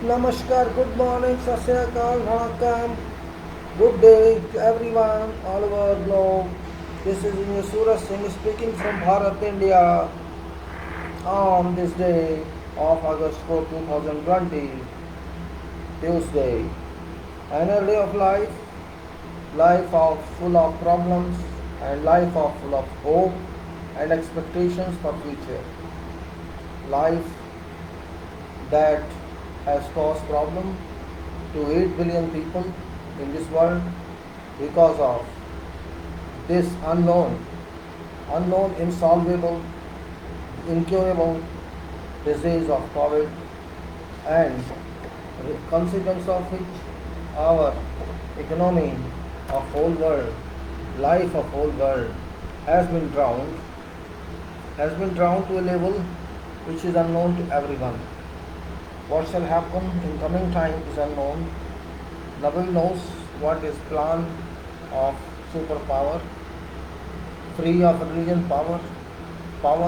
Namaskar, good morning, Sasyakal, Vanakkam, good day to everyone all over the globe. This is Suraj Singh speaking from Bharat, India on this day of August 4, 2020, Tuesday. Another day of life of full of problems and life of full of hope and expectations for future. Life that has caused problem to 8 billion people in this world because of this unknown, insolvable, incurable disease of COVID, and the consequence of which our economy of whole world, life of whole world has been drowned to a level which is unknown to everyone. What shall happen in coming time is unknown. Nobody knows what is plan of superpower, free of religion power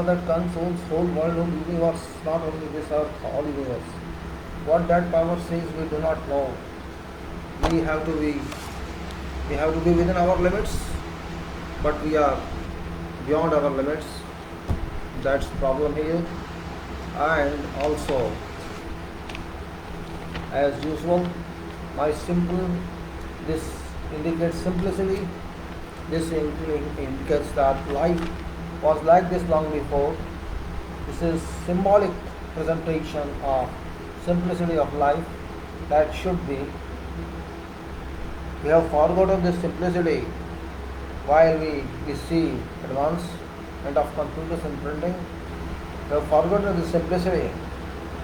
that controls whole world, whole universe, not only this earth, all universe. What that power says we do not know. We have to be within our limits, but we are beyond our limits. That's the problem here. And also, as usual, this indicates simplicity. This indicates that life was like this long before. This is symbolic presentation of simplicity of life that should be. We have forgotten this simplicity while we see advancement of computers and printing. We have forgotten the simplicity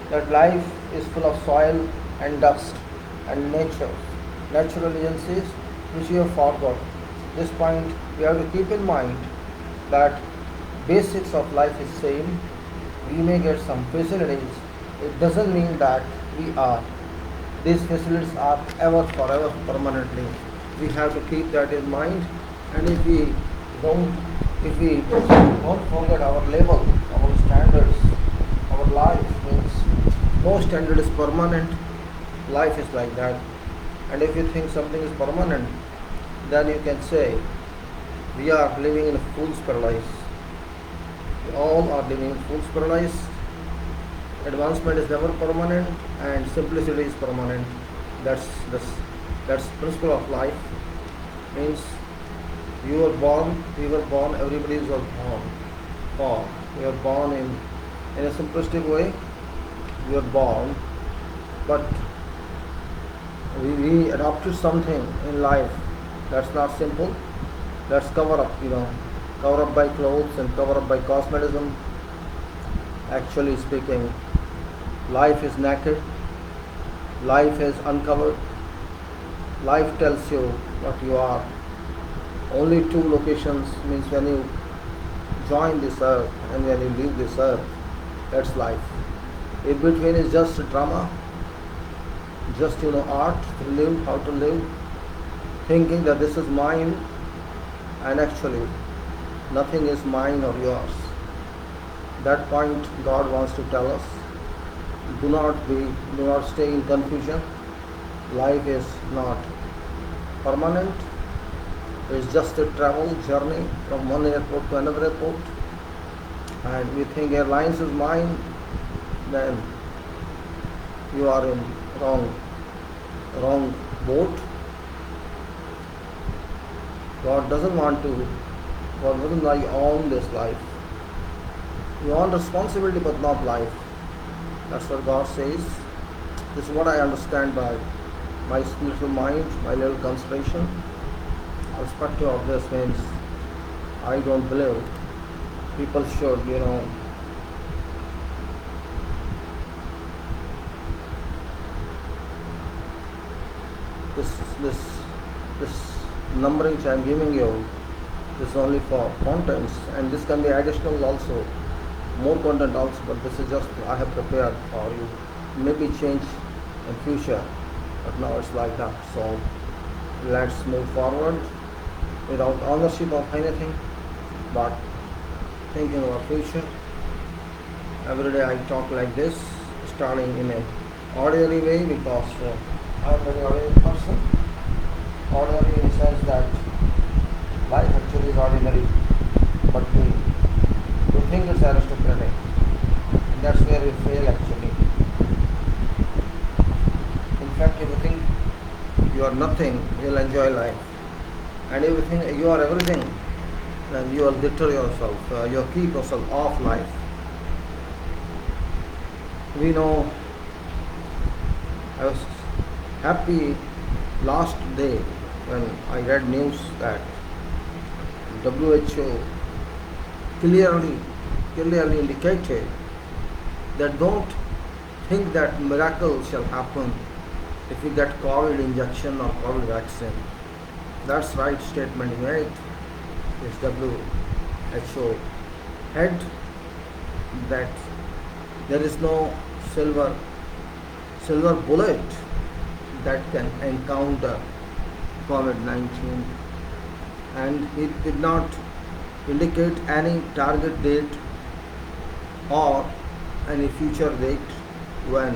that life is full of soil and dust and natural agencies which we have forgot. This point we have to keep in mind that basics of life is same. We may get some facilities. It doesn't mean that these facilities are forever, permanently. We have to keep that in mind, and if we don't forget our level, our standards, our life means no standard is permanent. Life is like that. And if you think something is permanent, then you can say we are living in a fool's paradise. We all are living in fool's paradise. Advancement is never permanent and simplicity is permanent. That's principle of life. Means you were born, we were born, everybody was born. We were born in a simplistic way. We were born, but we adopted something in life that's not simple. That's cover up by clothes and cover up by cosmetism. Actually speaking, life is naked. Life is uncovered. Life tells you what you are. Only two locations means when you join this earth and when you leave this earth. That's life. In between is just drama. Just art to live, how to live, thinking that this is mine, and actually nothing is mine or yours. That point God wants to tell us. Do not stay in confusion. Life is not permanent. It's just a travel journey from one airport to another airport. And we think airlines is mine, then you are in wrong boat. God doesn't like own this life. You own responsibility but not life. That's what God says. This is what I understand by my spiritual mind, my little consideration. Perspective of this means I don't believe people should, this numbering which I am giving you is only for contents, and this can be additional also, more content also, but this is just I have prepared for you. Maybe change in future, but now it's like that. So let's move forward without ownership of anything, but thinking of our future. Every day I talk like this, starting in a ordinary way because I am a very ordinary person. Ordinary in the sense that life actually is ordinary, but we think it's aristocratic. That's where we fail actually. In fact, if you think you are nothing, you'll enjoy life. And if you think you are everything, then you will deter yourself, you'll keep yourself off life. We know, I was happy last day when I read news that WHO clearly indicated that don't think that miracle shall happen if you get COVID injection or COVID vaccine. That's right statement he made. This WHO head, that there is no silver bullet that can encounter COVID-19, and he did not indicate any target date or any future date when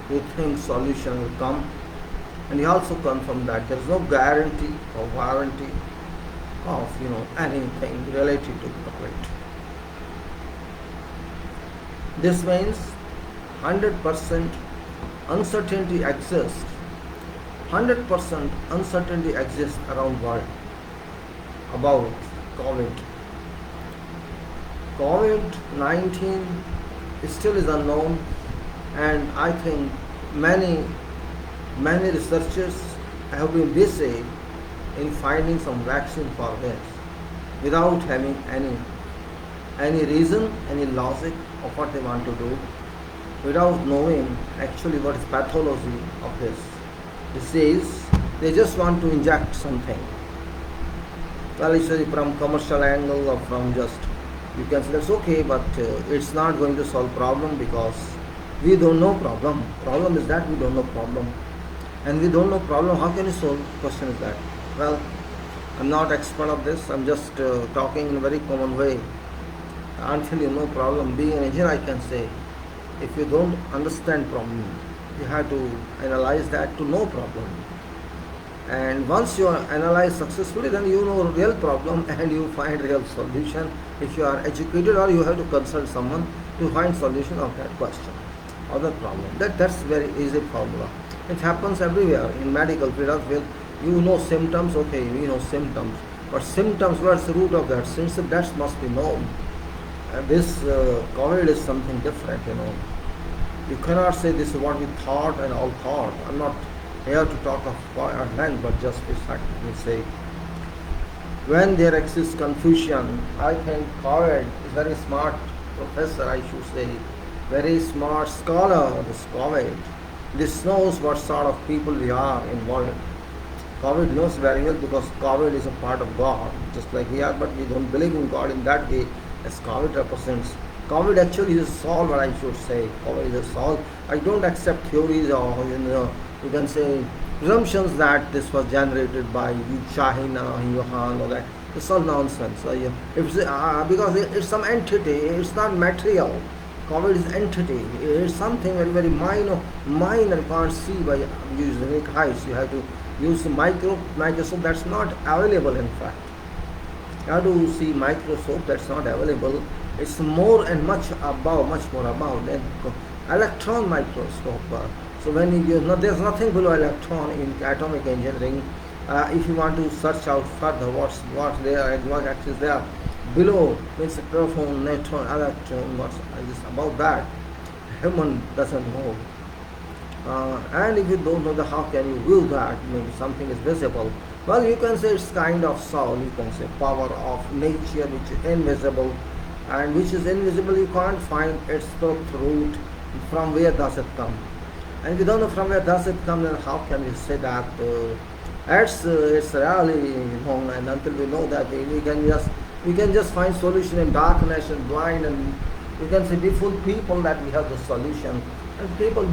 he thinks solution will come. And he also confirmed that there is no guarantee or warranty of anything related to COVID. This means 100% uncertainty exists. 100% uncertainty exists around the world about COVID. COVID-19 still is unknown, and I think many researchers have been busy in finding some vaccine for this without having any reason, any logic of what they want to do, without knowing actually what is pathology of this disease. They just want to inject something. Well, it's from commercial angle or from just, you can say that's okay, but it's not going to solve problem because we don't know problem. Problem is that we don't know problem. And we don't know problem, how can you solve? Question is that. Well, I'm not expert of this, I'm just talking in a very common way. Until you know problem, being an engineer I can say, if you don't understand problem, you have to analyze that to know problem. And once you analyze successfully, then you know real problem and you find real solution. If you are educated, or you have to consult someone to find solution of that question or the problem. That's very easy formula. It happens everywhere in medical field. You know symptoms, okay, we know symptoms. But symptoms, what's the root of that? Since that must be known. And this COVID is something different, You cannot say this is what we thought and all thought. I'm not here to talk of at length, but just to say, when there exists confusion, I think COVID is very smart professor, I should say, very smart scholar, this COVID. This knows what sort of people we are in world. COVID knows very well because COVID is a part of God, just like we are, but we don't believe in God in that way as COVID represents. COVID actually is a solver, I should say. COVID is a solve. I don't accept theories or, you can say presumptions that this was generated by China, Wuhan, or that. It's all nonsense. Because it's some entity, it's not material. COVID is entity. It's something very, very minor, you can't see by using the naked eyes. You have to use the microscope that's not available in fact. You have to see microscope that's not available. It's more and much more above than electron microscope. So when there's nothing below electron in atomic engineering. If you want to search out further what's there and what actually is there below, means a proton, neutron, electron, what's about that, human doesn't know. And if you don't know how can you view that? Maybe something is visible. Well, you can say it's kind of soul, you can say power of nature which is invisible, and which is invisible, you can't find its root. From where does it come? And if you don't know from where does it come, then how can we say that it's really known? And until we know that, we can just find solution in darkness and blind, and we can say before people that we have the solution. And people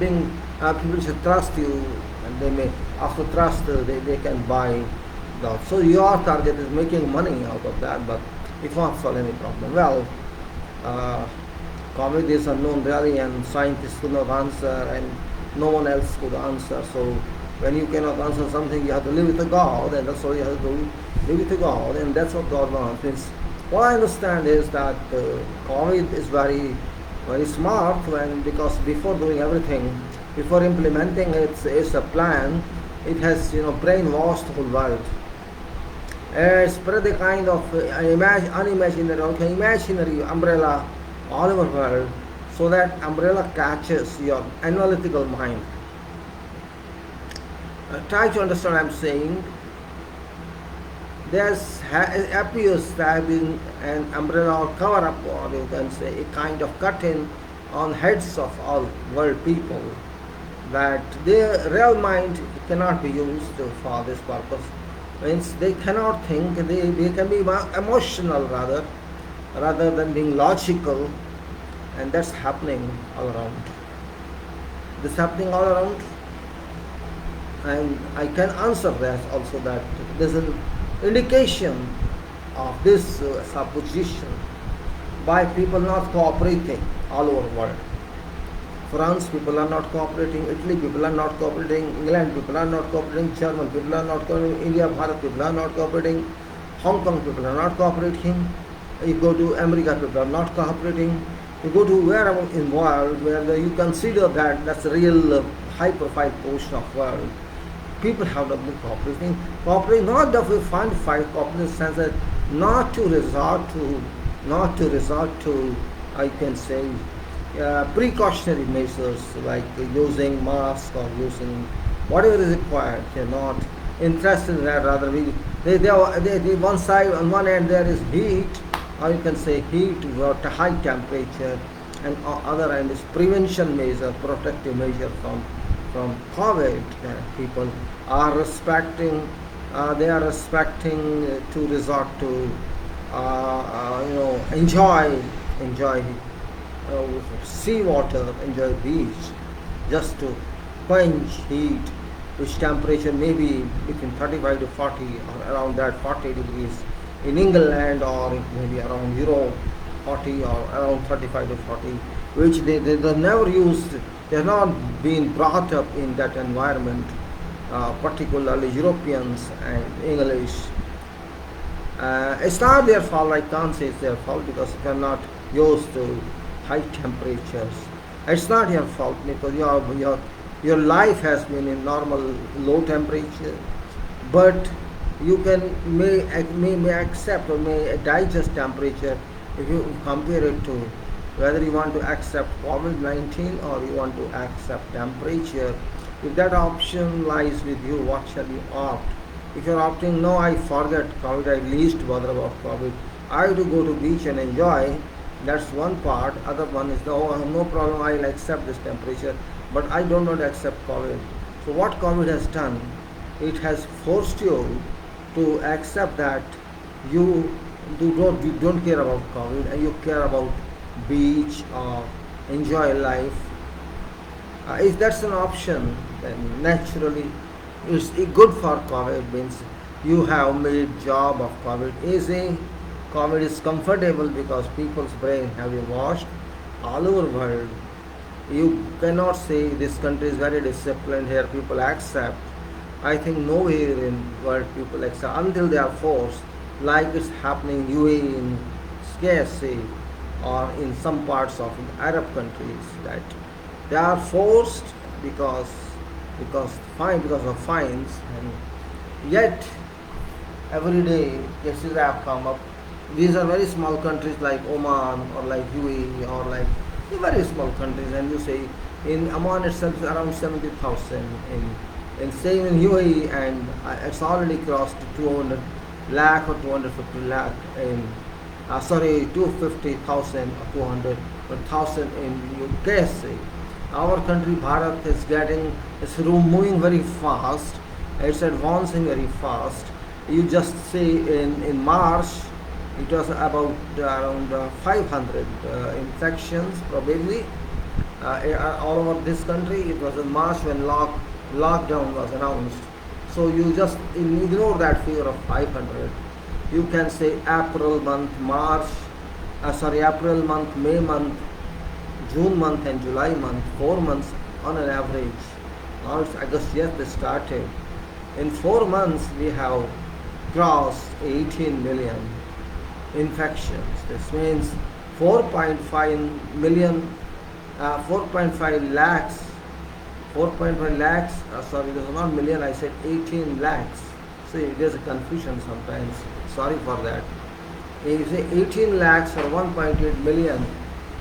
should trust you, and they may, after trust, they can buy. So your target is making money out of that, but it won't solve any problem. Well, COVID is unknown really, and scientists do not answer, and no one else could answer. So when you cannot answer something, you have to leave it to God, and that's all you have to do. Leave it to God, and that's what God wants. Means what I understand is that COVID is very, very smart because before doing everything, before implementing its a plan, it has brainwashed the whole world. Spread a kind of unimaginary, imaginary umbrella all over the world, so that umbrella catches your analytical mind. Try to understand what I'm saying. There appears to have been an umbrella or cover up, or you can say a kind of curtain on heads of all world people, that their real mind cannot be used for this purpose. Means they cannot think, they can be emotional rather than being logical, and that's happening all around. This happening all around, and I can answer that also, that there's an indication of this supposition by people not cooperating all over the world. France people are not cooperating, Italy people are not cooperating, England people are not cooperating, German people are not cooperating, India, Bharat people are not cooperating, Hong Kong people are not cooperating, you go to America people are not cooperating, you go to wherever in the world where you consider that that's a real high profile portion of the world, people have not been cooperating not that we find cooperating in the sense that not to resort to I can say precautionary measures like using mask or using whatever is required. They're not interested in that. Rather, they one side, on one end there is heat, or you can say heat or high temperature, and on other end is prevention measure, protective measure from COVID. People are respecting. They are respecting to resort to enjoy sea water, enjoy beach, just to quench heat, which temperature may be between 35 to 40 or around that 40 degrees in England, or maybe around Europe 40 or around 35 to 40, which they never used. They have not been brought up in that environment, particularly Europeans and English. It's not their fault. I can't say it's their fault, because they are not used to high temperatures. It's not your fault, because your life has been in normal low temperature, but you may accept or may digest temperature if you compare it to whether you want to accept COVID-19 or you want to accept temperature. If that option lies with you, what shall you opt? If you're opting, no, I forget COVID, I least bother about COVID, I have to go to beach and enjoy, that's one part. Other one is, no problem, I'll accept this temperature, but I don't want to accept COVID. So what COVID has done, it has forced you to accept that you don't care about COVID, and you care about beach or enjoy life. If that's an option, then naturally it's good for COVID. Means you have made job of COVID easy. COVID is comfortable because people's brain have been washed all over the world. You cannot say this country is very disciplined, here people accept. I think nowhere in world people accept until they are forced, like it's happening in UAE, in KSA, or in some parts of Arab countries, that they are forced because of fines, and yet every day cases have come up. These are very small countries like Oman or like UAE or like very small countries, and you say in Oman itself is around 70,000, in same in UAE, and it's already crossed 200 lakh or 250 lakh in 250,000 or 200,000 in KSA. Our country Bharat is moving very fast, it's advancing very fast. You just say in March it was about around 500 infections probably all over this country. It was in March when lockdown was announced. So you just ignore that figure of 500. You can say April month, April month, May month, June month and July month, 4 months on an average. Now it's August, yes, they started. In 4 months, we have crossed 18 million infections. This means 4.5 million, 4.5 lakhs, 4.5 lakhs, sorry, this is not million, I said 18 lakhs. See, there's a confusion sometimes, sorry for that. If you say 18 lakhs or 1.8 million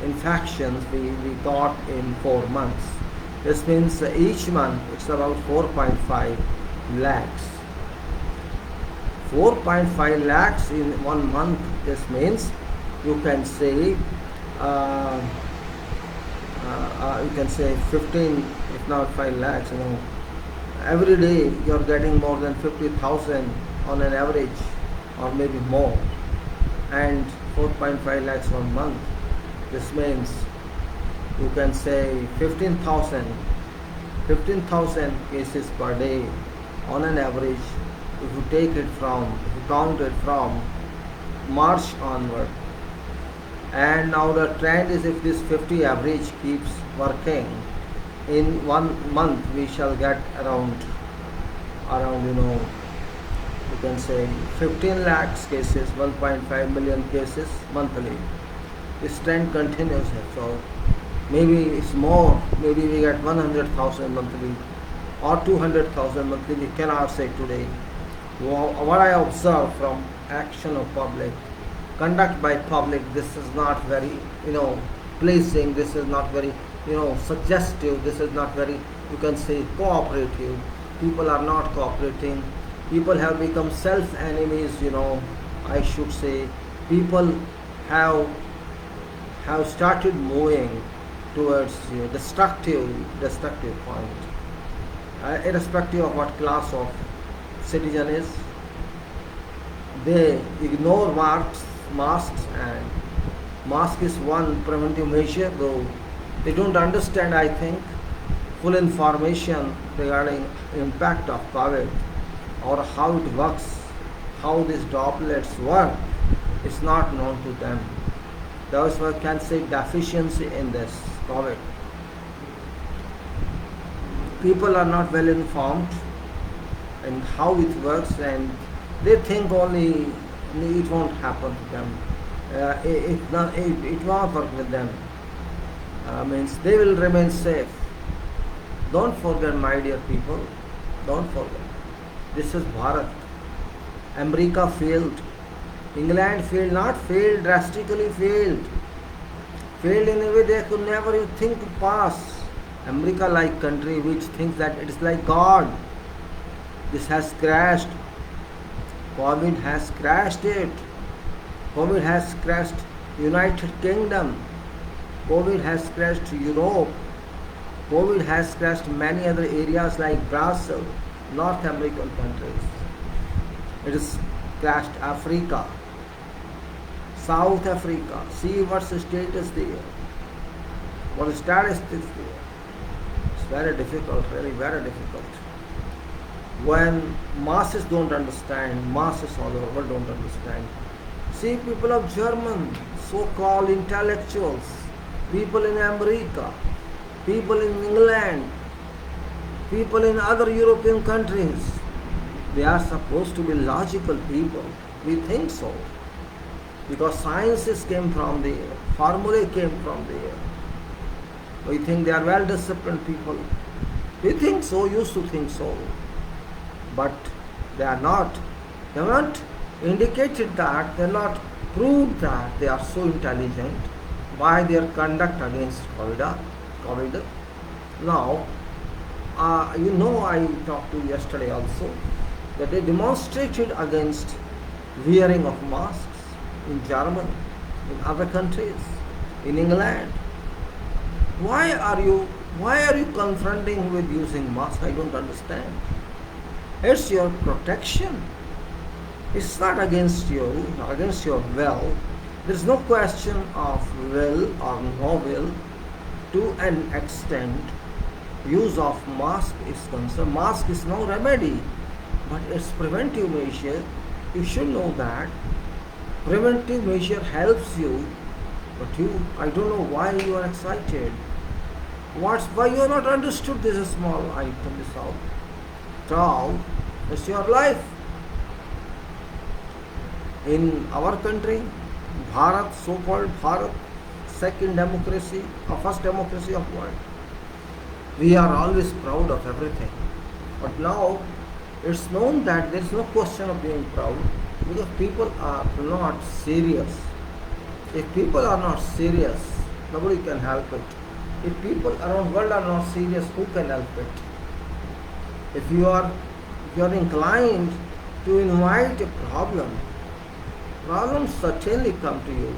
infections we got in 4 months. This means each month it's about 4.5 lakhs. 4.5 lakhs in 1 month. This means you can say 15, if not 5 lakhs. Every day you are getting more than 50,000 on an average, or maybe more, and 4.5 lakhs 1 month. This means you can say 15,000 cases per day on an average. If you take it from, if you count it from March onward, and now the trend is, if this 50 average keeps working, in 1 month we shall get around you can say 15 lakhs cases, 1.5 million cases monthly. This trend continues, so maybe it's more, maybe we get 100,000 monthly or 200,000 monthly, we cannot say today. What I observe from action of public, conduct by public, this is not very pleasing, this is not very suggestive, this is not very, you can say, cooperative. People are not cooperating. People have become self-enemies, I should say. People have started moving towards destructive point. Irrespective of what class of citizen is, they ignore masks, and mask is one preventive measure, though they don't understand, I think, full information regarding impact of COVID or how it works, how these droplets work. It's not known to them. Thus we can say deficiency in this COVID. People are not well informed in how it works, and they think only it won't happen to them. It won't work with them. Means they will remain safe. Don't forget, my dear people, don't forget. This is Bharat. America failed. England failed, not failed, drastically failed. Failed in a way they could never think to pass. America-like country which thinks that it is like God. This has crashed. COVID has crashed it. COVID has crashed United Kingdom. COVID has crashed Europe. COVID has crashed many other areas like Brazil, North American countries. It has crashed Africa, South Africa. See what's the status there. What is statistics there? It's very difficult, really very difficult. When masses don't understand, masses all over the world don't understand. See, people of German, so-called intellectuals, people in America, people in England, people in other European countries, they are supposed to be logical people. We think so. Because sciences came from there, formulae came from there. We think they are well-disciplined people. We think so, used to think so. But they are not. They have not indicated that, they have not proved that they are so intelligent by their conduct against COVID. Now, I talked to you yesterday also, that they demonstrated against wearing of masks in Germany, in other countries, in England. Why are you confronting with using mask? I don't understand. It's your protection. It's not against you, against your will. There's no question of will or no will. To an extent, use of mask is concerned. Mask is no remedy, but it's preventive measure. You should know that. Preventive measure helps you, but I don't know why you are excited. Why you are not understood this is small item is all? How it's your life. In our country, Bharat, so-called Bharat, second democracy or first democracy of world. We are always proud of everything. But now it's known that there is no question of being proud because people are not serious. If people are not serious, nobody can help it. If people around the world are not serious, who can help it? If you are inclined to invite a problem, problems certainly come to you.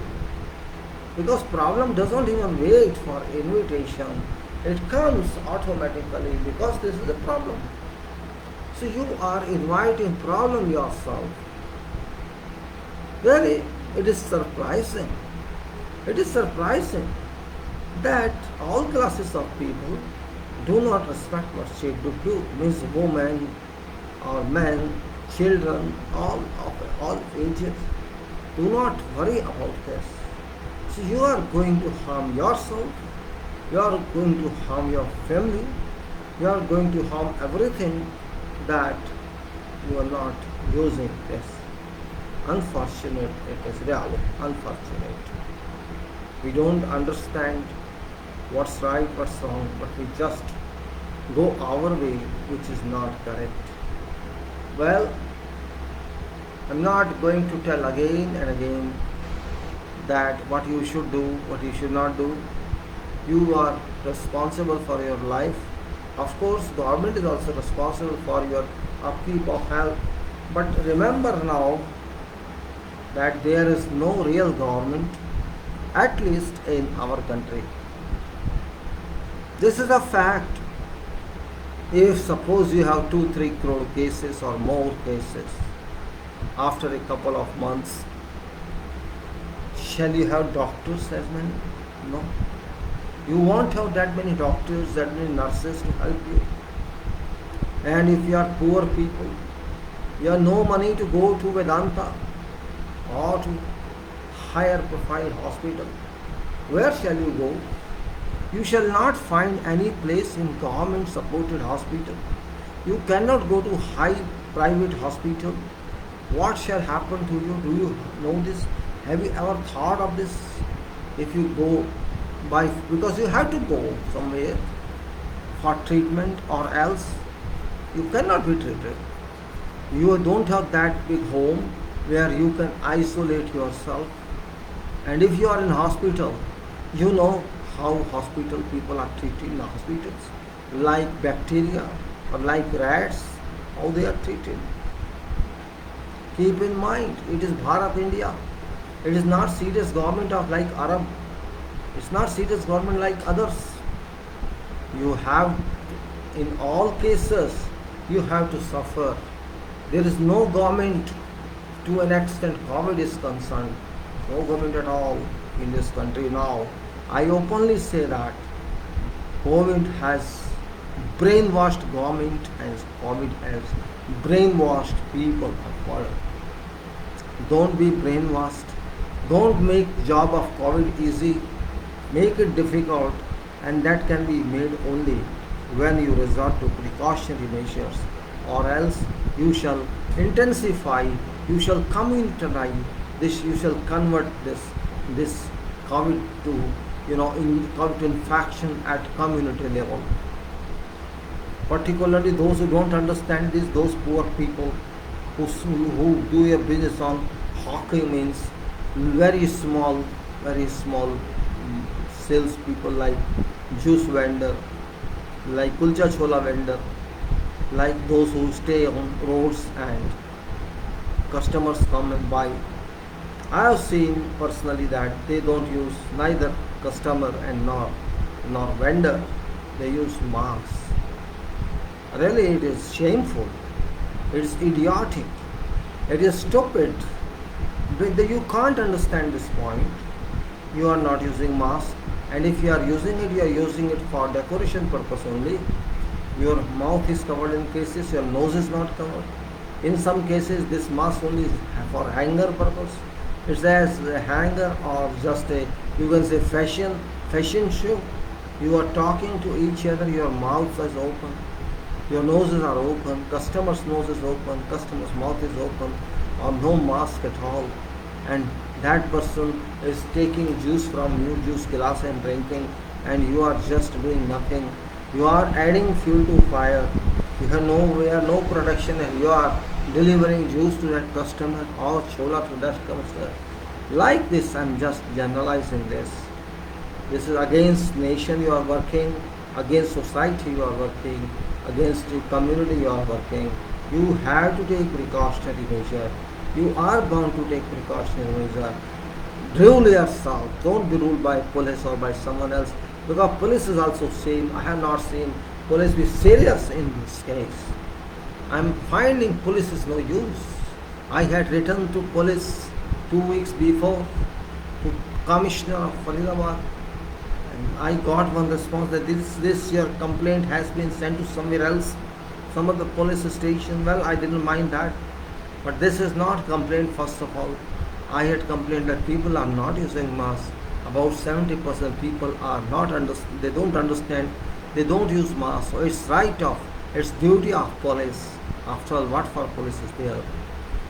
Because problem doesn't even wait for invitation. It comes automatically because this is a problem. So you are inviting problem yourself. Really, it is surprising. It is surprising that all classes of people do not respect what she do. Means women or men, children, all ages. Do not worry about this. So you are going to harm yourself, you are going to harm your family, you are going to harm everything that you are not using this. Unfortunate, it is really unfortunate. We don't understand what's right, what's wrong, but we just go our way, which is not correct. Well, I'm not going to tell again and again that what you should do, what you should not do. You are responsible for your life. Of course, government is also responsible for your upkeep of health. But remember now that there is no real government, at least in our country. This is a fact. If suppose you have 2-3 crore cases or more cases, after a couple of months, shall you have doctors as many? No. You won't have that many doctors, that many nurses to help you. And if you are poor people, you have no money to go to Vedanta or to higher profile hospital. Where shall you go? You shall not find any place in government supported hospital. You cannot go to high private hospital. What shall happen to you? Do you know this? Have you ever thought of this? If you go because you have to go somewhere for treatment or else you cannot be treated. You don't have that big home where you can isolate yourself. And if you are in hospital, you know how hospital people are treated in hospitals, like bacteria or like rats, how they are treated. Keep in mind, it is Bharat, India. It is not serious government of like Arab. It's not serious government like others. You have, in all cases, you have to suffer. There is no government to an extent COVID is concerned. No government at all in this country now. I openly say that COVID has brainwashed government and COVID has brainwashed people of world. Don't be brainwashed. Don't make job of COVID easy. Make it difficult, and that can be made only when you resort to precautionary measures, or else you shall intensify, you shall communitarize this, you shall convert this COVID to COVID infection at community level. Particularly those who don't understand this, those poor people who do a business on hawking, means very small sales people, like juice vendor, like kulcha chola vendor, like those who stay on roads and customers come and buy. I have seen personally that they don't use neither customer and nor vendor. They use masks. Really, it is shameful. It is idiotic. It is stupid. You can't understand this point. You are not using mask, and if you are using it, you are using it for decoration purpose only. Your mouth is covered in cases, your nose is not covered. In some cases, this mask only is for hanger purpose. It's as a hanger or just a, you can say, fashion show. You are talking to each other, your mouth is open, your noses are open, customer's nose is open, customer's mouth is open, or no mask at all. And that person is taking juice from you, juice glass, and drinking, and you are just doing nothing. You are adding fuel to fire. You have no production, and you are delivering juice to that customer or chola to that customer. Like this, I'm just generalizing this. This is against nation you are working, against society you are working, against the community you are working. You have to take precautionary measure. You are bound to take precautionary measure. Rule yourself. Don't be ruled by police or by someone else, because police is also same. I have not seen police be serious in this case. I am finding police is no use. I had written to police 2 weeks before, to Commissioner of Faridabad, and I got one response that this your complaint has been sent to somewhere else, some other police station. Well, I didn't mind that, but this is not complaint. First of all, I had complained that people are not using masks. About 70% people are not they don't understand, they don't use masks. So it's right of, it's duty of police. After all, what for police is there?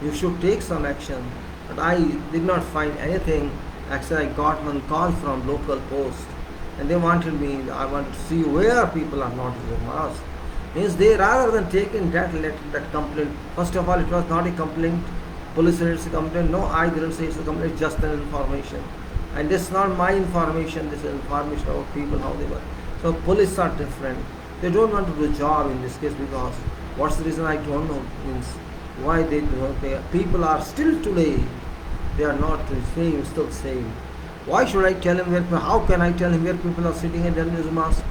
You should take some action. But I did not find anything. Actually, I got one call from local post, and they wanted me, I want to see where people are not using masks. Means they, rather than taking that letter, that complaint, first of all, it was not a complaint. Police said it's a complaint. No, I didn't say it's a complaint, it's just an information. And this is not my information, this is information about people, how they work. So police are different. They don't want to do a job in this case, because what's the reason I don't know, means why they don't. People are still today, they are not saying, still saying. Why should I tell him where, how can I tell him where people are sitting and telling his mask?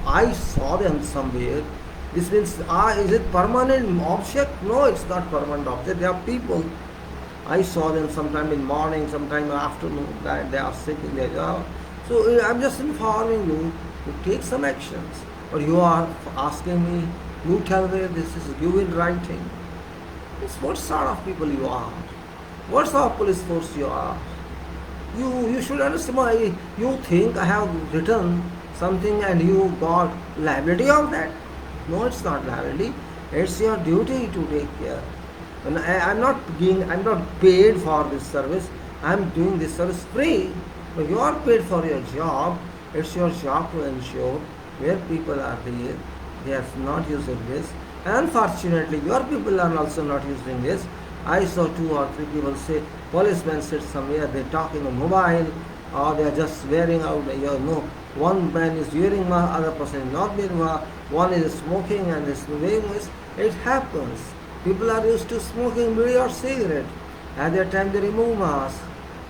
I saw them somewhere. This means, is it permanent object? No, it's not permanent object. They are people. I saw them sometime in morning, sometime in afternoon, that they are sitting there. So I'm just informing you to take some actions. But you are asking me, you tell me this is you in writing. It's what sort of people you are? What sort of police force you are? You should understand why you think I have written something and you got liability of that. No, it's not liability. It's your duty to take care. And I'm not paid for this service. I'm doing this service free. But you are paid for your job. It's your job to ensure where people are there, they are not using this. Unfortunately, your people are also not using this. I saw 2 or 3 people say, policemen sit somewhere, they're talking on mobile, or they're just wearing out, one man is wearing mask, other person is not wearing mask, one is smoking and is wearing this. It happens. People are used to smoking bidi or cigarette. At that time they remove mask,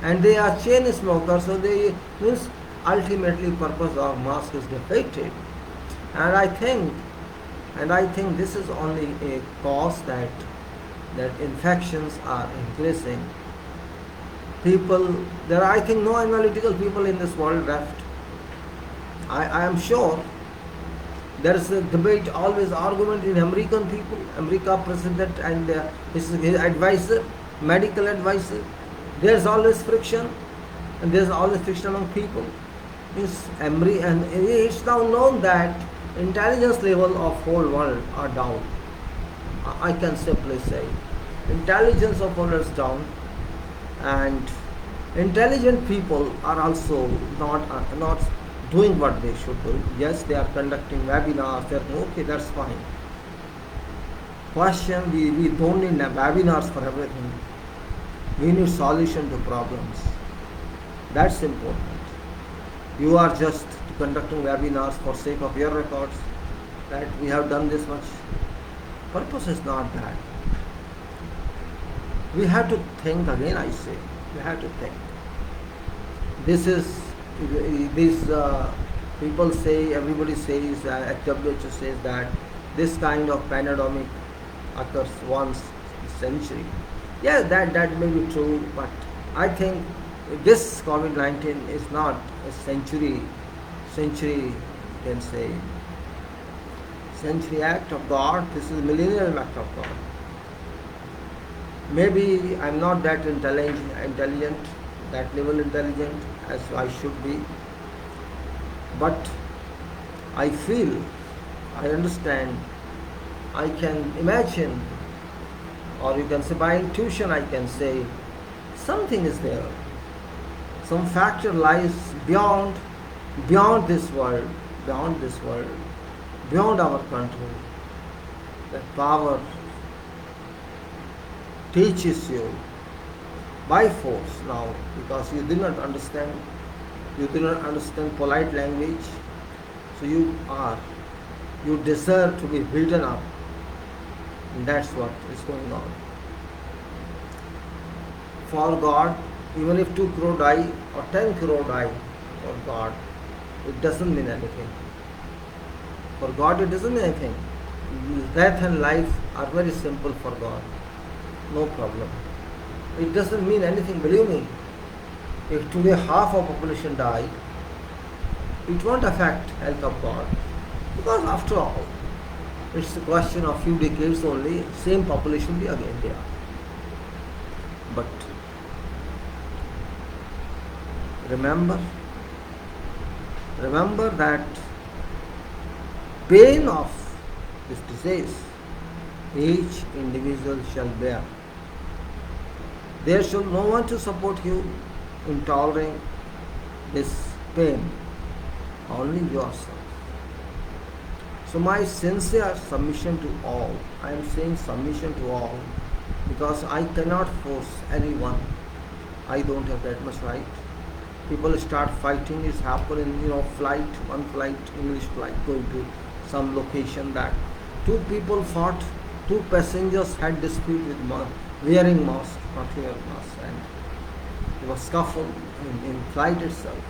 and they are chain smokers, so they means ultimately purpose of mask is defeated. And I think this is only a cause that infections are increasing. People, there are, I think, no analytical people in this world left. I am sure there is a debate, always argument in American people, America president and his advisor, medical advisor. There's always friction, and there's always friction among people. And it's now known that intelligence level of whole world are down. I can simply say, intelligence of whole world is down, and intelligent people are also not doing what they should do. Yes, they are conducting webinars. They're okay, that's fine. Question: we don't need webinars for everything. We need solution to problems. That's important. You are just conducting webinars for sake of your records, that we have done this much. Purpose is not that. We have to think again, I say. We have to think. People say, everybody says, WHO says that this kind of pandemic occurs once a century. Yeah, that may be true, but I think this COVID-19 is not a century, you can say, century act of God. This is millennial act of God. Maybe I'm not that intelligent, that level intelligent as I should be, but I feel, I understand, I can imagine, or you can say by intuition I can say something is there. Some factor lies beyond this world, beyond this world, beyond our control. That power teaches you by force now, because you did not understand, polite language, so you deserve to be beaten up. And that's what is going on. For God, even if 2 crore die or 10 crore die, for God, it doesn't mean anything. For God, it doesn't mean anything. Death and life are very simple for God. No problem. It doesn't mean anything, believe me. If today half of population die, it won't affect health of God. Because after all, it's a question of few decades only, same population will be again there. But remember that pain of this disease each individual shall bear. There shall no one to support you in tolerating this pain, only yourself. So my sincere submission to all, I am saying submission to all, because I cannot force anyone. I don't have that much right. People start fighting, it's happened in one flight, English flight going to some location, that 2 people fought, 2 passengers had dispute with wearing mask, not wearing mask, and there was scuffle in flight itself.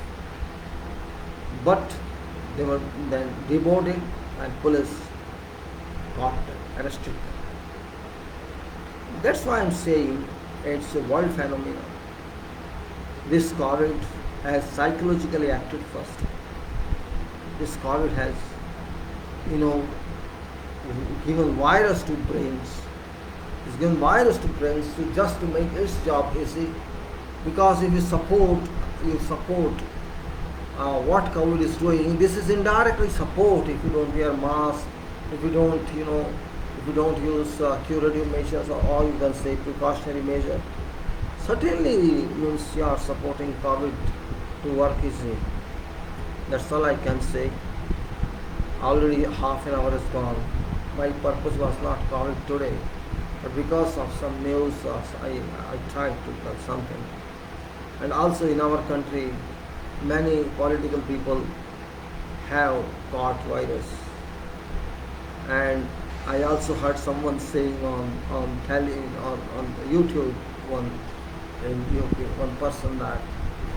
But they were then deboarded and police got them, arrested them. That's why I'm saying it's a world phenomenon. This COVID has psychologically acted first. This COVID has, given virus to brains. It's given virus to brains just to make its job easy. Because if you support what COVID is doing, this is indirectly support. If you don't wear mask, if you don't use curative measures, or you can say precautionary measure, certainly means you are supporting COVID to work easy. That's all I can say. Already half an hour is gone. My purpose was not COVID today, but because of some news, I tried to tell something. And also in our country, many political people have caught virus. And I also heard someone saying on YouTube, one person, that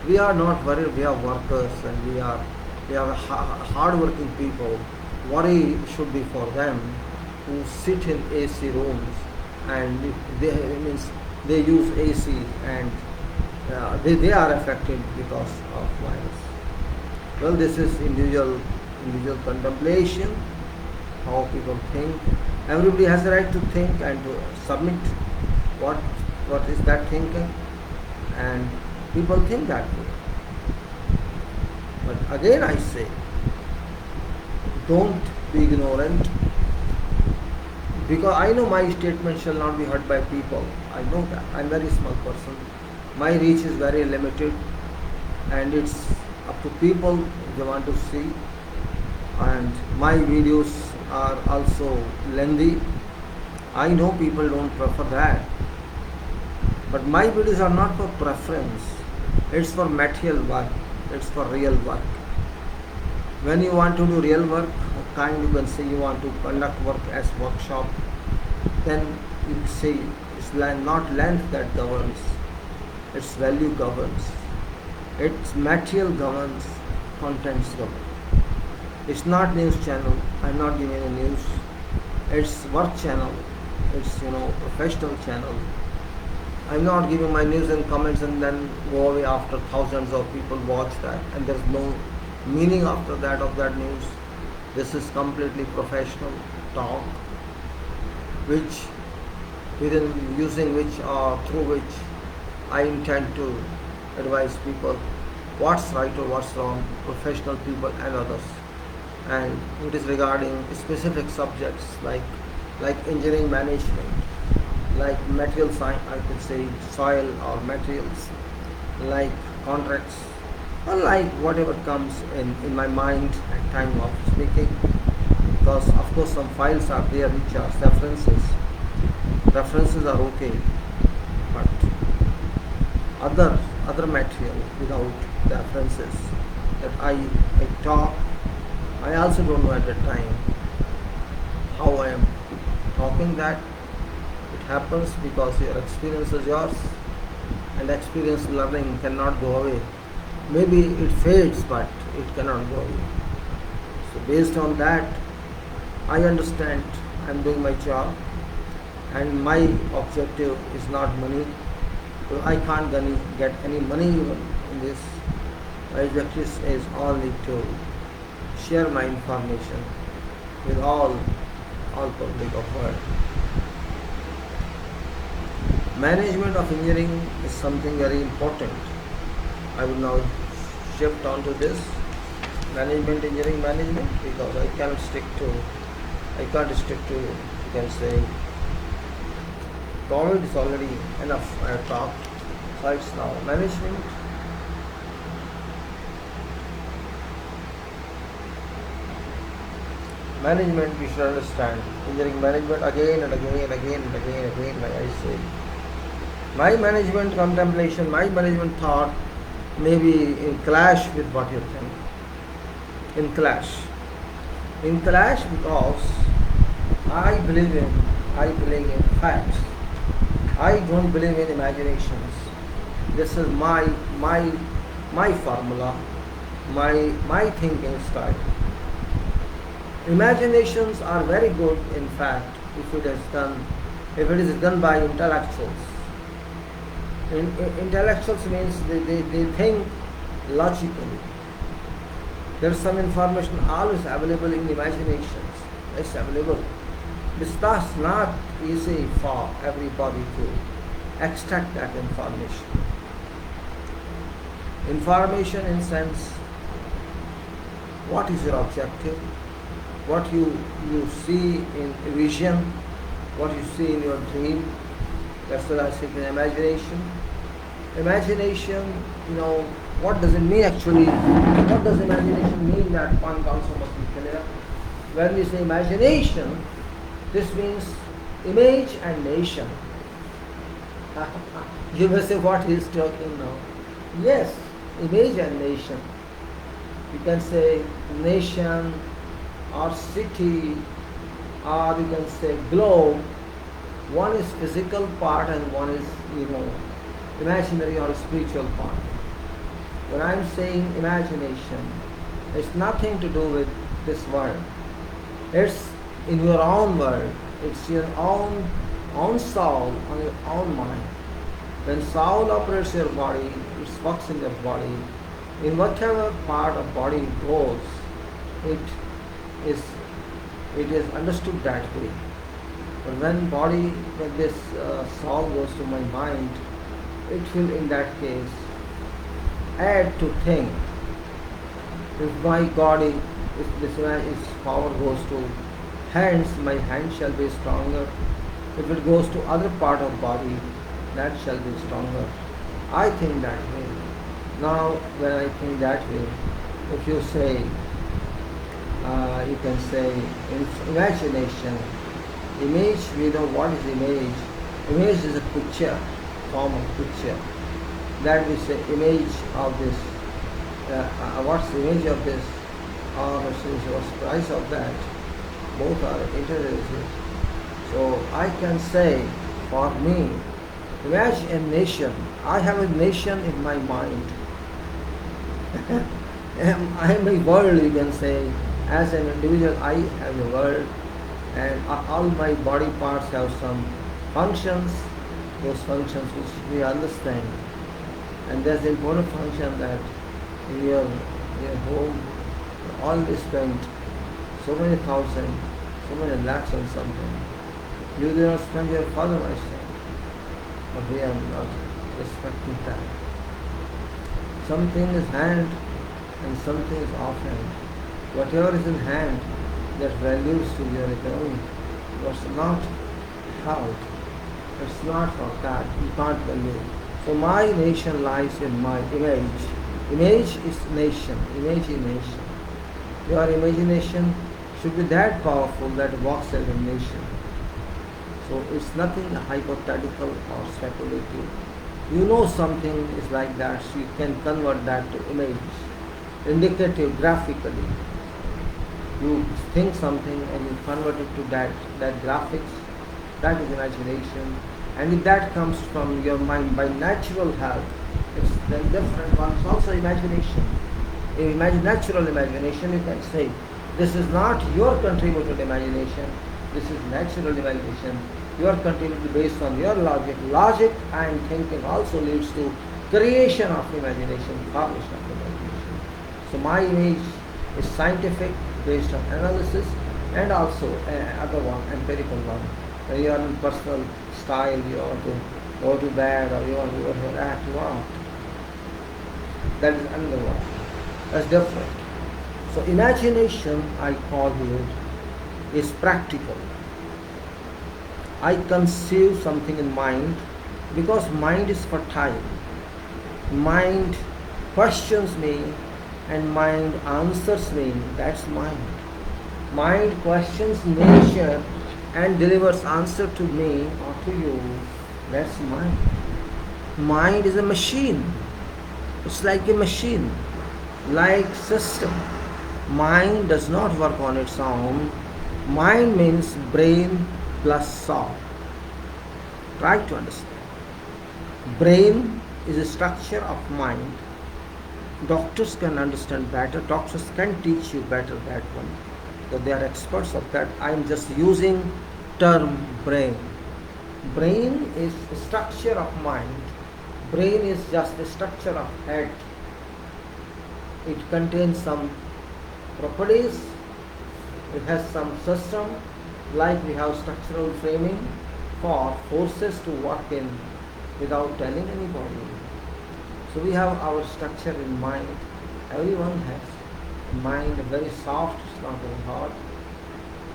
we are not worried, we are workers and we are hard-working people. Worry should be for them who sit in AC rooms, and they use AC, and they are affected because of virus. Well, this is individual contemplation, how people think. Everybody has the right to think and to submit what is that thinking, and people think that way. But again I say, don't be ignorant, because I know my statement shall not be heard by people. I know that. I'm a very small person. My reach is very limited, and it's up to people if they want to see. And my videos are also lengthy. I know people don't prefer that. But my videos are not for preference. It's for material work. It's for real work. When you want to do real work, you can say you want to conduct work as workshop, then you say it's not length that governs, its value governs, its material governs, contents govern. It's not news channel. I'm not giving any news. It's work channel. It's professional channel. I'm not giving my news and comments and then go away after thousands of people watch that, and there's no meaning after that of that news. This is completely professional talk, through which I intend to advise people what's right or what's wrong, professional people and others. and it is regarding specific subjects like engineering management, like material science, I could say soil or materials, like contracts, or like whatever comes in my mind at time of speaking. Because of course some files are there which are references. References are okay, but other material without the references that I talk, I also don't know at that time how I am talking that. It happens because your experience is yours, and experience learning cannot go away. Maybe it fades, but it cannot go away. So based on that, I understand I am doing my job, and my objective is not money. So I can't get any money even in this. My objective is only to share my information with all public of world. Management of engineering is something very important. I will now shift on to this engineering management, because I can't stick to, you can say, COVID is already enough. I have talked. So it's now management. Management, we should understand. Engineering management again and again and again and again and again, like I say. My management contemplation, my management thought may be in clash with what you think. In clash because I believe in facts. I don't believe in imaginations. This is my formula, my thinking style. Imaginations are very good, in fact, if it is done by intellectuals. Intellectuals means they think logically. There is some information always available in imaginations. It's available. It's not easy for everybody to extract that information. Information in sense, what is your objective? What you see in vision, what you see in your dream. That's what I say in imagination. Imagination, what does it mean actually? What does imagination mean? That one also must be clear. When we say imagination, this means image and nation. You may say, what he is talking now? Yes, image and nation. You can say nation or city, or you can say globe. One is physical part and one is, imaginary or spiritual part. When I am saying imagination, it's nothing to do with this world. It's in your own world. It's your own soul, on your own mind. When soul operates your body, it works in your body. In whatever part of body it goes, it is understood that way. But when this soul goes to my mind, it will in that case add to think. If my body, if its power goes to hands, my hand shall be stronger. If it goes to other part of body, that shall be stronger. I think that way. Now, when I think that way, if you say, you can say in imagination, image, we know what is image. Image is a picture, form of picture. That we say image of this. What's the image of this? Or what's the price of that? Both are interrelated. So I can say, for me, imagine a nation. I have a nation in my mind. I am a world, you can say. As an individual, I have a world, and all my body parts have some functions, those functions which we understand. And there's an important function that in your home, you always spend so many thousand, so many lakhs on something. You do not spend your father, I say. But we are not respecting that. Something is hand and something is off hand. Whatever is in hand that values to your economy, what's not held, it's not for that, you can't value. So my nation lies in my image. Image is nation, image is nation. Your imagination should be that powerful that walks as a nation. So it's nothing hypothetical or speculative. You know something is like that, so you can convert that to image, indicative, graphically. You think something and you convert it to that graphics, that is imagination. And if that comes from your mind by natural help, it's then different one. It's also imagination. If you imagine natural imagination, you can say, this is not your contributed imagination, this is natural imagination. Your contributed based on your logic. Logic and thinking also leads to creation of imagination, formation of imagination. So my image is scientific, based on analysis, and also other one, empirical one. When you are in personal style, you want to go to bed or you want to act, you want. That is another one. That's different. So imagination, I call it, is practical. I conceive something in mind because mind is fertile. Mind questions me and mind answers me. That's mind. Mind questions nature and delivers answer to me or to you. That's mind. Mind is a machine. It's like a machine, like system. Mind does not work on its own. Mind means brain plus soul. Try to understand. Brain is a structure of mind. Doctors can understand better. Doctors can teach you better that one. So they are experts of that. I am just using term brain. Brain is a structure of mind. Brain is just a structure of head. It contains some properties. It has some system, like we have structural framing for forces to work in without telling anybody. So we have our structure in mind. Everyone has mind, very soft, it's not very hard.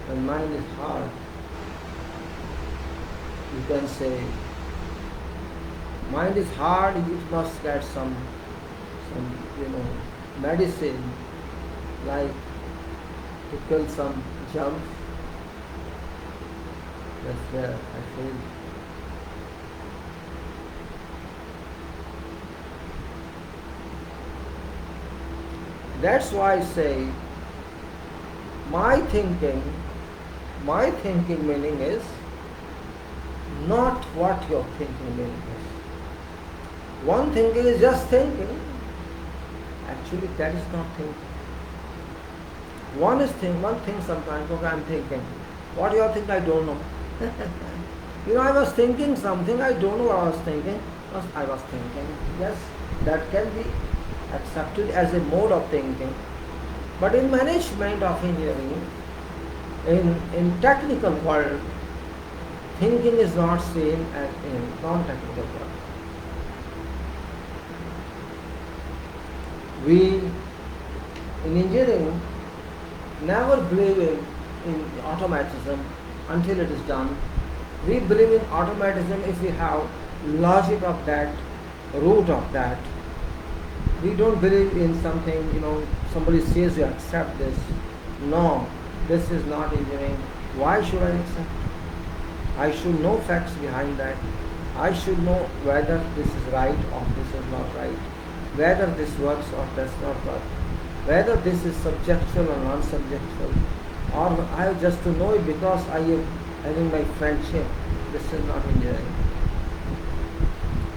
When mind is hard, you can say, mind is hard, it must get some medicine, like to kill some germs. That's where I feel. That's why I say my thinking meaning is not what your thinking meaning is. One thinking is just thinking. Actually, that is not thinking. One thing sometimes, okay, I'm thinking. What you are thinking, I don't know. I was thinking something, I don't know what I was thinking. I was thinking. Yes, that can be accepted as a mode of thinking. But in management of engineering, in technical world, thinking is not same as in non-technical world. We in engineering never believe in automatism until it is done. We believe in automatism if we have logic of that, root of that. We don't believe in something, somebody says you accept this. No, this is not engineering. Why should I accept? I should know facts behind that. I should know whether this is right or this is not right. Whether this works or does not work. Whether this is subjectual or non-subjectual. Or I have just to know it because I am having my friendship. This is not engineering.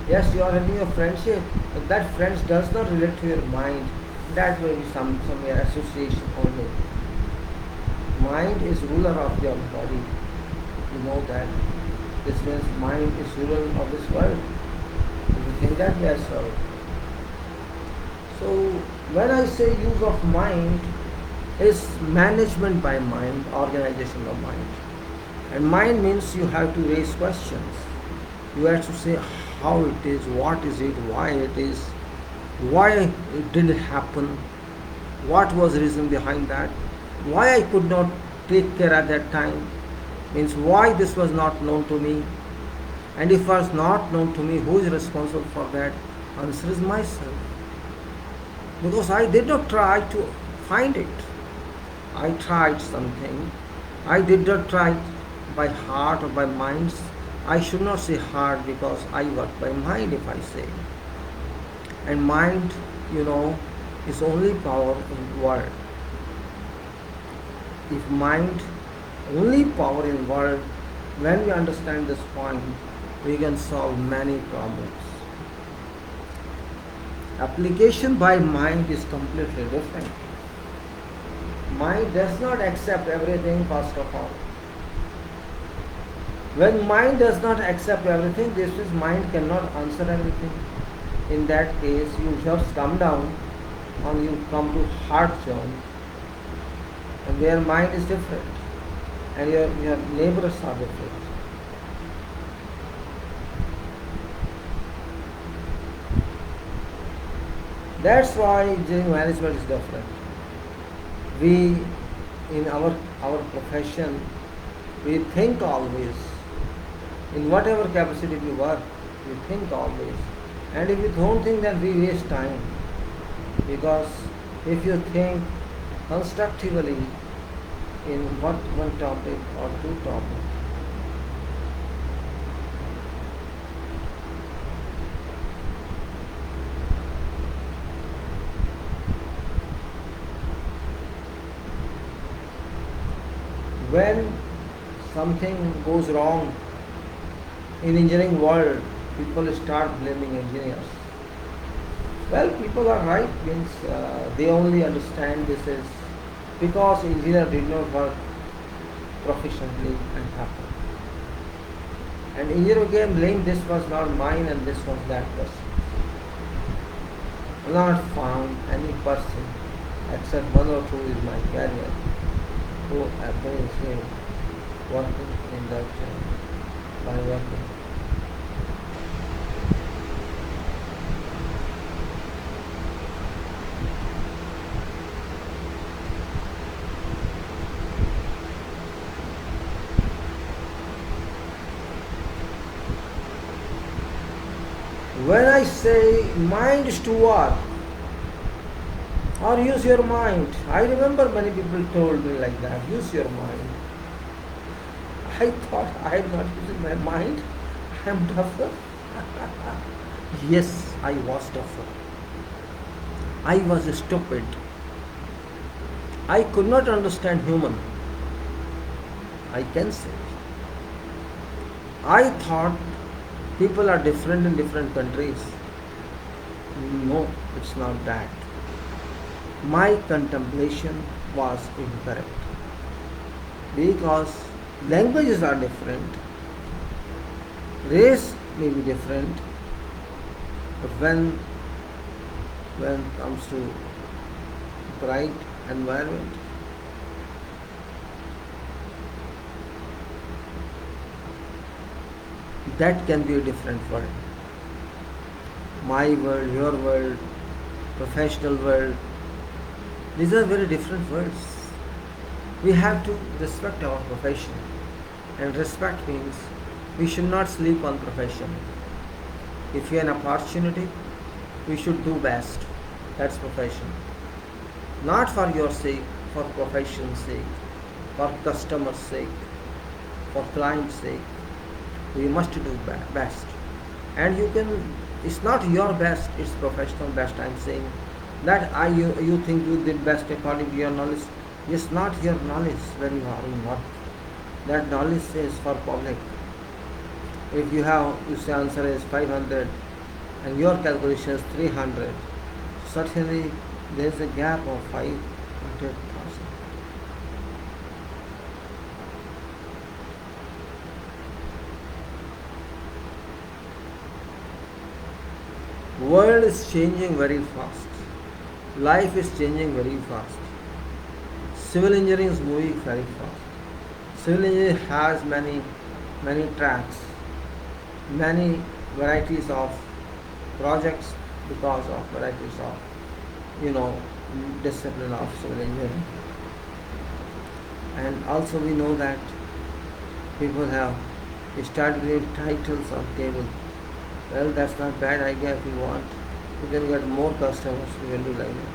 Yes, you are having a friendship, but that friend does not relate to your mind. That may be somewhere association only. Mind is ruler of your body. You know that. This means mind is ruler of this world. If you think that, yes, so. So when I say use of mind, is management by mind, organization of mind. And mind means you have to raise questions. You have to say how it is, what is it, why it is, why it didn't happen, What was the reason behind that? Why I could not take care at that time? Means why this was not known to me? And if it was not known to me, who is responsible for that? Answer is myself. Because I did not try to find it. I tried something. I did not try it by heart or by mind. I should not say heart because I work by mind if I say. And mind, is only power in word. If mind only power in word, when we understand this point, we can solve many problems. Application by mind is completely different. Mind does not accept everything first of all. When mind does not accept everything, this is mind cannot answer everything. In that case, you just come down and you come to heart zone, and their mind is different, and your neighbors are different. That's why engineering management is different. We, in our profession, we think always. In whatever capacity we work, we think always. And if you don't think, then we waste time. Because if you think constructively in one topic or two topics, when something goes wrong in engineering world, people start blaming engineers. Well, people are right, means they only understand this is because engineer did not work proficiently and happened. And engineer again blamed this was not mine and this was that person. Not found any person except one or two is my career who appears here working in that by working. When I say mind is to work or use your mind, I remember many people told me like that, use your mind. I thought I am not using my mind, I am tougher. Yes, I was tougher. I was stupid. I could not understand human. I can say. I thought people are different in different countries. No, it's not that. My contemplation was incorrect. Because languages are different, race may be different, but when it comes to bright environment, that can be a different world. My world, your world, professional world, these are very different worlds. We have to respect our profession, and respect means we should not sleep on profession. If you have an opportunity, we should do best. That's profession. Not for your sake, for profession's sake, for customer's sake, for client's sake. We must do best. And you can, it's not your best, it's professional best. I'm saying that you think you did best according to your knowledge. It's not your knowledge when you are in work. That knowledge is for public. If you say answer is 500 and your calculation is 300, certainly there is a gap of 500,000. World is changing very fast. Life is changing very fast. Civil engineering is moving very fast. Civil engineering has many tracks, many varieties of projects because of varieties of discipline of civil engineering. And also we know that people have started giving titles on cable. Well, that's not bad idea. If you want, you can get more customers. You can do like that.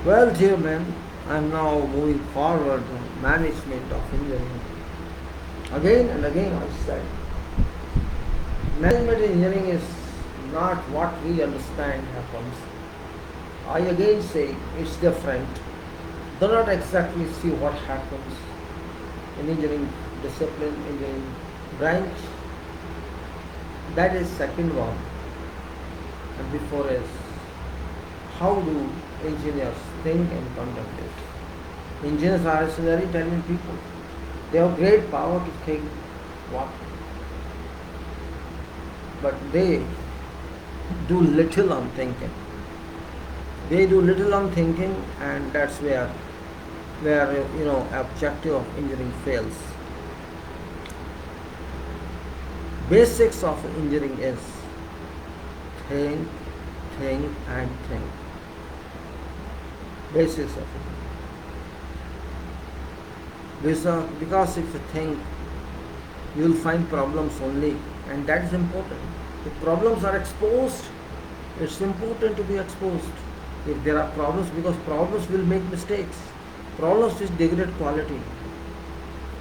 Well, dear men, I am now moving forward to management of engineering. Again and again I said, management engineering is not what we understand happens. I again say it's different. Do not exactly see what happens in engineering discipline, engineering branch. That is second one. And before is how do engineers think and conduct it. Engineers are very intelligent people. They have great power to think what, but they do little on thinking. They do little on thinking, and that's where objective of engineering fails. Basics of engineering is think, and think. Basis of it. Because if you think, you will find problems only, and that is important. If problems are exposed, it's important to be exposed. If there are problems, because problems will make mistakes. Problems is degrade quality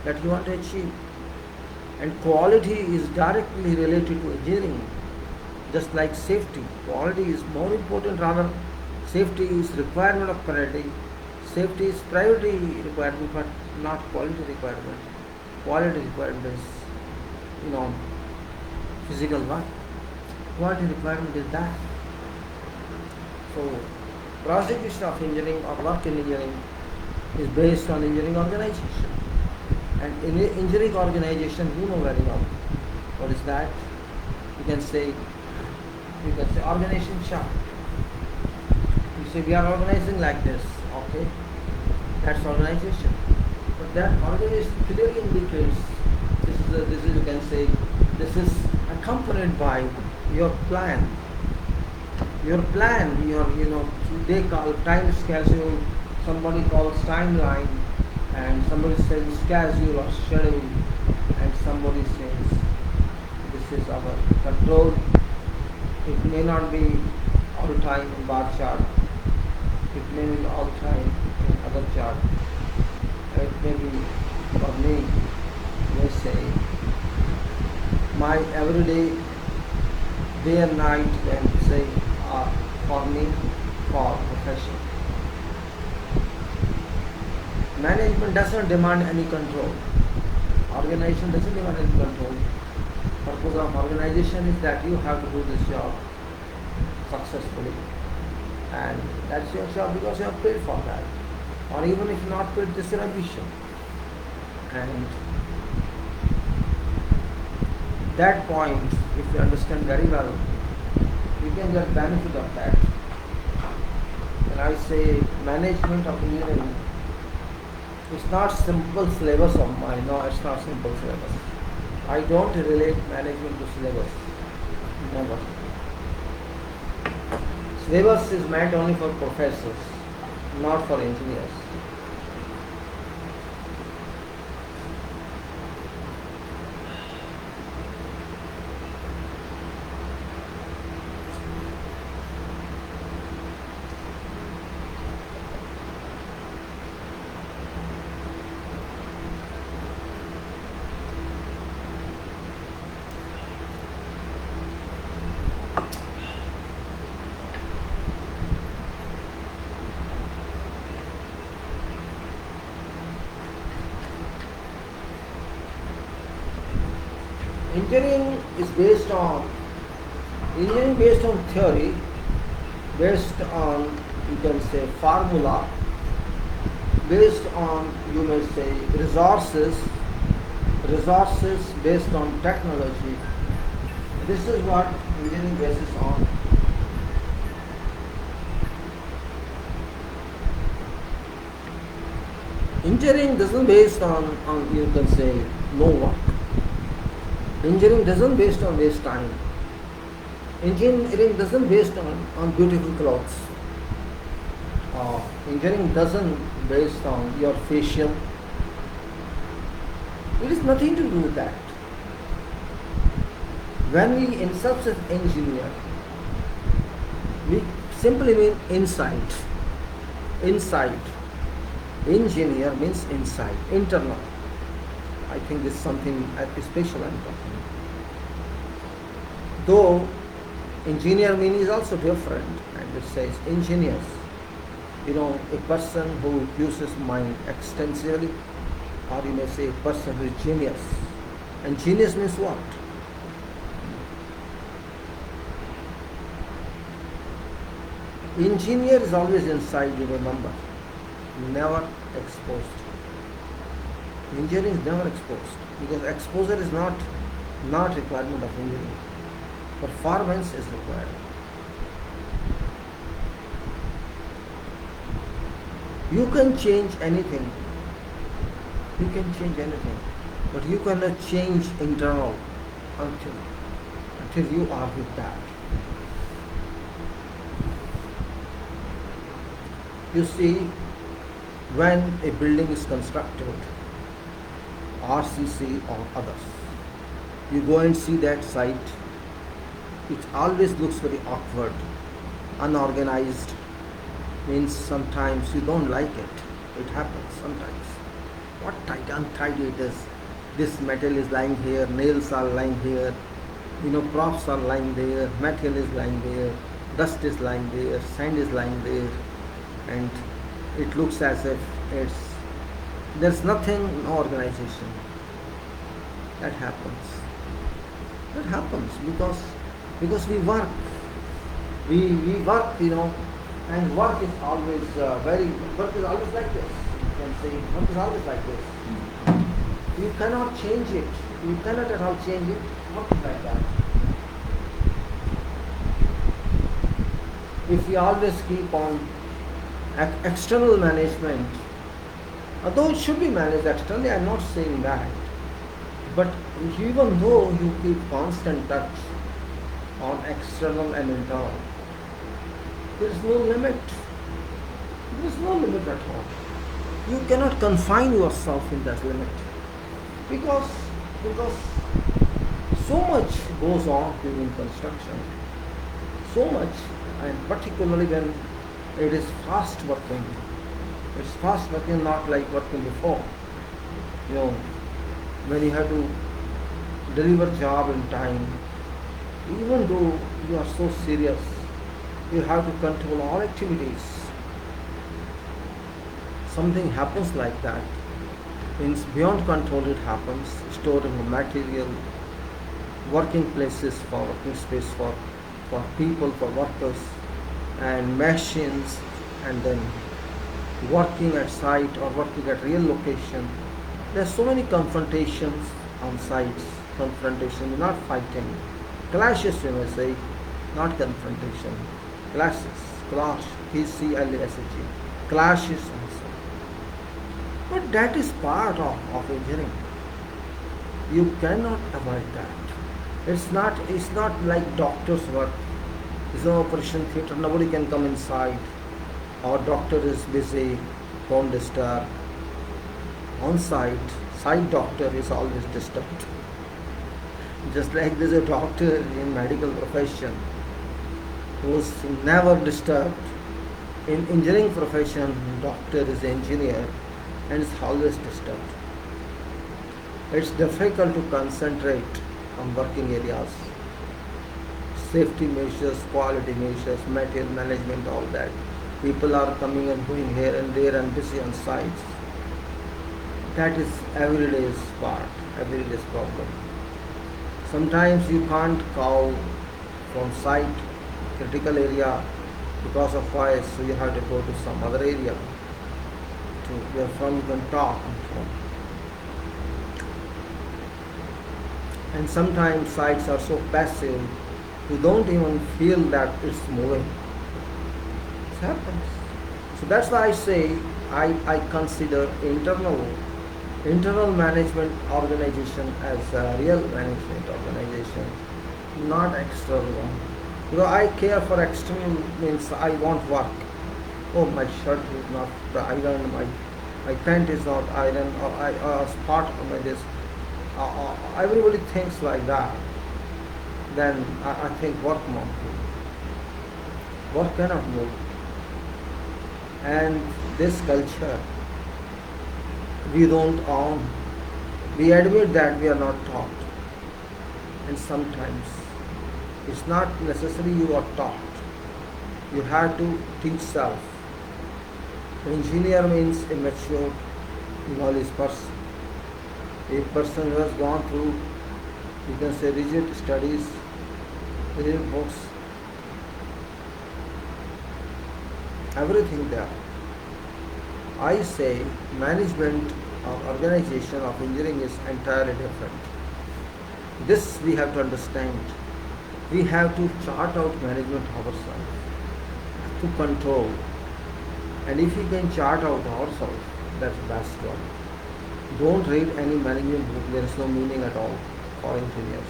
that you want to achieve. And quality is directly related to engineering. Just like safety, quality is more important. Rather, safety is requirement of quality. Safety is priority requirement, but not quality requirement. Quality requirement is, physical work. Quality requirement is that. So, prosecution of engineering or work in engineering is based on engineering organization. And in engineering organization, you know very well. What is that? You can say organization chart. You say we are organizing like this, okay? That's organization. But that organization clearly indicates this is you can say this is accompanied by your plan. Your plan, they call time schedule, somebody calls timeline, and somebody says schedule or schedule, and somebody says this is our control. It may not be all time in bar chart. It may be all time in other chart. It may be for me, they say, my everyday, day and night, and say, for me, for profession. Management doesn't demand any control. Organization doesn't demand any control. Purpose of organization is that you have to do this job successfully, and that's your job because you are paid for that. Or even if not paid, this is an ambition. And that point, if you understand very well, you can get benefit of that. When I say management of engineering, it's not simple syllabus of mine. No, it's not simple syllabus. I don't relate management to syllabus. Never. Syllabus is meant only for professors, not for engineers. Engineering is based on theory, based on, you can say, formula, based on, you may say, resources based on technology. This is what engineering bases on. Engineering doesn't based on you can say no work. Engineering doesn't based on waste time. Engineering doesn't based on beautiful clothes. Engineering doesn't based on your facial. It is nothing to do with that. When we insert an engineer, we simply mean inside. Inside. Engineer means inside, internal. I think this is something special I'm talking. Though engineer meaning is also different, and it says engineers. A person who uses mind extensively, or you may say a person who is genius. And genius means what? Engineer is always inside, you remember, never exposed. Engineering is never exposed, because exposure is not requirement of engineering. Performance is required. You can change anything. You can change anything, but you cannot change internal until you are with that. You see, when a building is constructed, RCC or others, you go and see that site, it always looks very awkward, unorganized, means sometimes you don't like it. It happens sometimes. What untidy it is. This metal is lying here, nails are lying here, props are lying there, material is lying there, dust is lying there, sand is lying there, and it looks as if there's nothing, no organization. That happens. That happens because we work. We work, and work is always work is always like this. You can say work is always like this. You cannot change it. You cannot at all change it. Work is like that. If we always keep on external management, although it should be managed externally, I'm not saying that, but even though you keep constant touch on external and internal, there is no limit. There is no limit at all. You cannot confine yourself in that limit, because so much goes on during construction. So much, and particularly when it is fast working. It's fast working, not like working before. When you have to deliver job in time, even though you are so serious, you have to control all activities. Something happens like that. Means beyond control it happens. Storing material, working places for working space for people, for workers, and machines, and then working at site or working at real location. There are so many confrontations on sites. Confrontation, not fighting. Clashes, you may say, not confrontation. Clashes, clash, P-C-L-A-S-H-E. Clashes also. But that is part of engineering. You cannot avoid that. It's not like doctor's work. It's no operation theatre, nobody can come inside. Our doctor is busy, don't disturb. On site doctor is always disturbed. Just like there's a doctor in medical profession who's never disturbed. In engineering profession, doctor is engineer and is always disturbed. It's difficult to concentrate on working areas. Safety measures, quality measures, material management, all that. People are coming and going here and there and busy on sites. That is everyday's part, everyday's problem. Sometimes you can't call from site, critical area, because of fire, so you have to go to some other area to where from you can talk and so on. And sometimes sites are so passive, you don't even feel that it's moving. It happens. So that's why I say I consider internal management organization as a real management organization, not external one. Because I care for external means I want work. Oh, my shirt is not ironed, my pant is not ironed, or a spot on my this. Everybody thinks like that. Then I think work won't move. Work cannot move. And this culture, we don't own. We admit that we are not taught. And sometimes it's not necessary you are taught. You have to teach self. Engineer means a mature knowledge person. A person who has gone through, you can say, rigid studies, rigid books, everything there. I say management or organization of engineering is entirely different. This we have to understand. We have to chart out management ourselves, to control. And if we can chart out ourselves, that's the best one. Don't read any management book, there is no meaning at all for engineers.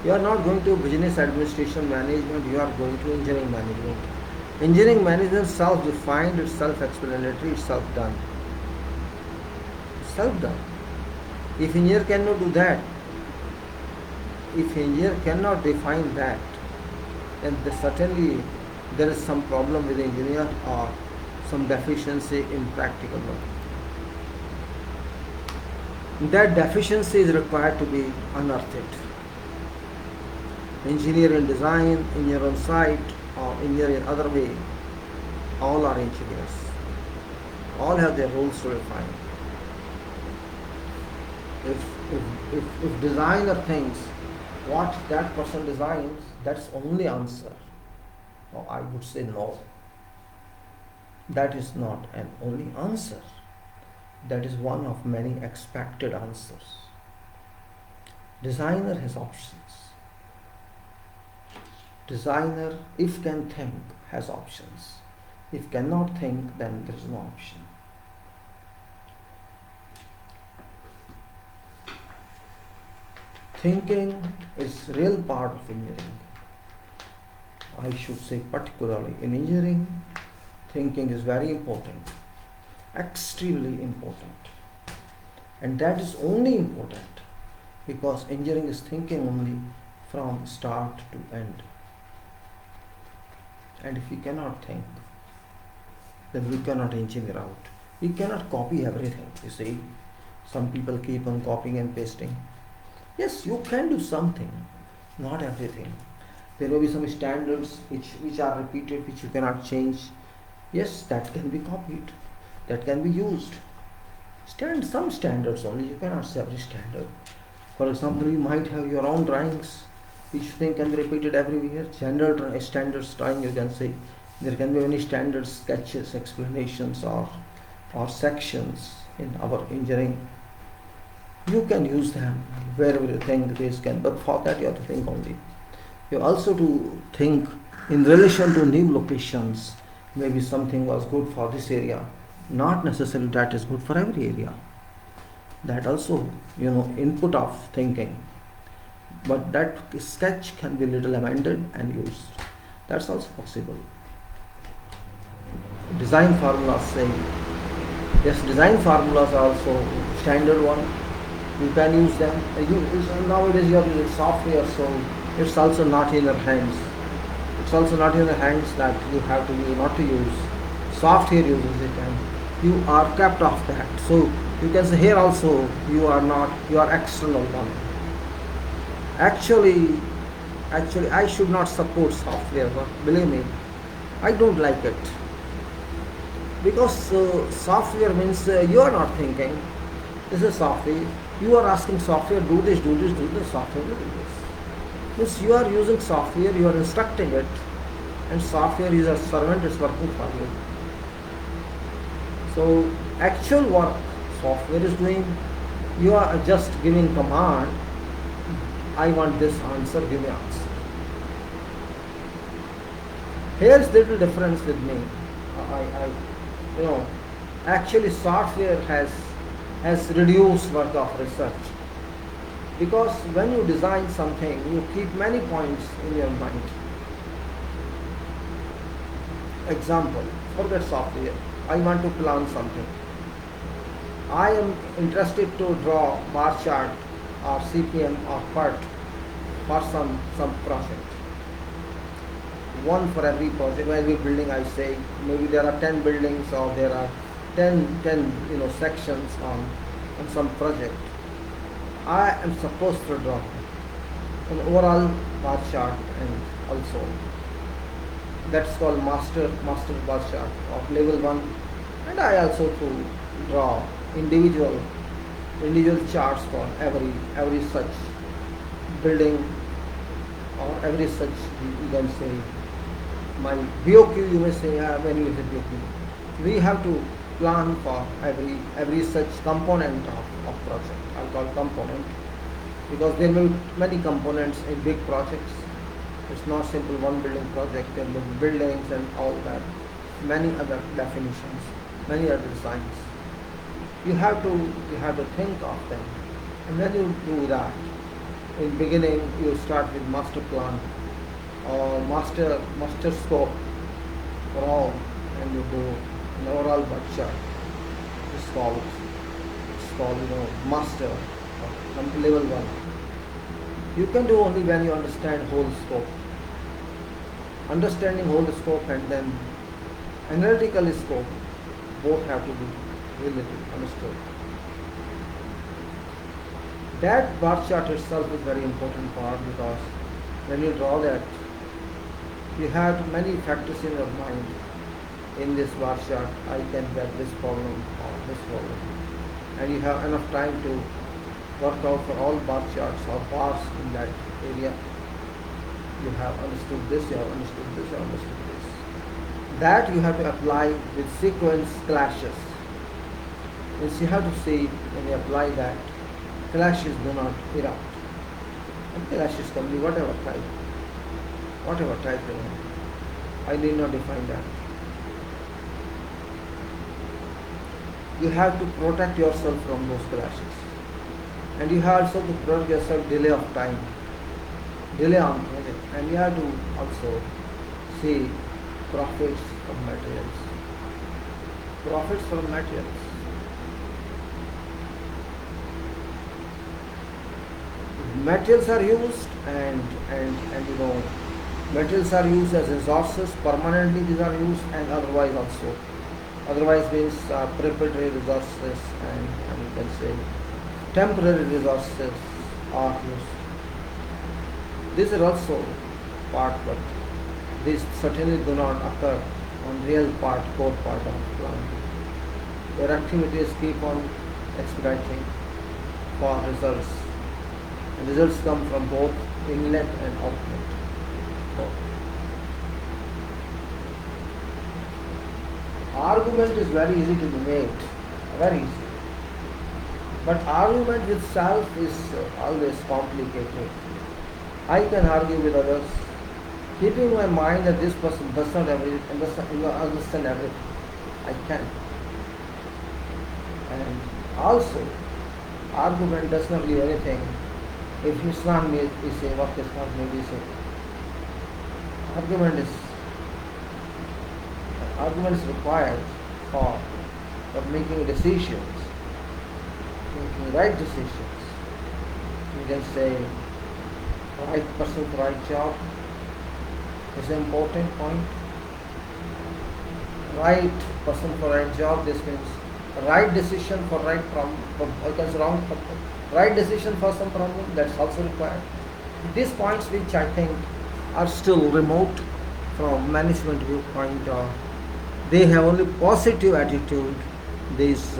You are not going to business administration management, you are going to engineering management. Engineering management is self-defined, it's self-explanatory, it's self-done. Self-done. If engineer cannot do that, if engineer cannot define that, then certainly there is some problem with the engineer or some deficiency in practical work. That deficiency is required to be unearthed. Engineer in design, engineer on site, or engineer in other way, all are engineers. All have their roles to define. If designer thinks what that person designs, that's only answer. Or I would say no. That is not an only answer. That is one of many expected answers. Designer has options. Designer, if can think, has options. If cannot think, then there is no option. Thinking is real part of engineering. I should say particularly in engineering, thinking is very important, extremely important. And that is only important because engineering is thinking only from start to end. And if we cannot think, then we cannot engineer out. We cannot copy everything. You see, some people keep on copying and pasting. Yes, you can do something, not everything. There will be some standards which are repeated, which you cannot change. Yes, that can be copied, that can be used. Some standards only, you cannot say every standard. For example, you might have your own drawings, which you think can be repeated everywhere. Standards drawing, you can say. There can be many standard sketches, explanations, or sections in our engineering. You can use them wherever you think this can, but for that you have to think only. You also to think in relation to new locations. Maybe something was good for this area, not necessarily that is good for every area. That also, input of thinking. But that sketch can be little amended and used. That's also possible. Design formulas say, yes, design formulas are also standard one. You can use them. Nowadays you are using software, so it's also not in your hands. It's also not in your hands that you have to use, not to use. Software uses it and you are kept off that. So you can say here also you are external one. Actually I should not support software work, believe me. I don't like it. Because software means you are not thinking. This is software. You are asking software, do this, software will do this. Means you are using software, you are instructing it, and software is a servant, it's working for you. So actual work software is doing, you are just giving command, I want this answer, give me answer. Here's little difference with me. I you know, actually software has reduced work of research, because when you design something, you keep many points in your mind. Example, forget software. I want to plan something. I am interested to draw bar chart or CPM or PERT for some project. One for every project. Every building, I say, maybe there are 10 buildings or there are 10 sections on some project. I am supposed to draw an overall bar chart, and also that's called master bar chart of level 1, and I also to draw individual charts for every such building, or every such, you can say, my BOQ, you may say, when you say BOQ, we have to plan for every such component of project. I'll call component, because there may be many components in big projects. It's not simple one building project. There may be buildings and all that, many other definitions, many other designs. You have to think of them, and when you do that, in beginning you start with master plan or master scope for all, and you do an overall bar chart. It's called master level 1. You can do only when you understand whole scope. Understanding whole scope and then analytical scope, both have to be really understood. That bar chart itself is very important part, because when you draw that, you have many factors in your mind. In this bar chart, I can get this problem or this problem, and you have enough time to work out for all bar charts or bars in that area. You have understood this, you have understood this, you have understood this. That you have to apply with sequence clashes. Means you have to see, when you apply that, clashes do not erupt. And clashes can be whatever type they want. I need not define that. You have to protect yourself from those clashes, and you have also to protect yourself delay of time, delay on project, and you have to also see profits from materials. Profits from materials. Materials are used, and materials are used as resources permanently. These are used, and otherwise also. Otherwise means preparatory resources, and you can say temporary resources are used. These are also part, but these certainly do not occur on real core part of plan. Their activities keep on expediting for results, and results come from both inlet and outlet. Argument is very easy to be made, very easy. But argument itself is always complicated. I can argue with others, keeping in my mind that this person does not understand everything. I can. And also, argument does not do anything. If Islam may say what Islam may say, argument is required for making decisions, making right decisions. You can say right person for right job is an important point. Right person for right job, this means right decision for right problem, right decision for some problem, that's also required. These points, which I think are still remote from management viewpoint, or they have only positive attitude. These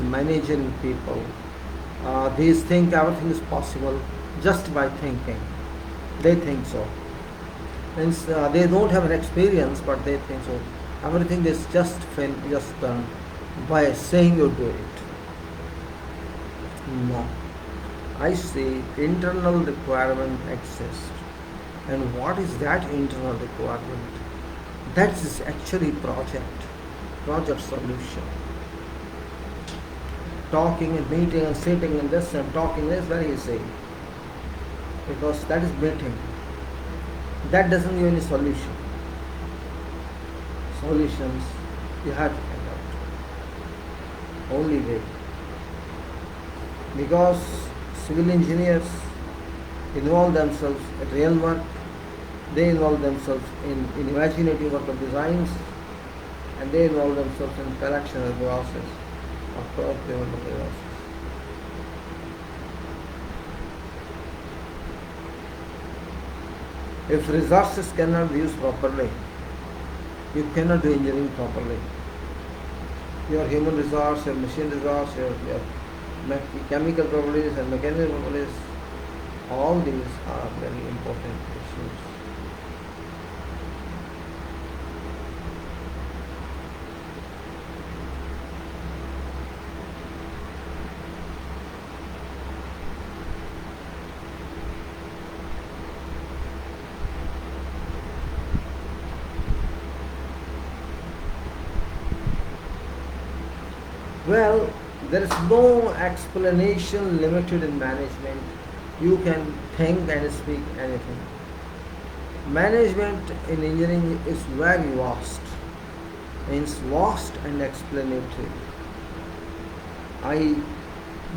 managing people, these think everything is possible just by thinking. They think so. Means they don't have an experience, but they think so. Everything is just done by saying you do it. No. I say internal requirement exists. And what is that internal requirement? That is actually project solution. Talking and meeting and sitting and this and talking is very easy because that is meeting. That doesn't give any solution. Solutions you have to find out. Only way. Because civil engineers involve themselves in real work, they involve themselves in imaginative work of designs, and they involve themselves in collection of process of product development process. If resources cannot be used properly, you cannot do engineering properly. Your human resource, your machine resource, your chemical properties and mechanical properties, all these are very important issues. Well, there is no explanation limited in management. You can think and speak anything. Management in engineering is very vast, means vast and explanatory. I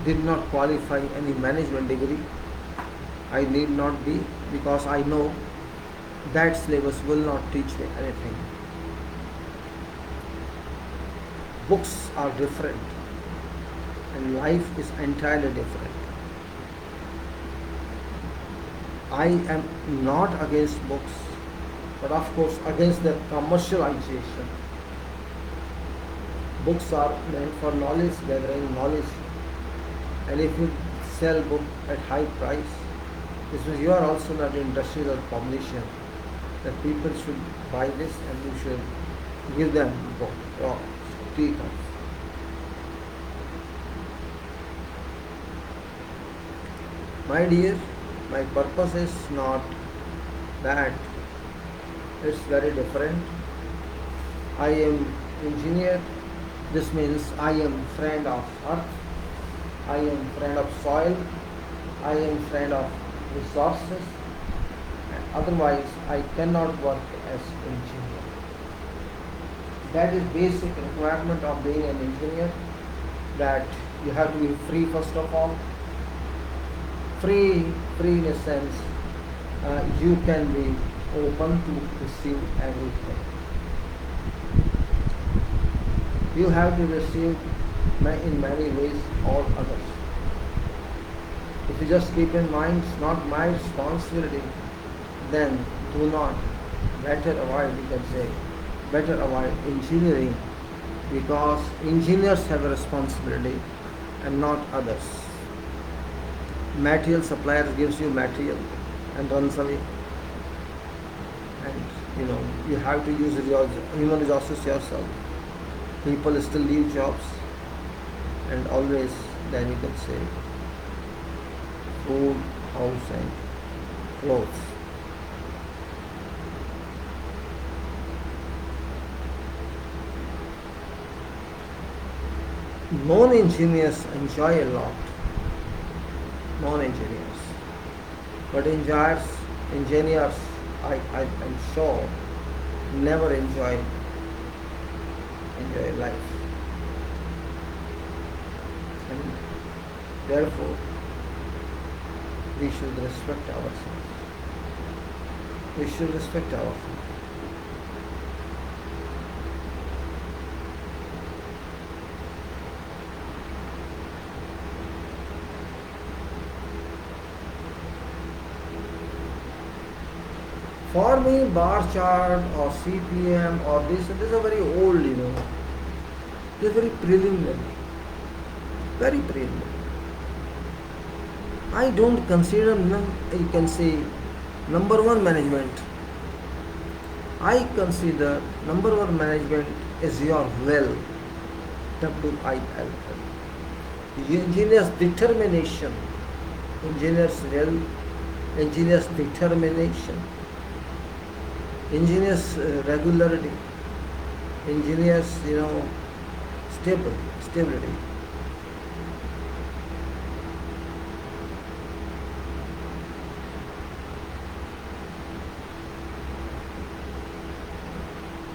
did not qualify any management degree. I need not be, because I know that syllabus will not teach me anything. Books are different and life is entirely different. I am not against books, but of course against the commercialization. Books are meant for knowledge gathering, knowledge, and if you sell book at high price, this means you are also not interested in publishing. That people should buy this and you should give them book or tea cups. My dear, my purpose is not that. It's very different. I am engineer. This means I am friend of earth. I am friend of soil. I am friend of resources. And otherwise, I cannot work as engineer. That is basic requirement of being an engineer. That you have to be free first of all. Free in a sense, you can be open to receive everything. You have to receive in many ways all others. If you just keep in mind it's not my responsibility, then do not. Better avoid, we can say, better avoid engineering, because engineers have a responsibility and not others. Material supplier gives you material and runs away, and you have to use your human resources yourself. People still leave jobs, and always then you can say food, house and clothes. Non-engineers enjoy a lot. Non-engineers. But engineers, I'm sure, never enjoy life. And therefore, we should respect ourselves. We should respect ourselves. For me, bar chart or CPM or this are very old, They're very preliminary. Very preliminary. I don't consider, you can say, number one management. I consider number one management is your will. WILL. Engineer's determination, engineer's will, engineer's determination, engineer's regularity, engineer's stability.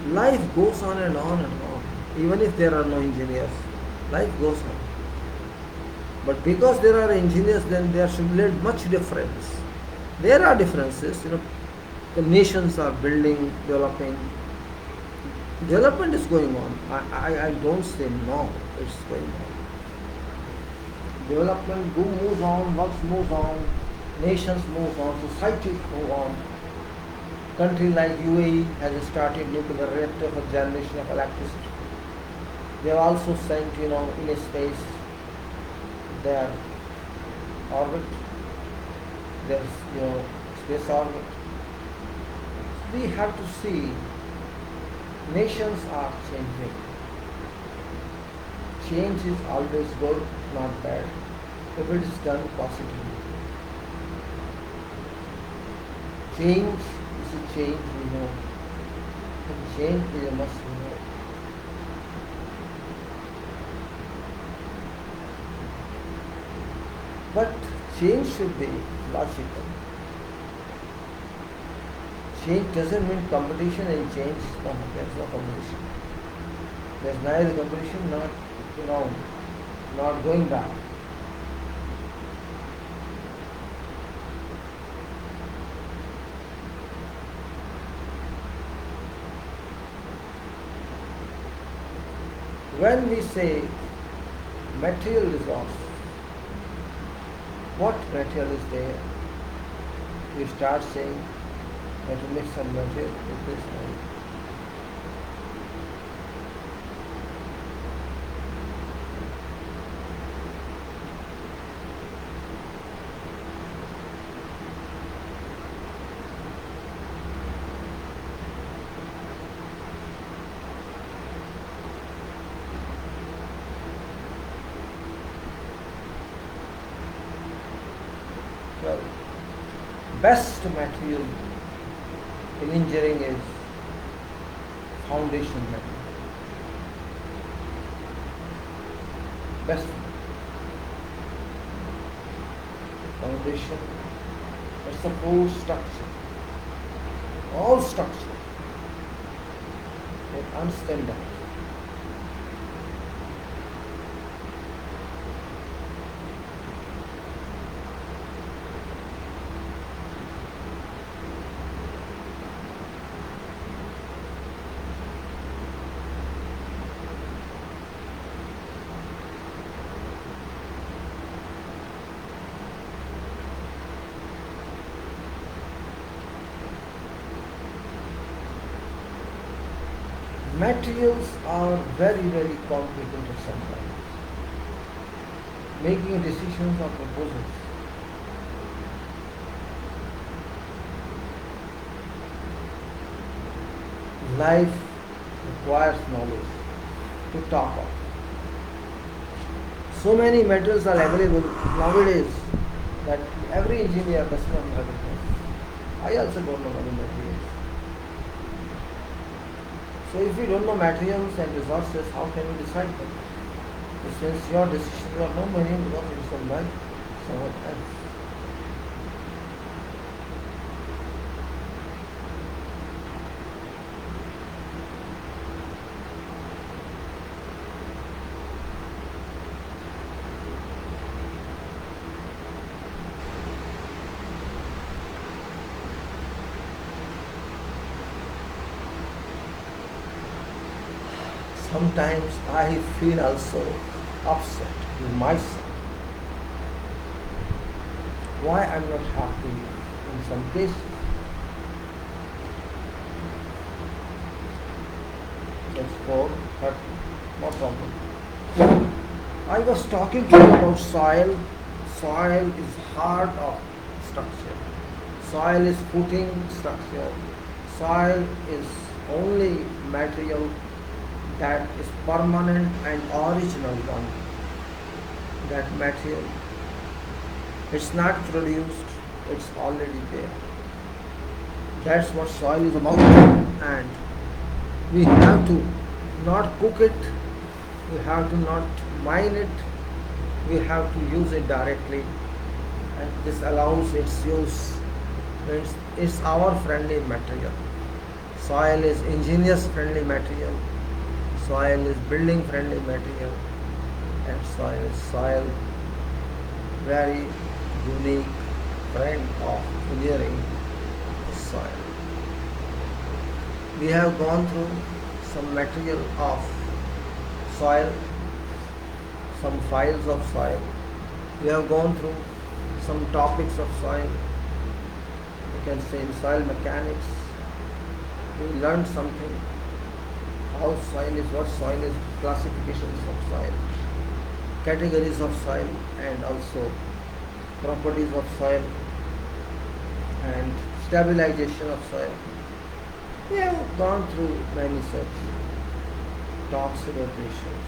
Life goes on and on and on. Even if there are no engineers, life goes on. But because there are engineers, then there should be much difference. There are differences, the nations are building, developing. Development is going on. I don't say no, it's going on. Development moves on, works moves on, nations move on, societies move on. Country like UAE has started nuclear reactor for generation of electricity. They have also sent, in a space their orbit, their space orbit. We have to see nations are changing. Change is always good, not bad, if it is done positively. Change is a change, we know. And change is a must, we know. But change should be logical. Change doesn't mean competition and change. No, there's no competition. There's neither competition nor, not going back. When we say material resource, what material is there? We start saying that to mix some material with this one. Well, best material in engineering is foundation material. Best foundation, that's the whole structure. All structure. They understand that. Materials are very, very complicated sometimes. Making decisions or proposals. Life requires knowledge to talk of. So many materials are available nowadays that every engineer does not have it. I also don't know many materials. So if you don't know materials and resources, how can you decide them? Since your decision, you are no money because it is done by someone else. Sometimes I feel also upset with myself. Why I'm not happy in some cases. Let's go, but no problem. I was talking to you about soil. Soil is heart of structure. Soil is footing structure. Soil is only material that is permanent and original one. That material, it's not produced, it's already there. That's what soil is about. And we have to not cook it, we have to not mine it, we have to use it directly, and this allows its use. It's our friendly material. Soil is engineers friendly material, soil is building friendly material, and soil very unique friend of engineering soil. We have gone through some material of soil, some files of soil. We have gone through some topics of soil. You can say in soil mechanics, we learned something, how soil is, what soil is, classifications of soil, categories of soil, and also properties of soil and stabilization of soil. We have gone through many such talks about issues.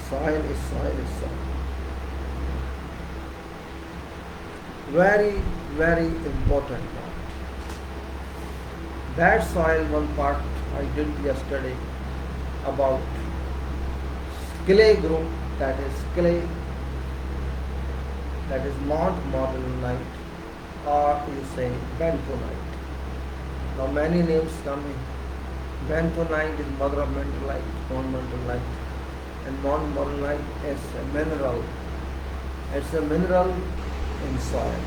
Soil is soil. Very, very important part. That soil, one part I did yesterday about clay group, that is clay, that is montmorillonite, or you say bentonite. Now many names come in. Bentonite is mother of bentonite, montmorillonite, and montmorillonite is a mineral. It's a mineral in soil.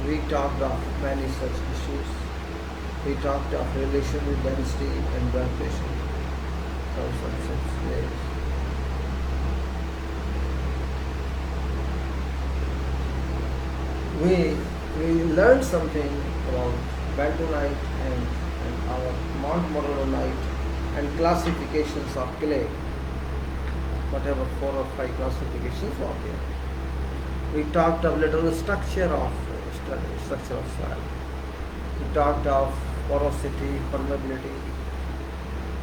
We talked of many such issues. We talked of relation with density and gravitation. We learned something about bentonite and our montmorillonite and classifications of clay. Whatever 4 or 5 classifications are there. We talked a little structure of soil. We talked of porosity, permeability,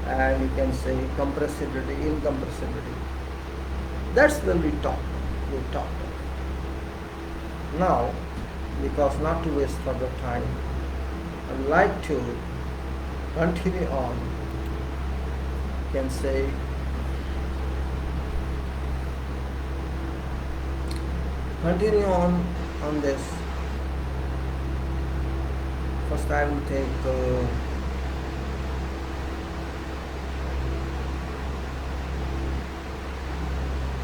and you can say compressibility, incompressibility. That's when we talked of. Now, because not to waste further time, I'd like to continue on, you can say, continue on this. First I will take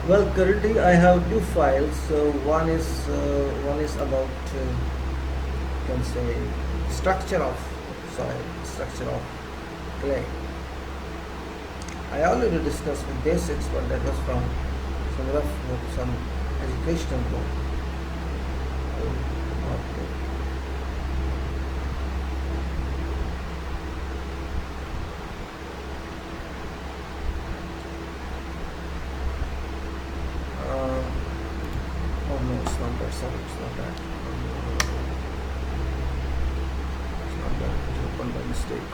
well, currently I have 2 files. So one is about you can say structure of soil, structure of clay. I already discussed the basics, but that was from some rough book, some educational book. Oh no, it's not that. Sorry, it's not that. It's not that. It happened by mistake.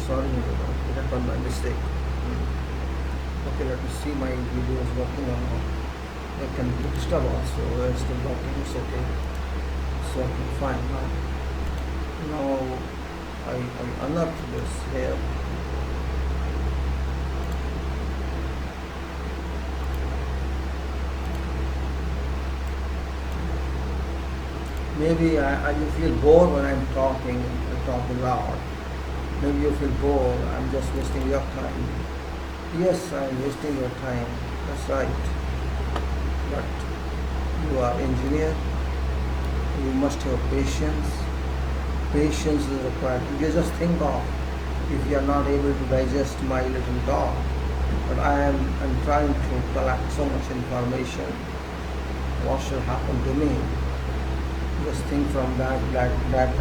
Sorry, it happened by mistake. Okay, let me see my video is working or not. It can be disturbed also. It's still working. It's okay. It's working fine now. Now I unearthed this here. Maybe you feel bored when I'm talking. I talk loud. Maybe you feel bored. I'm just wasting your time. Yes, I'm wasting your time. That's right. But you are engineer. You must have patience. Patience is required. You just think of if you are not able to digest my little talk, but I'm trying to collect so much information. What should happen to me? Just think from that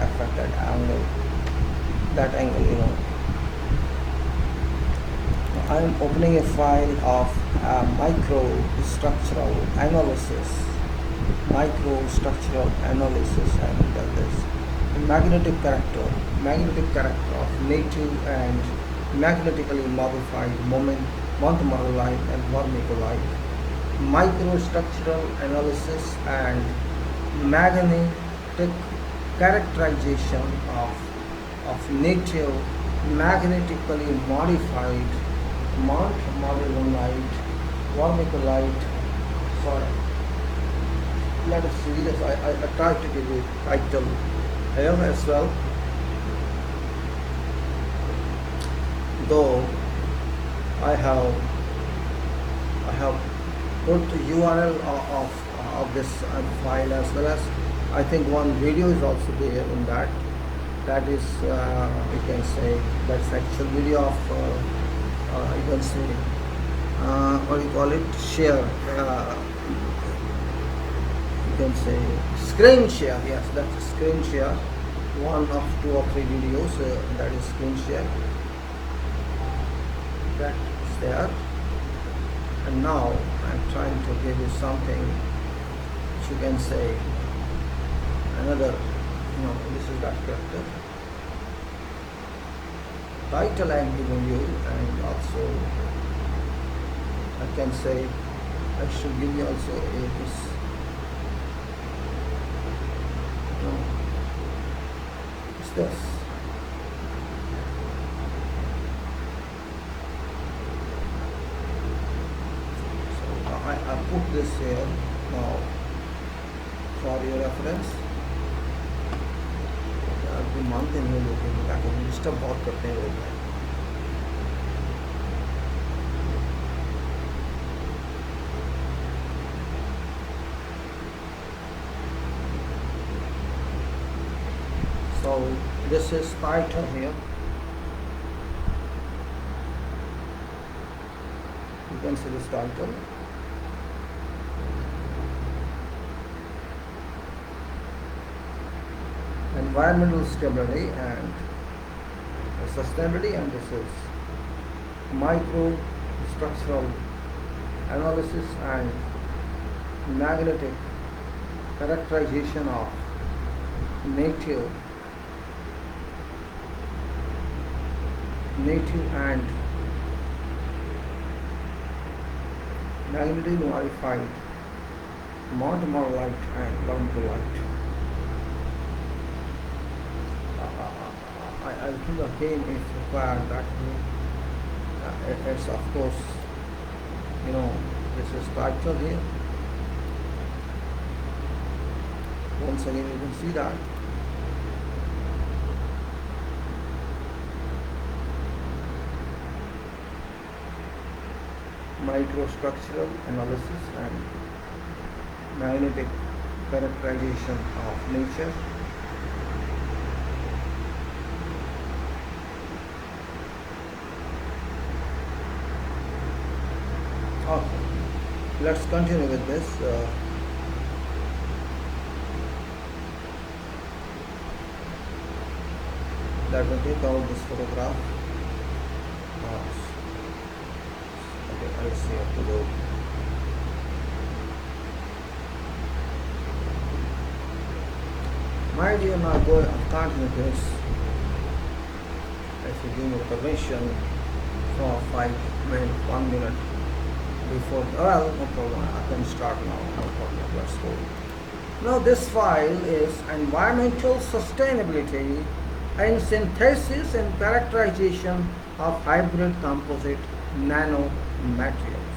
affected angle, that angle. I am opening a file of microstructural analysis. Microstructural analysis, I will tell this. Magnetic character of native and magnetically modified montmorillonite and vermiculite. Microstructural analysis and magnetic characterization of native magnetically modified montmorillonite vermiculite. Sorry, let us see this. I tried to give you title here as well, though I have put the URL of this file, as well as I think one video is also there in that. That is, you can say, that's actual video of you can say, what do you call it, share, you can say screen share. Yes, that's a screen share, one of 2 or 3 videos, that is screen share, that is there. And now I'm trying to give you something which you can say another, this is that character. Title I am giving you, and also I can say I should give you also this. It's this. So I put this here now for your reference. आपको मानते नहीं लोग ताकि disturb बहुत करते हैं लोग. So this is title here. You can see this title. Environmental stability and sustainability, and this is microstructural analysis and magnetic characterization of native and magnetically modified montmorillonite and vermiculite. I think again if required that it's of course, this is title here. Once again you can see that. Microstructural analysis and magnetic characterization of nature. Okay, let's continue with this. That will take out this photograph. Okay, I'll see how to go. My dear, now go and continue this. If you give me permission for 1 minute before, well, no problem, I can start now, no problem, let's go. Now this file is environmental sustainability and synthesis and characterization of hybrid composite nanomaterials.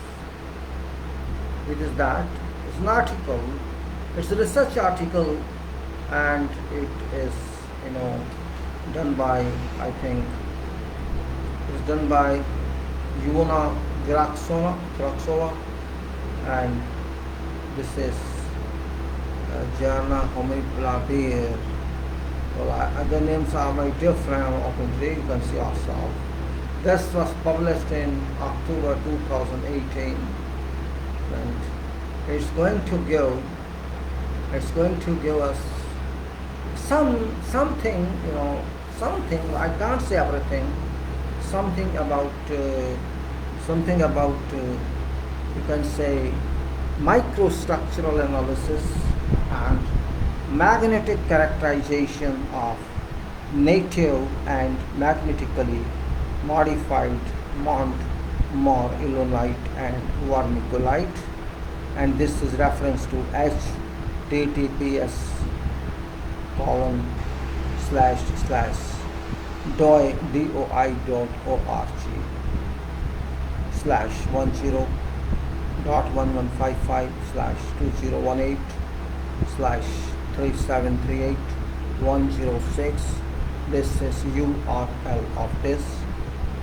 It is that, it's an article, it's a research article, and it is, done by, I think, it's done by Yuna Graxova, and this is Jana Homiplavir. Well, other names are my dear friend of you can see yourself. This was published in October 2018, and it's going to give us something, something. I can't say everything. Something about you can say microstructural analysis and magnetic characterization of native and magnetically modified morillonite and vermiculite, and this is reference to https://doi.org/1155/2018/3738/106. This is URL of this,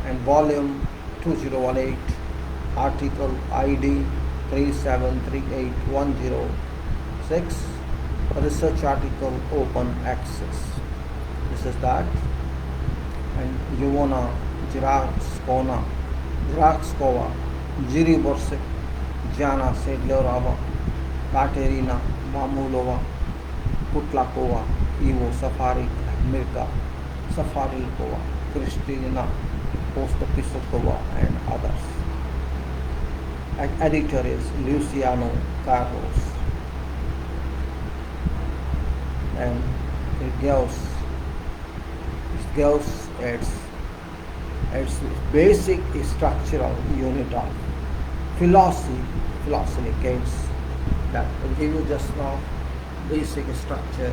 and volume 2018, article ID 3738/106, research article open access. This is that. And Yuvona Ziraxkova, Jiriborsik, Jana Sedlorova, Katerina Mamulova, Putlakova, Ivo Safarik, Mirka Safarikova, Kristina Postapisokova, and others. Editor is Luciano Carlos, and it gives its basic structural unit of philosophy case that will give you just now basic structure.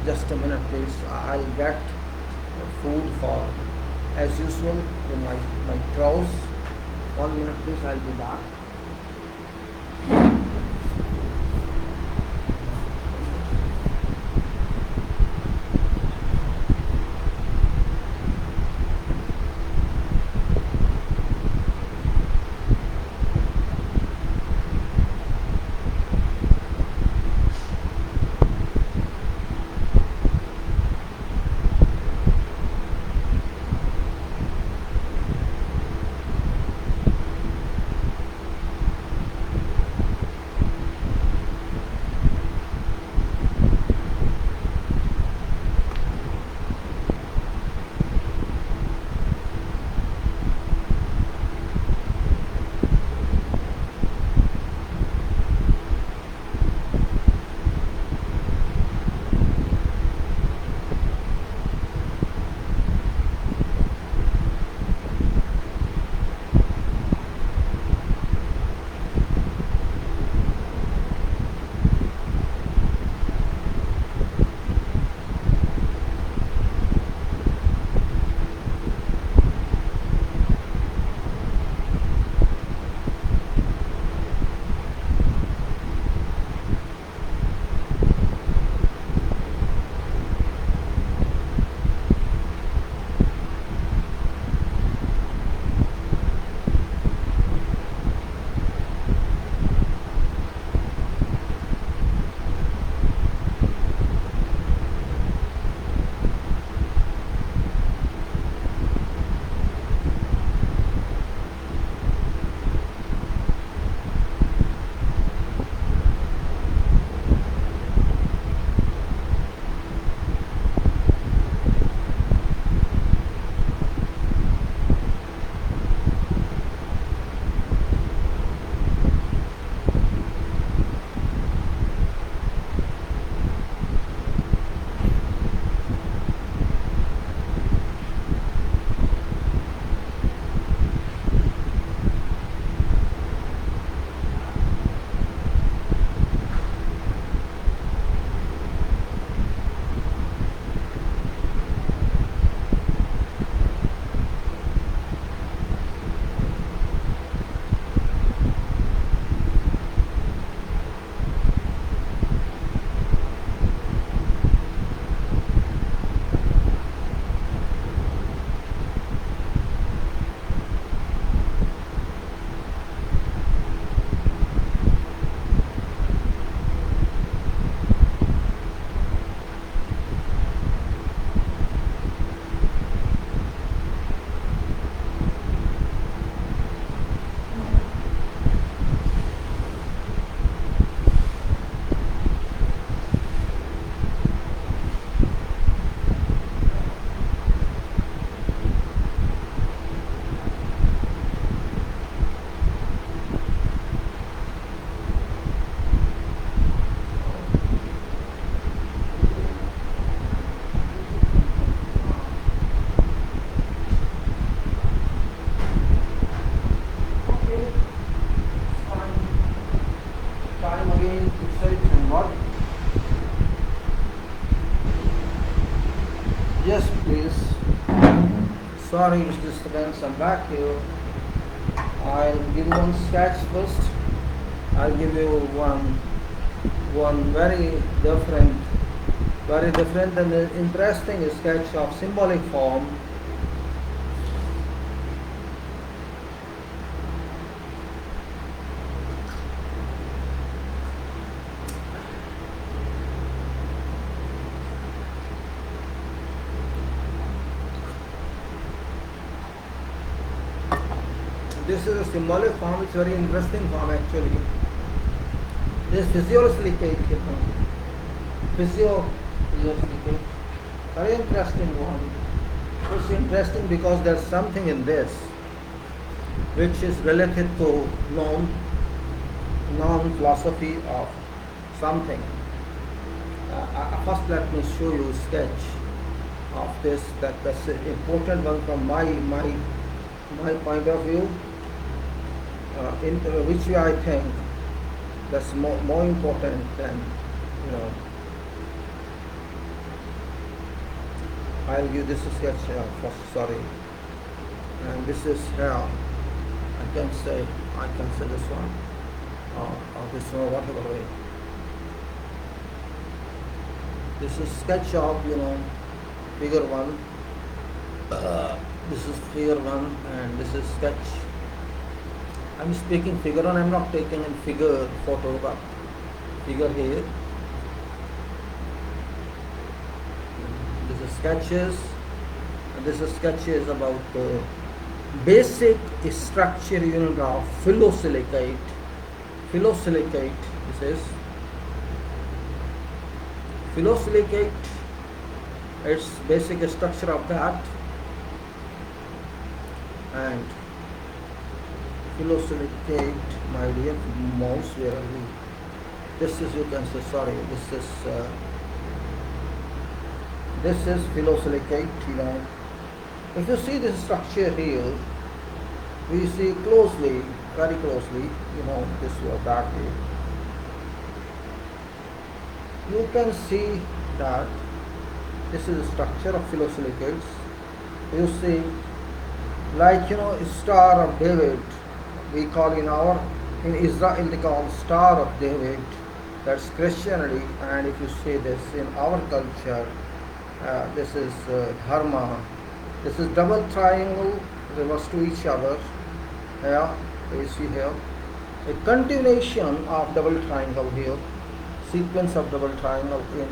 Just a minute please, I'll get food for as usual in my throws. 1 minute please, I'll be back. sorry disturbance, I'm back here. I'll give you one sketch first. I'll give you one very different and interesting sketch of symbolic form. This is a symbolic form, it's very interesting form actually. This physiosilicate, physiosilicate, very interesting one. It's interesting because there's something in this which is related to known philosophy of something. First let me show you a sketch of this, that's an important one from my point of view. In which way I think that's more important than, I'll give this a sketch first, sorry. And this is here, I can say this one, or this one, whatever way. This is sketch of, figure 1. This is figure 1 and this is sketch. I'm speaking figure 1, I'm not taking in figure photo, but figure here. This is sketches, and this is sketches about the basic structure unit of phyllosilicate. Phyllosilicate, this is phyllosilicate, its basic structure of that, and phyllosilicate, my dear mouse, where are we? This is, you can say, sorry, this is phyllosilicate, If you see this structure here, we see closely, very closely, this or that way. You can see that this is the structure of phyllosilicates. You see, like, Star of David, we call in Israel they call Star of David, that's Christianity, and if you see this in our culture, this is Dharma. This is double triangle reverse to each other. You see here a continuation of double triangle here, sequence of double triangle in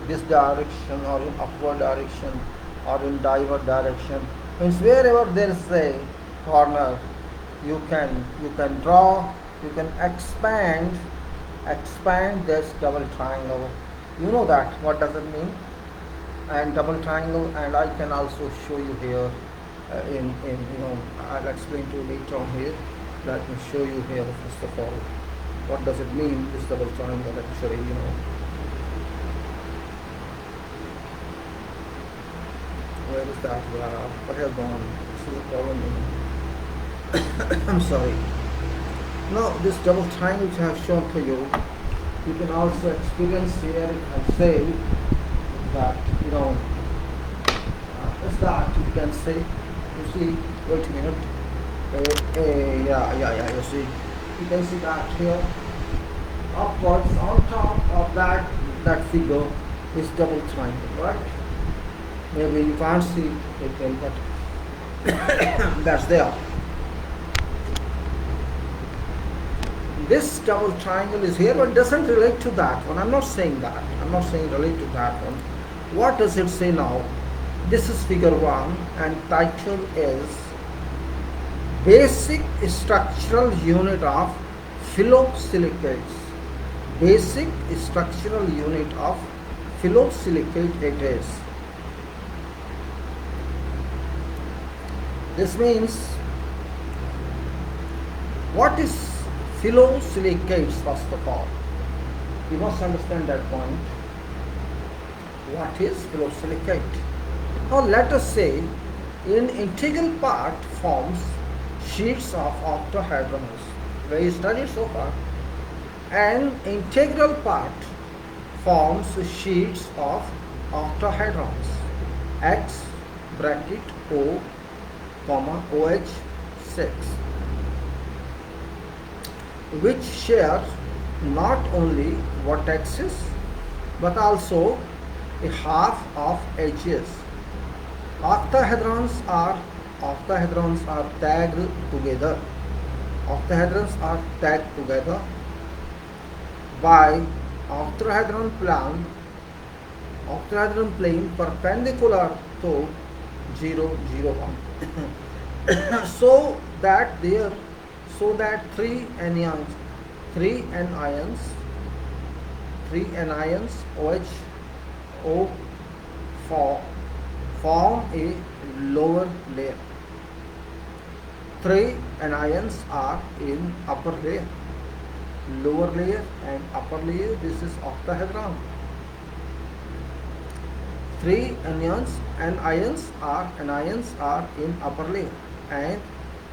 this direction or in upward direction or in downward direction. Means wherever there is a corner, you can draw, you can expand this double triangle. You know that, what does it mean? And double triangle, and I can also show you here I'll explain to you later on here. Let me show you here first of all, what does it mean, this double triangle actually, Where is that? What has gone? This is a problem. I'm sorry. Now this double triangle which I have shown to you, you can also experience here and say that, is that you can say, you see, wait a minute, you see, you can see that here, upwards on top of that figure is double triangle, right? Maybe you can't see it, but that's there. This double triangle is here, but doesn't relate to that one. I'm not saying that. I'm not saying relate to that one. What does it say now? This is figure 1 and title is Basic Structural Unit of Phyllosilicates. Basic Structural Unit of Phyllosilicate it is. This means, what is phyllosilicates first of all? You must understand that point. What is phyllosilicate? Now let us say, in integral part forms sheets of octahedrons. Where you studied so far. An integral part forms sheets of octahedrons. X bracket O comma OH 6, which share not only vertices but also a half of edges. Octahedrons are tagged together. Octahedrons are tagged together by octahedron plane perpendicular to 0, 0, 1. so that three anions OH form a lower layer. 3 anions are in upper layer. Lower layer and upper layer, this is octahedron. 3 anions are in upper layer, and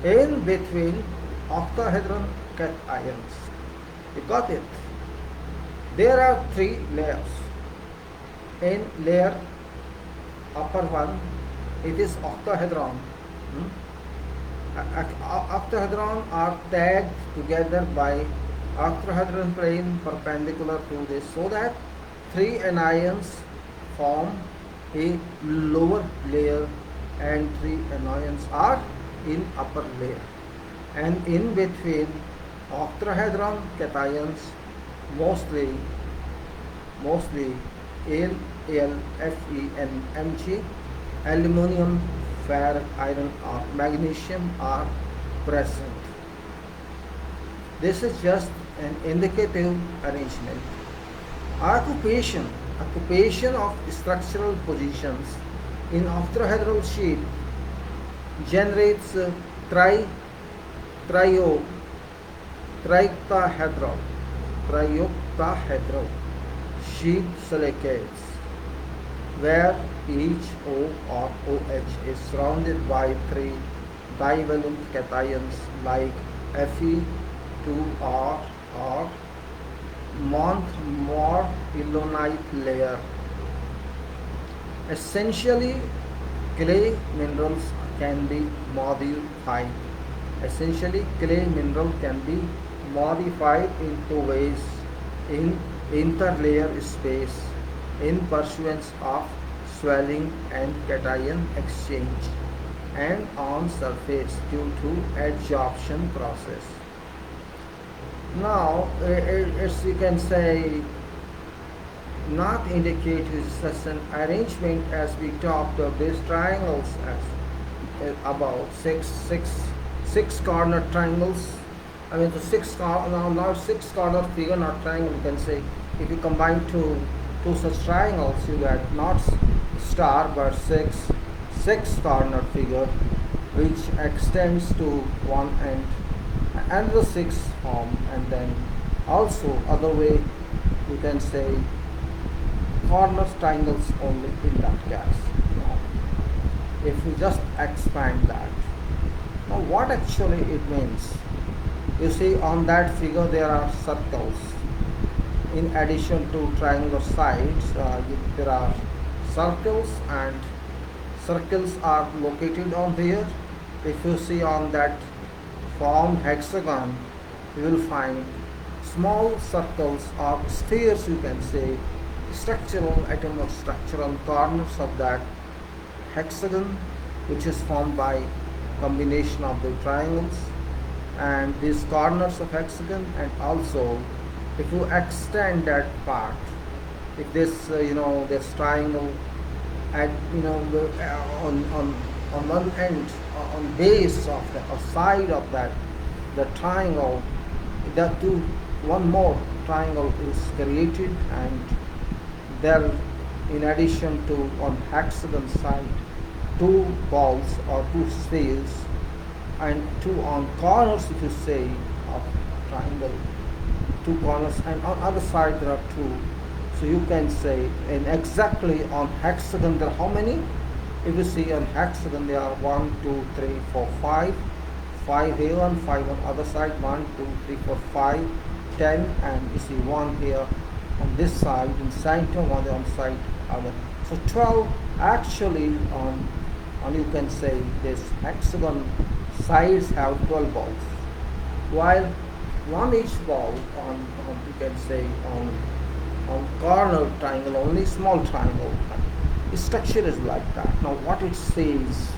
in between octahedron cations. You got it? There are 3 layers. In layer upper one, it is octahedron. Octahedron are tagged together by octahedron plane perpendicular to this, so that 3 anions form a lower layer and 3 anions are in upper layer, and in between octahedron cations, mostly Al, Fe and Mg, aluminum, ferrite, iron or magnesium are present. This is just an indicative arrangement. Occupation of structural positions in octahedral sheet generates trioctahedral sheet silicates, where each O or OH is surrounded by 3 divalent cations like Fe2R or morillonite layer. Essentially, clay minerals can be modified. Clay mineral can be modified in 2 ways: in interlayer space, in pursuance of swelling and cation exchange, and on surface due to adsorption process. Now, as you can say, not indicate such an arrangement as we talked of these triangles as about six corner triangles. I mean, the six corner figure, not triangle. You can say if you combine two such triangles, you get not star but six corner figure, which extends to one end and the 6 form, and then also other way you can say corner triangles only in that case. Now, if you just expand that, now what actually it means? You see on that figure there are circles. In addition to triangular sides, there are circles, and circles are located on there. If you see on that formed hexagon, you will find small circles or spheres, you can say, structural corners of that hexagon, which is formed by combination of the triangles and these corners of hexagon. And also, if you extend that part, if this this triangle at on one end, on base of the side of that the triangle, that one more triangle is created, and there, in addition to on hexagon side, 2 balls or 2 spheres, and 2 on corners, if you say, of triangle, 2 corners, and on other side there are 2. So you can say, and exactly on hexagon there are how many? If you see on hexagon there are 1, 2, 3, 4, 5. 5 here and 5 on other side, 1, 2, 3, 4, 5, 10, and you see 1 here on this side in center, 1 on side other. So 12 actually on and you can say this hexagon sides have 12 balls, while one each ball on you can say on corner triangle, only small triangle. The structure is like that. Now what it says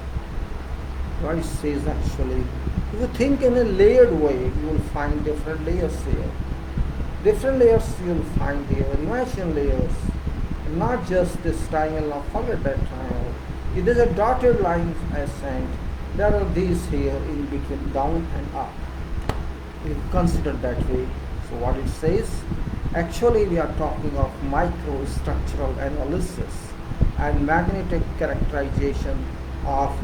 actually, if you think in a layered way, you will find different layers here. Different layers you will find here. Imagine layers, not just this triangle. Now forget that triangle. It is a dotted line ascent. There are these here in between, down and up. You consider that way. So what it says, actually we are talking of microstructural analysis and magnetic characterization of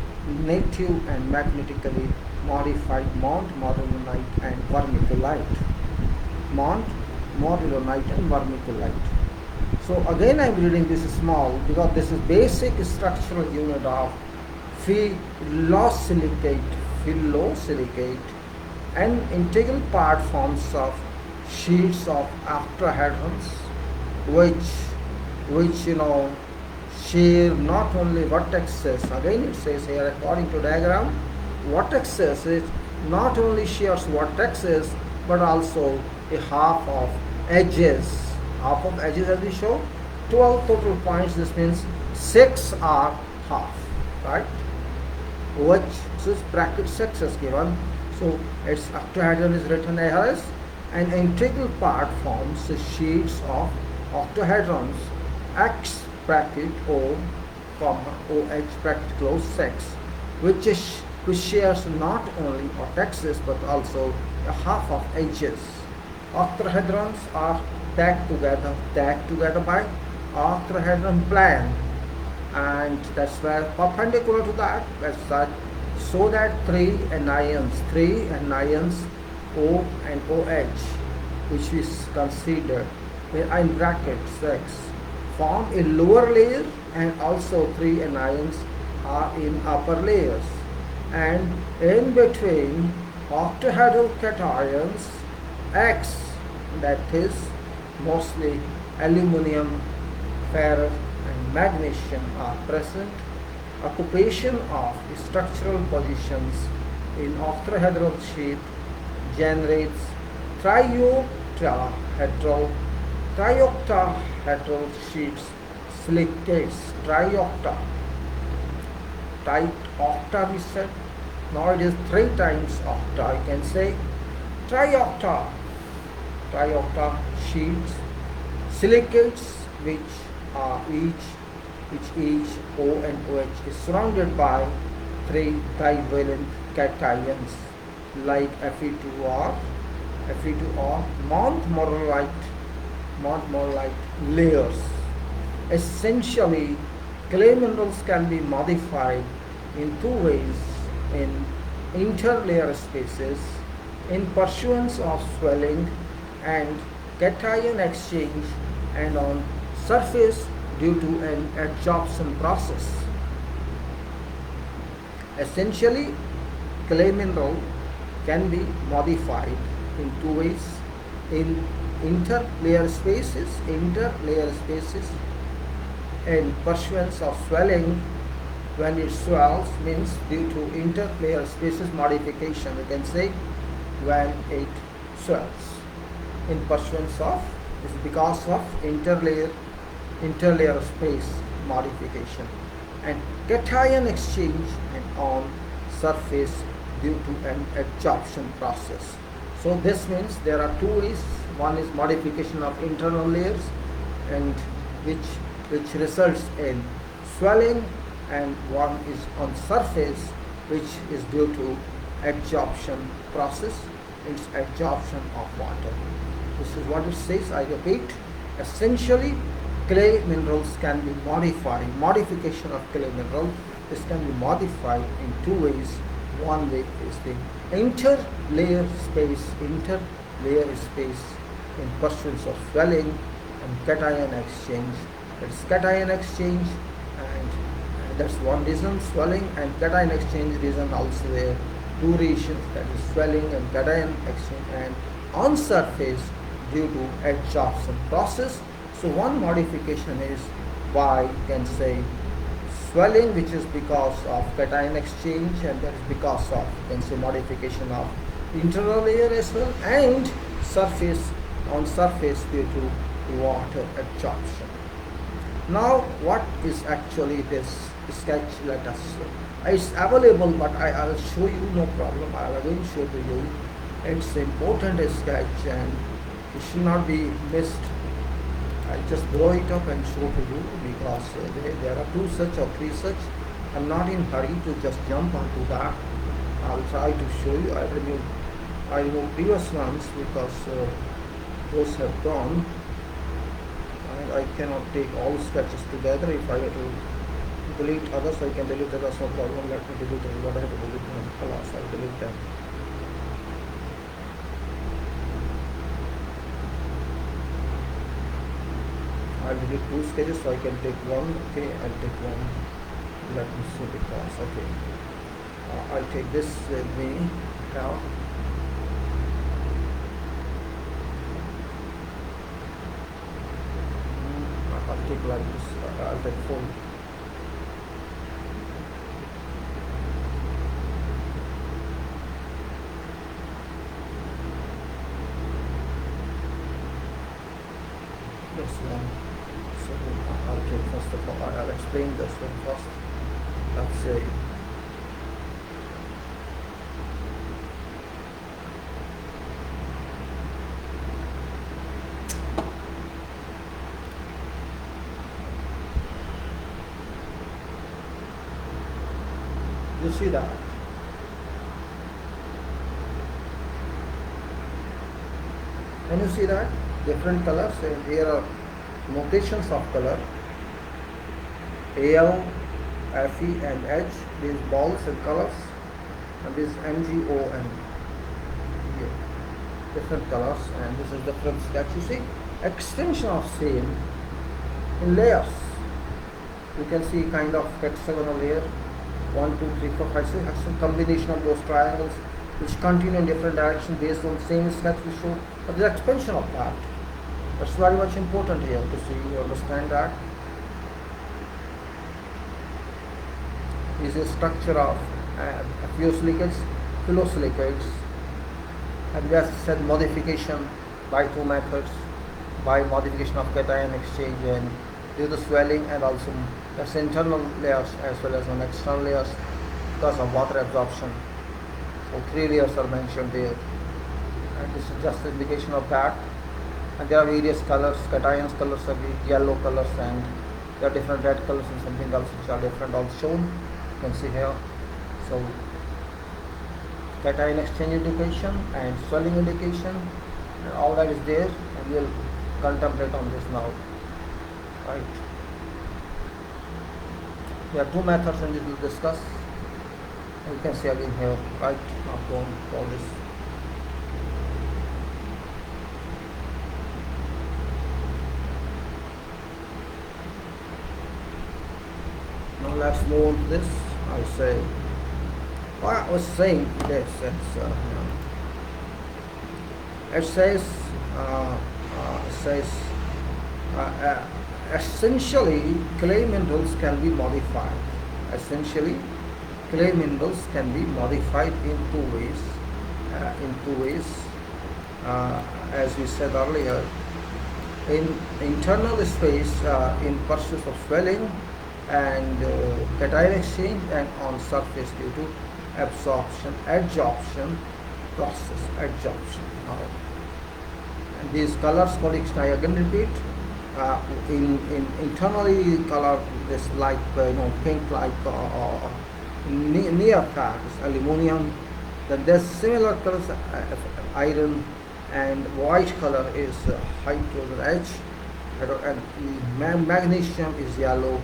native and magnetically modified montmorillonite and vermiculite. Montmorillonite and vermiculite. So again I am reading this small because this is basic structural unit of phyllosilicate and integral part forms of sheets of octahedrons which share not only vertices. Again it says here, according to diagram, vertices is not only shares vertices but also a half of edges. Half of edges as we show, 12 total points. This means 6 are half, right? Which is bracket 6 is given. So its octahedron is written as an integral part forms the sheets of octahedrons X bracket O, comma OH bracket close 6, which shares not only vertices but also a half of edges. Octahedrons are tagged together by octahedron plane, and that's where perpendicular to that, so that three anions O and OH, which is considered in bracket 6, form a lower layer, and also three anions are in upper layers, and in between octahedral cations X, that is mostly aluminum, ferrous and magnesium, are present. Occupation of structural positions in octahedral sheet generates trioctahedral sheets silicates. Octa we said, now it is 3 times octa. You can say triocta sheets silicates, which each O and OH is surrounded by 3 divalent cations like Fe2R, montmorillonite layers. Essentially, clay minerals can be modified in 2 ways: in interlayer spaces, in pursuance of swelling and cation exchange, and on surface due to an adsorption process. Essentially, clay mineral can be modified in 2 ways: in interlayer spaces, in pursuance of swelling. When it swells means due to interlayer spaces modification, we can say, when it swells. In pursuance of, is because of interlayer space modification, and cation exchange, and on surface due to an adsorption process. So this means there are 2 ways. One is modification of internal layers, and which results in swelling, and one is on surface, which is due to adsorption process. It's adsorption of water. This is what it says. I repeat, essentially clay minerals can be modified. Modification of clay mineral, this can be modified in 2 ways. One way is the interlayer space in pursuance of swelling and cation exchange. It's cation exchange, and that's one reason. Swelling and cation exchange reason also there. 2 reasons, that is swelling and cation exchange, and on surface due to adsorption process. So one modification is by, you can say, swelling, which is because of cation exchange, and that is because of, you can say, modification of internal layer as well, and surface due to water absorption. Now, what is actually this sketch? Let us see. It's available, but I'll show you, no problem. I'll again show to you. It's important sketch and it should not be missed. I'll just blow it up and show to you, because there are 2 such or 3 such. I'm not in hurry to just jump onto that. I'll try to show you. I remove previous ones because those have gone. I cannot take all sketches together. If I were to delete others, I can delete others, no problem. Let me delete what I have to delete. Alas, I'll delete them. I'll delete 2 sketches, so I can take one. Okay, I'll take one. Let me see, because okay, I'll take this with me now. I'll take like this. I'll take 4. This one. So I'll take, first of all, I'll explain this one first. Let's say you see that. Can you see that? Different colors, and here are notations of color. AL, FE and H, these balls and colors, and this MGON. Here. Different colors, and this is different sketch. You see, extension of same in layers. You can see kind of hexagonal layer. 1, 2, 3, 4, 5, 6, some combination of those triangles which continue in different directions based on the same sketch we show, but the expansion of that. That's very much important here to see, you understand that. Is a structure of aqueous phylosilicates, and we have said modification by 2 methods, by modification of cation exchange and due to swelling, and also that's internal layers as well as on external layers because of water absorption. So 3 layers are mentioned there, and this is just an indication of that. And there are various colors. Cations colors are yellow colors, and there are different red colors and something else which are different also shown. You can see here. So cation exchange indication and swelling indication, and all that is there, and we'll contemplate on this now. Right. There are 2 methods and we will discuss. And you can see again here, right, not going for this. Now let's move on to this. I say, well, I was saying this, it says essentially clay minerals can be modified. Essentially, clay minerals can be modified in 2 ways. As we said earlier, in internal space, in pursuit of swelling and cation exchange, and on surface due to adsorption process. And these colors coding, I again repeat. In internally color this like pink, like near tags, aluminium. Then there's similar colors, iron, and white color is hydrogen H, and magnesium is yellow,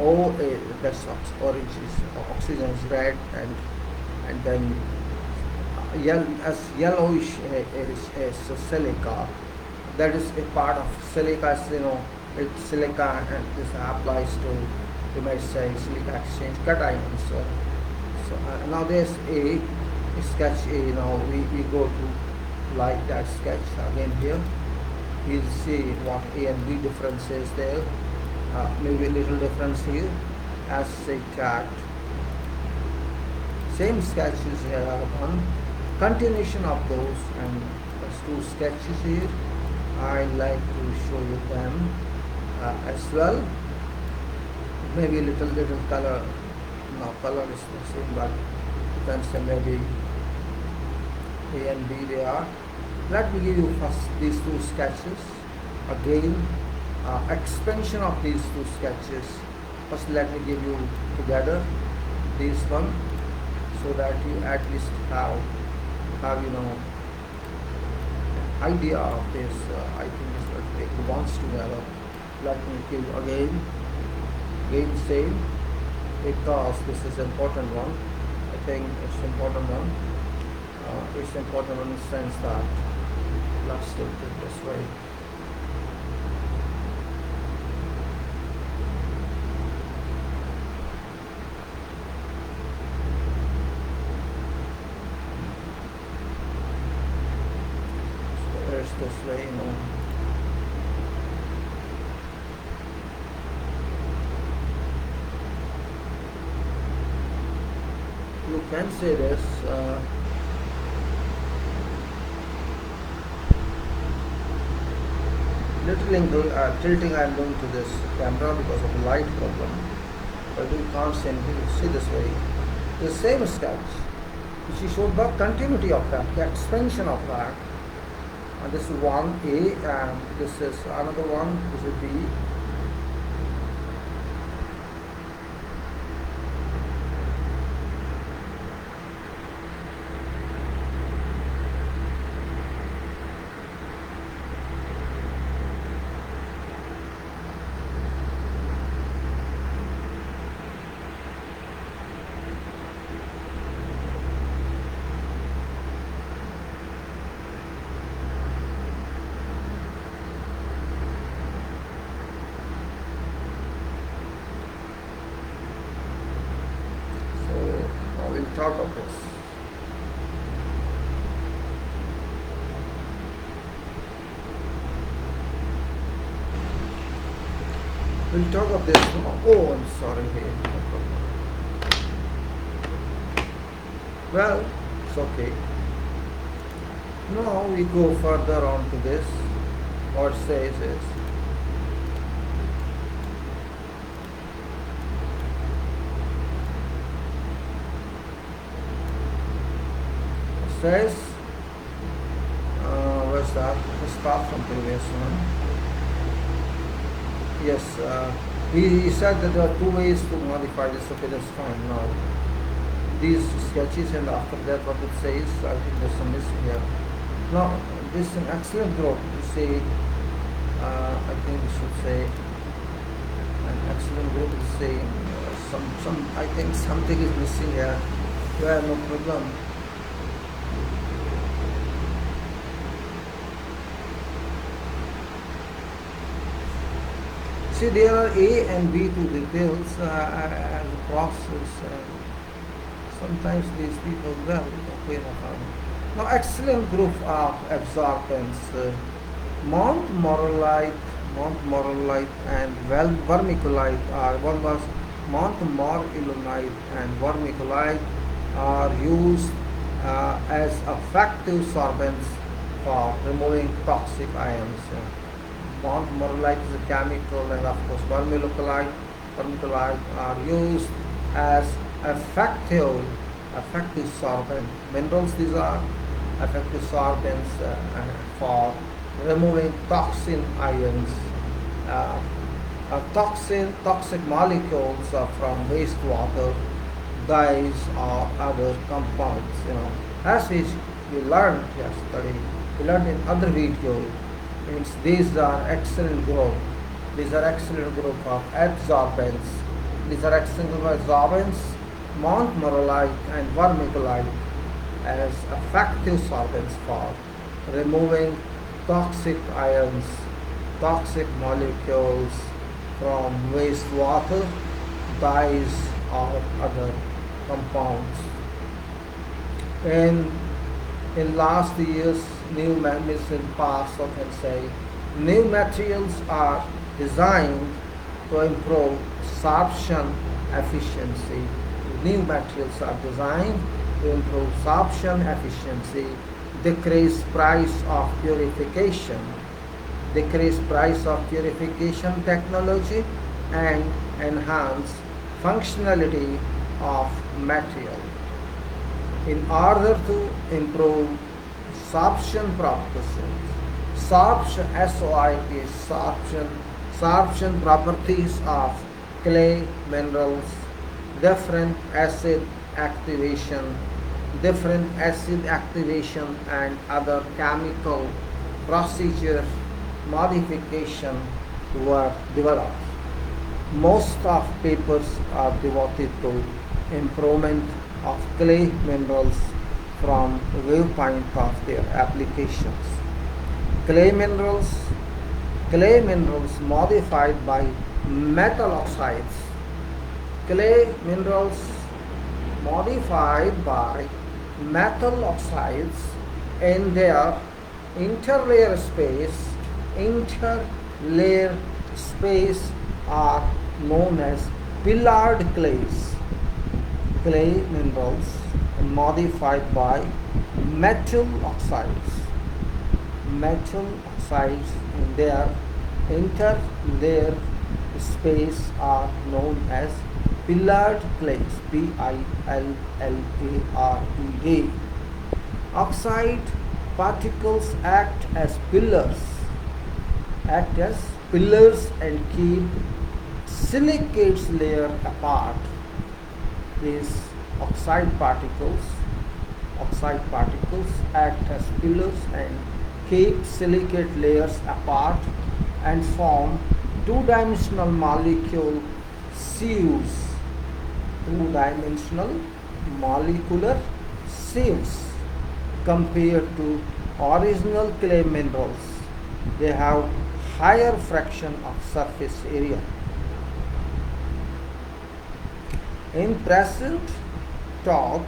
O that's orange, is oxygen is red, and then yellowish is silica. That is a part of silica, it's silica, and this applies to, you might say, silica exchange cations. So now there's a sketch A. Now we go to like that sketch again here. You'll see what A and B difference is there. Maybe a little difference here. acetate. Same sketches here are one continuation of those, and there's two sketches here. I like to show you them as well. Maybe little color. No, color is the same, but you can say maybe A and B they are. Let me give you first these two sketches. Again, expansion of these two sketches. First, let me give you together this one, so that you at least have idea of this. I think this will take once together. Let me give you again same, because this is important one. I think it's important one. It's important in the sense that let's do it this way. This way, you can say this tilting I am doing to this camera because of the light problem, but you can't see this way. The same sketch which showed the continuity of that, the expansion of that. And this is one A, and this is another one, this is B. We'll talk of this. We'll talk of this. Oh, I'm sorry here. Well, it's okay. Now we go further on to this. What says is, where's that? Let's start from previous one. Yes, he said that there are two ways to modify this. Okay, that's fine. Now these sketches, and after that what it says, I think there's some missing here. Now this is an excellent growth. You say, I think we should say an excellent growth. You say I think something is missing here. Yeah, no problem. See, there are A and B to details as a process. Sometimes these people, well, okay, now excellent group of absorbents. Mount Morillite and vermiculite are, one was Mount Morillite and vermiculite are used as effective sorbents for removing toxic ions. Mount Morillite is a chemical, and of course vermiculite are used as effective sorbent minerals. These are effective sorbents for removing toxin ions, toxic molecules from wastewater, dyes or other compounds. As we learned yesterday, we learned in other video. Means these are excellent group. These are excellent group of adsorbents. These are excellent group of adsorbents, Mount Morillite and vermiculite, as effective solvents for removing toxic ions, toxic molecules from wastewater, dyes or other compounds. In last years, new medicine past, I can say, new materials are designed to improve absorption efficiency. New materials are designed to improve sorption efficiency, decrease price of purification, technology, and enhance functionality of material. In order to improve sorption properties of clay minerals, different acid activation, and other chemical procedure modification were developed. Most of papers are devoted to improvement of clay minerals from the viewpoint of their applications. Clay minerals modified by metal oxides. Clay minerals modified by metal oxides in their interlayer space are known as pillared clays. Clay minerals modified by metal oxides in their interlayer space are known as pillared clays. P-I-L-L-A-R-E-D. Oxide particles act as pillars and keep silicates layer apart. These oxide particles act as pillars and keep silicate layers apart and form two-dimensional molecular sieves. Compared to original clay minerals, they have higher fraction of surface area. In present talk,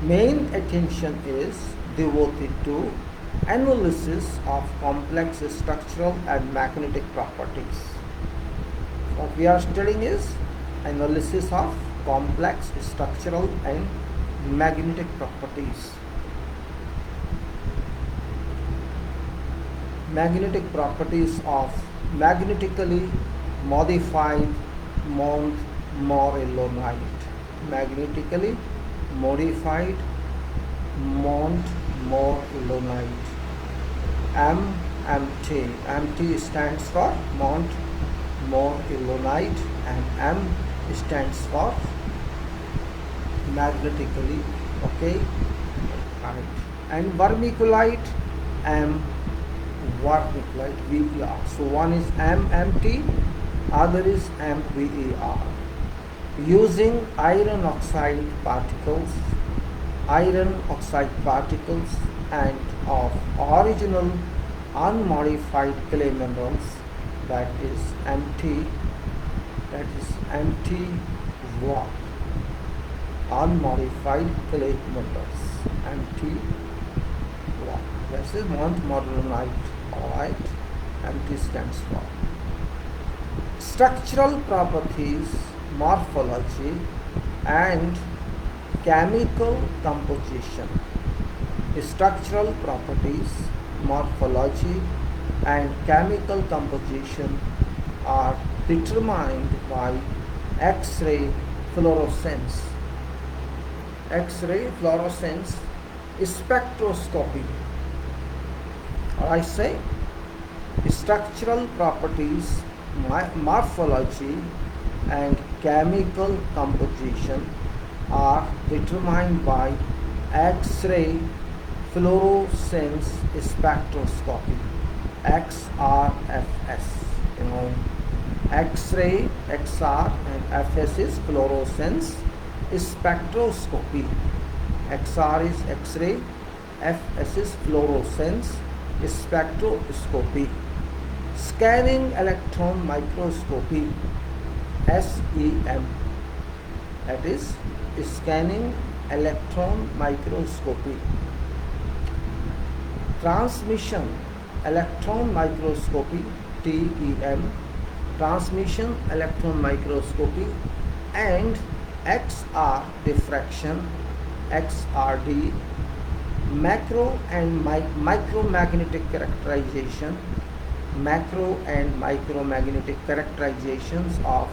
main attention is devoted to analysis of complex structural and magnetic properties. What we are studying is analysis of complex structural and magnetic properties. Magnetic properties of magnetically modified morillonite. Magnetically modified morillonite. MT. MT stands for morillonite and M stands for magnetically, okay, right. And vermiculite, vermiculite, VER. So one is MMT, other is MVER. Using iron oxide particles and of original unmodified clay minerals, that is MT rock. Unmodified clay minerals, MT rock. This is morillonite. Alright, MT stands for. Structural properties, morphology, and chemical composition. Structural properties, morphology, and chemical composition are determined by X-ray fluorescence. X-ray fluorescence spectroscopy. Or I say structural properties, morphology, and chemical composition are determined by X-ray fluorescence spectroscopy, XRFS. X-ray, XR, and FS is fluorescence spectroscopy. XR is X-ray, FS is fluorescence spectroscopy. Scanning electron microscopy, SEM, that is scanning electron microscopy. Transmission electron microscopy, TEM, transmission electron microscopy, and XR diffraction, XRD, macro and micromagnetic characterization, macro and micromagnetic characterizations of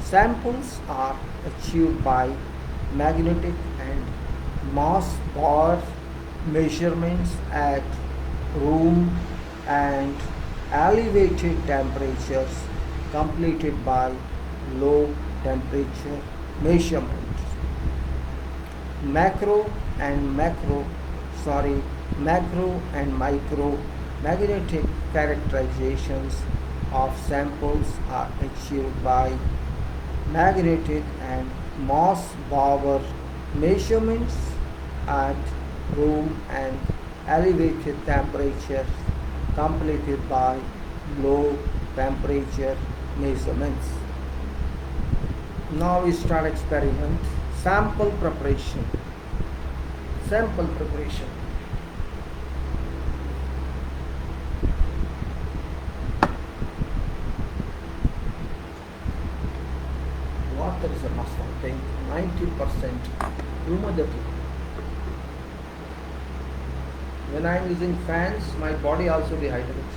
samples are achieved by magnetic and mass bar measurements at room and elevated temperatures completed by low temperature measurements. Macro and micro magnetic characterizations of samples are achieved by magnetic and mass Bauer measurements at room and elevated temperatures completed by low temperature measurements. Now we start experiment. Sample preparation. Sample preparation. Water is a must contain 90% humidity. When I am using fans, my body also dehydrates.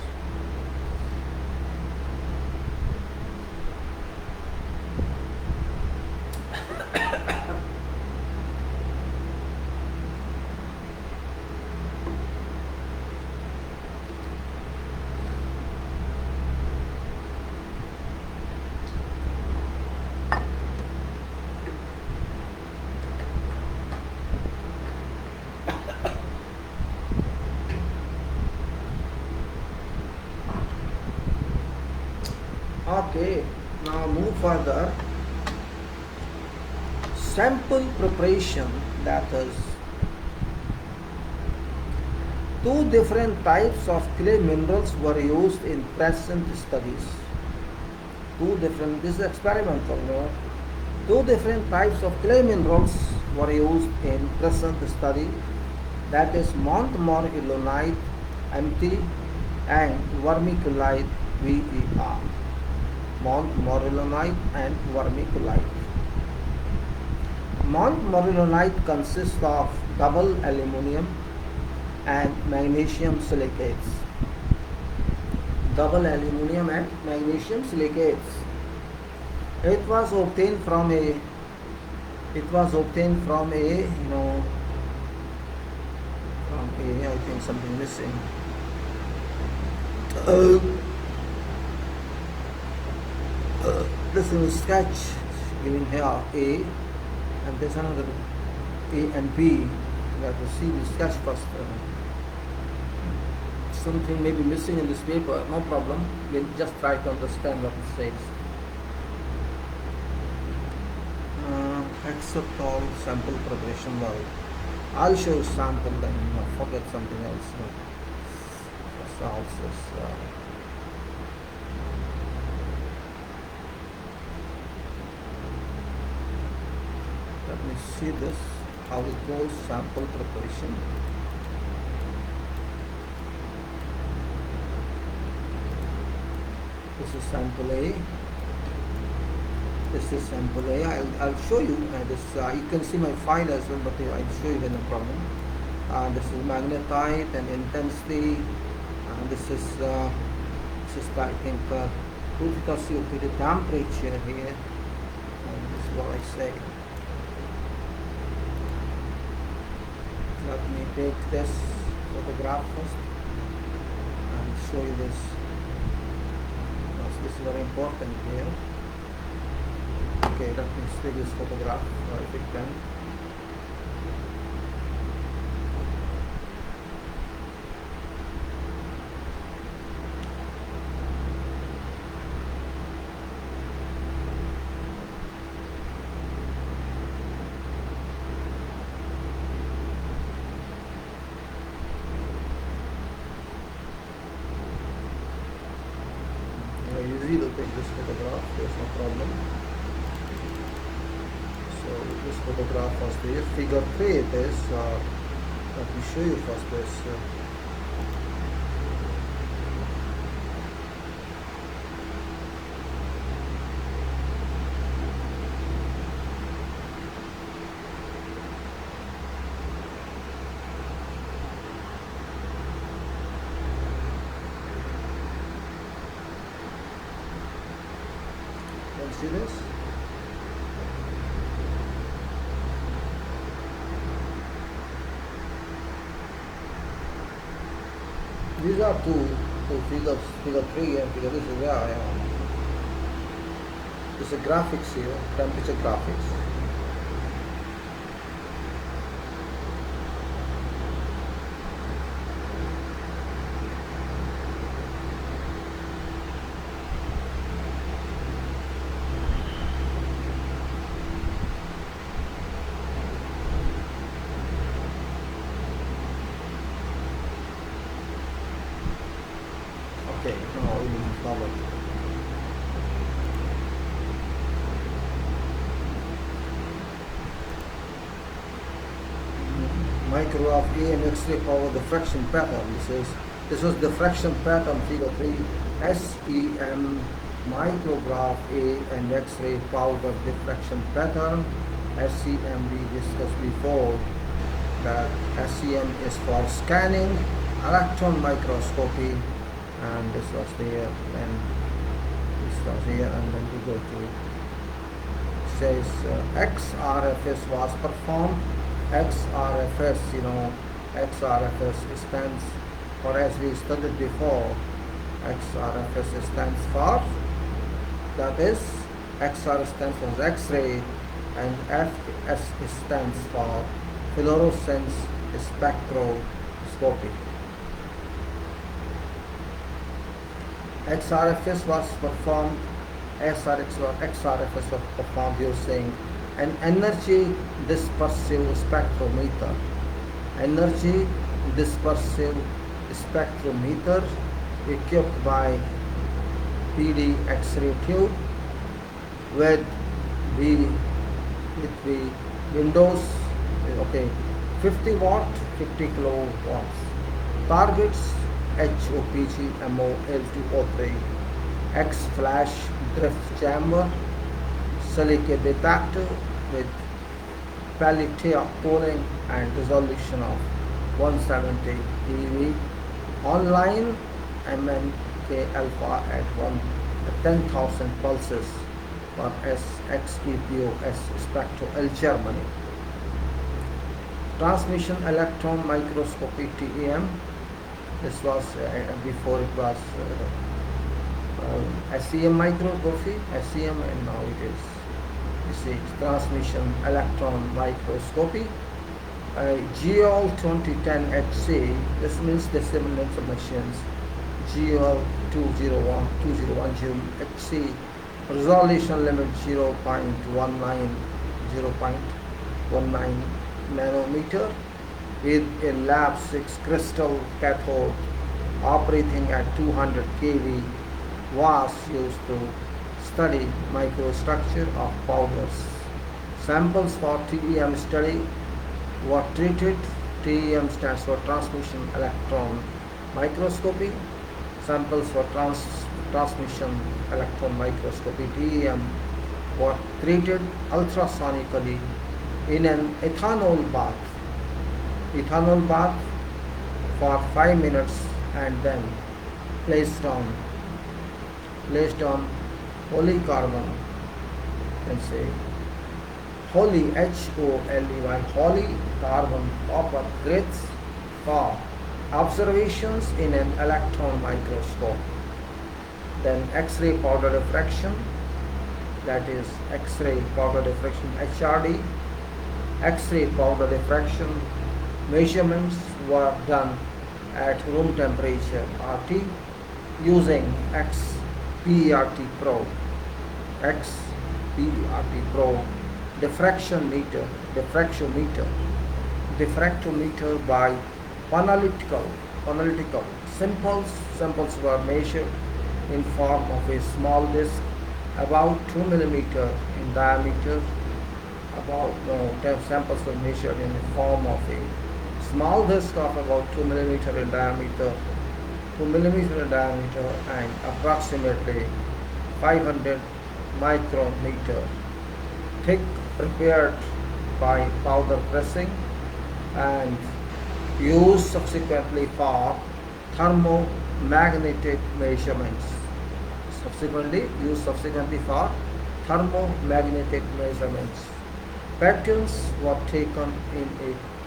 Okay, now move further. Sample preparation, that is, two different types of clay minerals were used in present studies. This is experimental. Two different types of clay minerals were used in present study, that is Montmorillonite MT and vermiculite VER. Montmorillonite and vermiculite. Montmorillonite consists of double aluminum and magnesium silicates. Double aluminum and magnesium silicates. It was obtained from a I think something missing. This is a sketch given here A, and there's another A and B. You have to see the sketch first. Something may be missing in this paper, no problem. We'll just try to understand what it says. Accept all sample preparation well. I'll show you sample, then forget something else. Let me see this, how it goes, sample preparation. This is sample A. This is sample A. I'll show you this. You can see my file as well, but I'll show you no problem. This is magnetite and intensity. This is I think critical COPD temperature here. And this is what I say. Let me take this photograph first and show you this. This is very important here. Okay, let me take this photograph if it can. Easy to take this photograph, there's no problem. So this photograph was there. Figure 3 it is. Let me show you first this. See this? These are two figures, figure 3 and figure this is it's a graphics here, temperature graphics. Okay, now we move forward. Micrograph A and X-ray power diffraction pattern. This was diffraction pattern figure 3. SEM micrograph A and X-ray power diffraction pattern. SEM we discussed before that SEM is for scanning, electron microscopy, and this was there and this was here, and then we go to it says XRFS was performed. XRFS, XRFS stands for, as we studied before, XRFS stands for, that is, XR stands for X-ray and FS stands for fluorescence spectroscopy. XRFS was performed, XRFS was performed using an energy dispersive spectrometer. Energy dispersive spectrometer equipped by PD X-ray tube with the windows, 50 watt, 50 kilowatts. Targets HOPG MOL203, X flash drift chamber, silicate detector with Peltier cooling and resolution of 170 dB. Online MNK alpha at 10,000 pulses for SXEPOS spectro Germany. Transmission electron microscopy TEM. This was before it was SEM microscopy, SEM, and now it is, you see, transmission electron microscopy. GL 2010 HC, this means decimal informations, GL 201 HC, resolution limit 0.19 nanometer, with a lab 6 crystal cathode operating at 200 kV, was used to study microstructure of powders. Samples for TEM study were treated. TEM stands for transmission electron microscopy. Samples for transmission electron microscopy TEM were treated ultrasonically in an ethanol bath for 5 minutes, and then placed on polycarbon, and say holy, HOLEY, holy carbon copper grits for observations in an electron microscope. Then X-ray powder diffraction, that is X-ray powder diffraction HRD. X-ray powder diffraction measurements were done at room temperature RT using XPRT probe, diffractometer by analytical. Samples were measured in form of a small disc about 2 mm in diameter. Samples were measured in the form of a small disc of about 2 mm in diameter, and approximately 500 micrometer thick, prepared by powder pressing and used subsequently for thermomagnetic measurements. thermomagnetic measurements. Patterns were taken in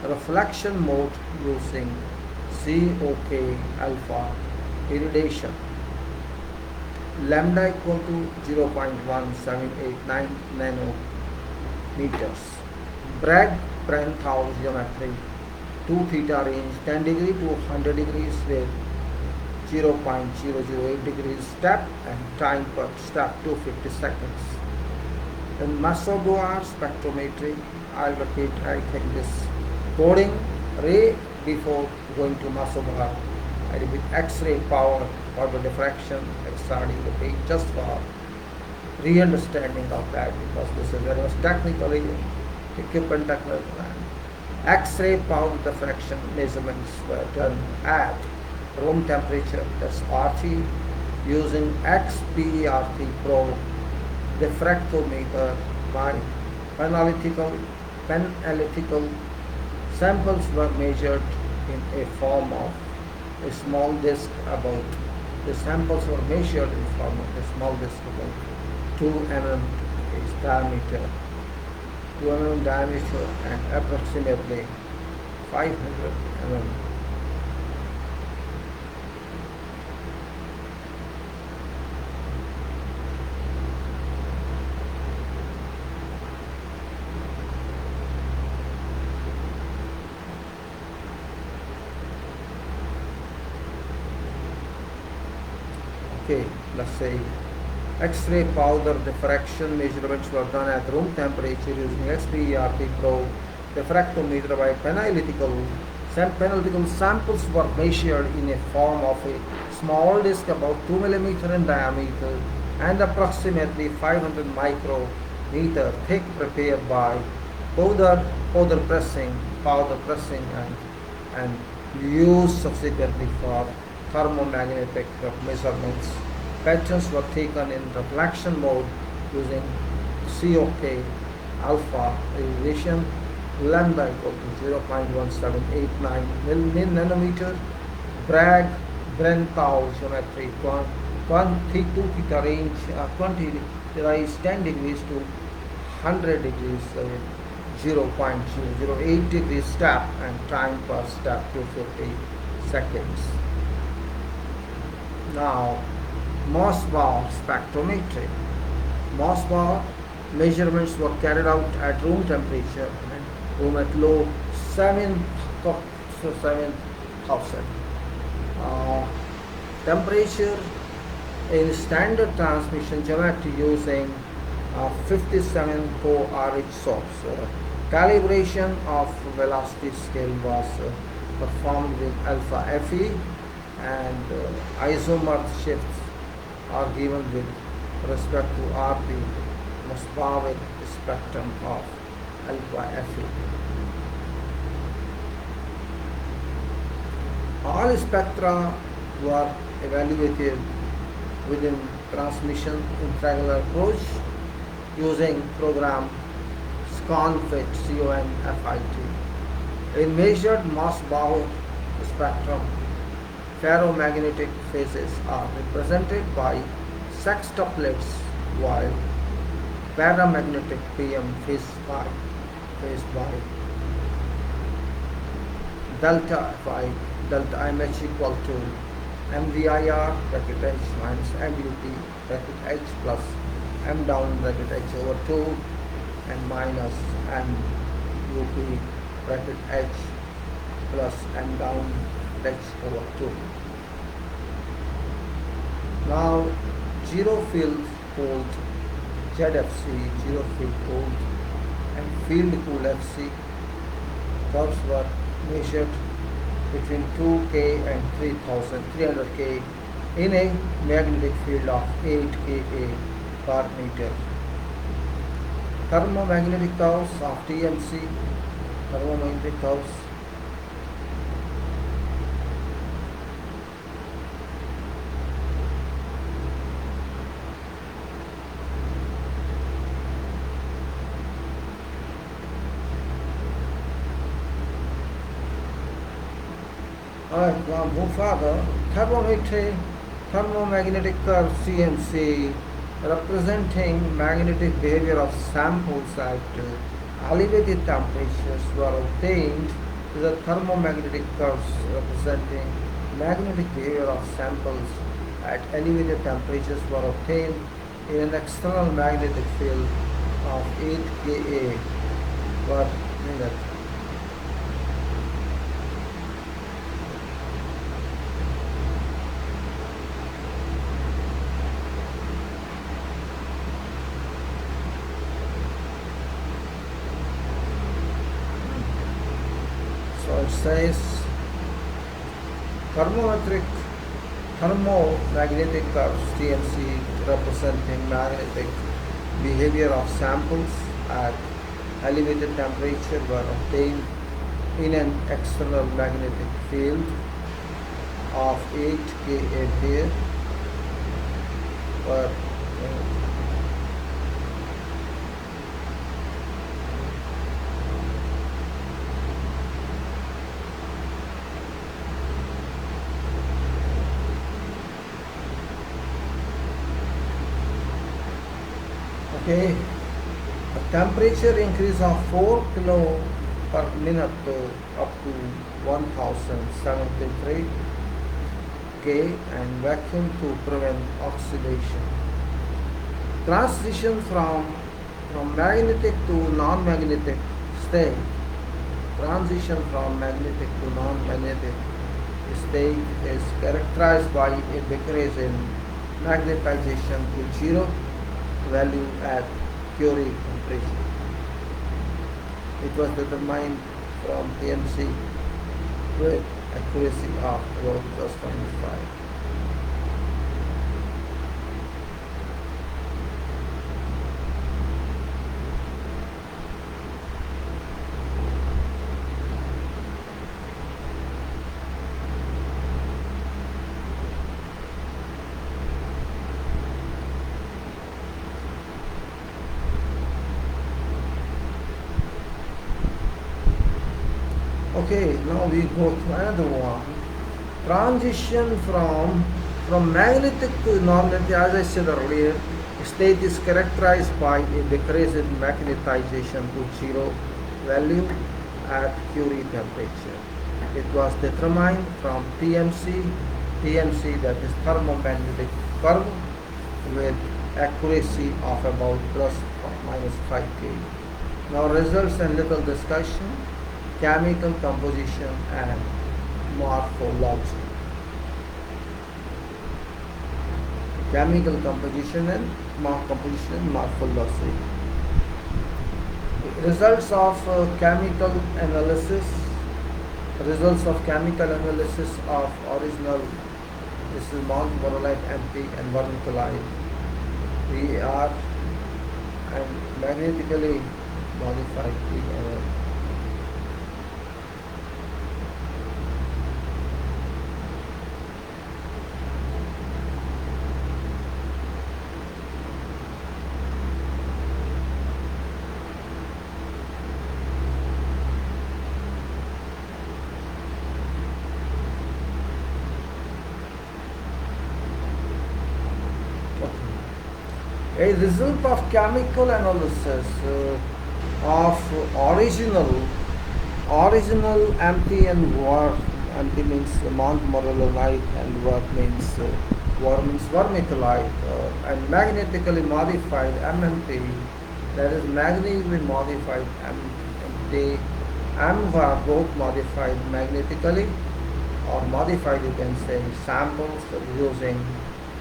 a reflection mode using COK alpha irradiation. Lambda equal to 0.1789 nanometers. Bragg-Brenthal geometry, 2 theta range 10 degree to 100 degrees with 0.008 degrees step and time per step 250 seconds. In Masobohr spectrometry, I'll repeat, I think this coding ray before going to Masobohr. I repeat, X-ray power for the diffraction, XRD repeat just for re-understanding of that, because this is very much technically equipment technical. X-ray power diffraction measurements were done at room temperature, that's RT, using XPRT probe diffractometer by pananalytical samples were measured in a form of a small disc about the samples were measured in form of a small disc about 2 mm diameter, and approximately 500 mm. Okay, let's say X-ray powder diffraction measurements were done at room temperature using XPRT probe diffractometer by pananalytical samples were measured in a form of a small disc about 2 mm in diameter and approximately 500 micrometer thick, prepared by powder pressing and used subsequently for thermomagnetic measurements. Patterns were taken in reflection mode using COK alpha irradiation. Lambda equal to 0.1789 nanometer. Bragg-Brenthal geometry, 2 theta range 20 rise 10 degrees to 100 degrees, 0.008 degrees step and time per step 250 seconds. Now, Mossbauer spectrometry. Mossbauer measurements were carried out at room temperature and room at low 7,000 temperature in standard transmission geometry using 57 co-RH source. Calibration of velocity scale was performed with alpha Fe, and isomer shifts are given with respect to RP Mossbauer spectrum of alpha Fe. All spectra were evaluated within transmission integral approach using program CONFIT, CONFIT. In measured Mossbauer spectrum, ferromagnetic phases are represented by sextuplets, while paramagnetic PM phased by delta phi, delta MH equal to MVIR bracket H minus MUP bracket H plus M down bracket H over 2 and minus MUP bracket H plus M down H over 2. Now, zero field cooled ZFC, zero field cooled and field cooled FC curves were measured between 2K and 300K in a magnetic field of 8 kA per meter. Thermomagnetic curves of TMC, thermomagnetic curves. Alright, now move further. Thermomagnetic curve CMC representing magnetic behavior of samples at elevated temperatures were obtained. The thermomagnetic curves representing magnetic behavior of samples at elevated temperatures were obtained in an external magnetic field of 8 kA per minute. So it says thermomagnetic curves TMC representing magnetic behavior of samples at elevated temperature were obtained in an external magnetic field of 8 kA per minute. Okay, a temperature increase of 4 kilo per minute up to 1073 K and vacuum to prevent oxidation. Transition from magnetic to non-magnetic state. Transition from magnetic to non-magnetic state is characterized by a decrease in magnetization to 0 value at Curie temperature. It was determined from TMC with accuracy of about +0.5. Okay, now we go to another one. Transition from magnetic to non-magnetic, as I said earlier, state is characterized by a decrease in magnetization to 0 value at Curie temperature. It was determined from TMC that is thermomagnetic curve with accuracy of about ±5 K. Now results and little discussion. Chemical composition and morphology. Chemical composition and morphology. Results of chemical analysis. Results of chemical analysis of original. This is montmorillonite, MP, and vermiculite. PER and magnetically modified PER. A result of chemical analysis of original empty and war. Empty means montmorillonite and war means vermiculite, and magnetically modified MMP, that is magnetically modified MMP, M were both modified magnetically or modified, you can say, samples using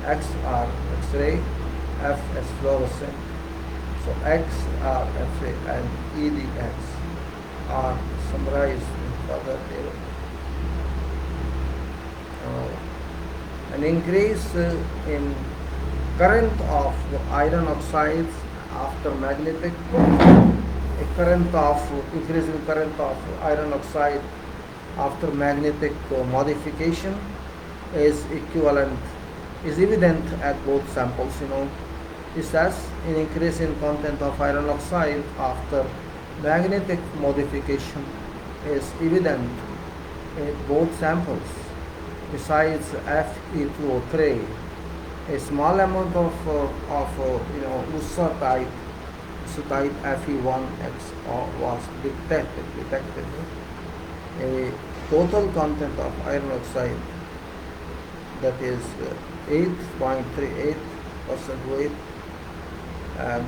X or X-ray, F as fluorescent. So X, R, F, and EDX are summarized in further table. An increase in current of iron oxides after magnetic, increase in current of iron oxide after magnetic modification is evident at both samples. It says an increase in content of iron oxide after magnetic modification is evident in both samples. Besides Fe2O3, A small amount of USA type Fe1X was detected. A total content of iron oxide, that is 8.38% weight, and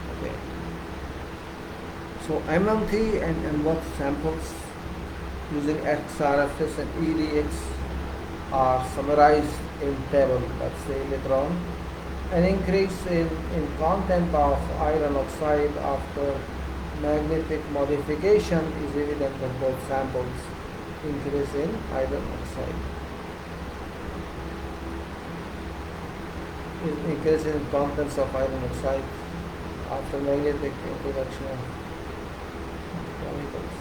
okay. So MMT and what samples using XRFS and EDX are summarized in table. Let's say later on. An increase in content of iron oxide after magnetic modification is evident in both samples. Increase in iron oxide. Increase in contents of iron oxide after magnetic introduction of chemicals.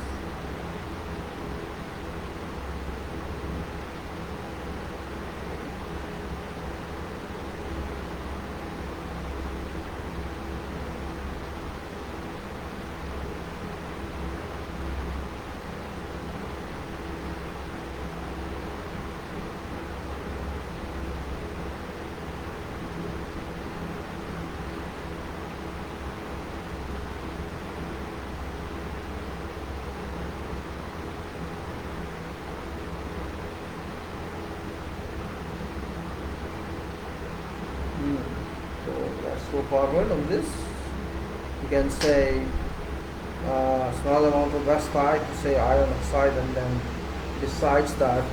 So let's go forward on this. You can say small amount of westite to say iron oxide, and then besides that,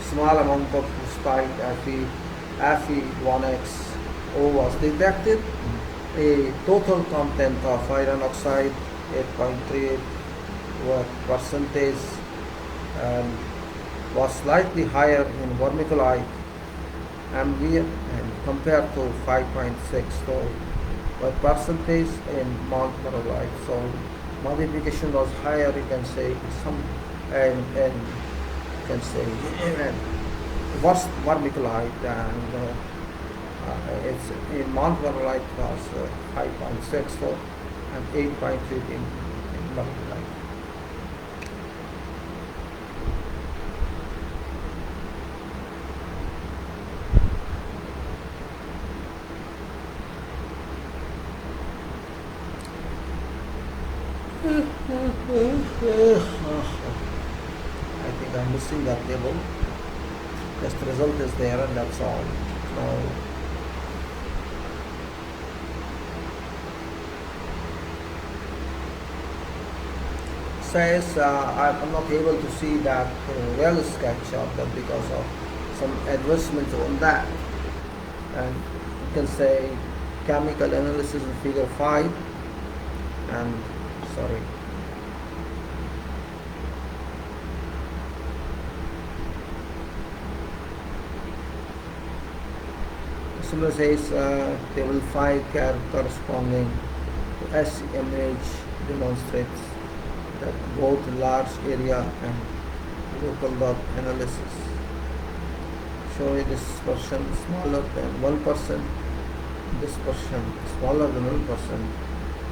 small amount of wustite Fe1XO was detected. A total content of iron oxide 8.38 percentage, and was slightly higher in vermiculite ambient and compared to 5.6 percentage in montmorillite. So modification was higher, you can say, and you can say was vermiculite, and it's in montmorillite was 5.64 and 8.3 in vermiculite. I think I'm missing that table. Just the result is there, and that's all. Now, says I'm not able to see that well sketch of that because of some adjustments on that. And you can say chemical analysis in figure 5, and sorry. Similar says table 5 corresponding to SEMH demonstrates that both large area and local dot analysis show a dispersion smaller than 1%, dispersion smaller than 1%,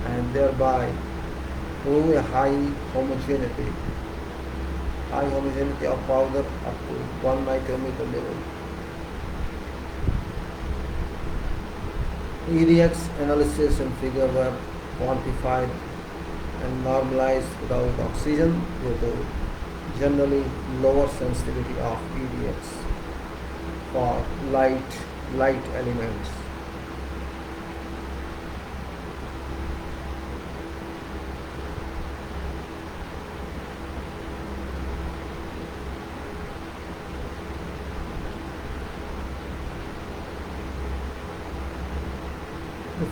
and thereby prove a high homogeneity of powder up to 1 micrometer level. EDX analysis and figure were quantified and normalized without oxygen due to generally lower sensitivity of EDX for light elements.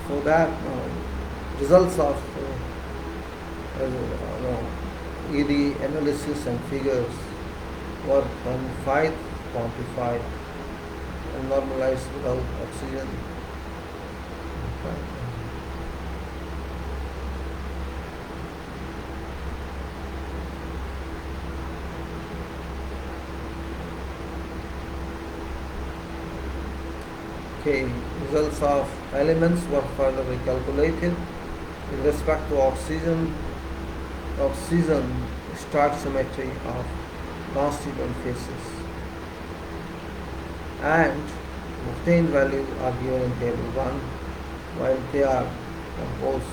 For that, results of ED analysis and figures were quantified and normalized without oxygen. Okay, results of elements were further recalculated with respect to oxygen stoichiometry of constituent phases, and obtained values are given in table 1 while they are composed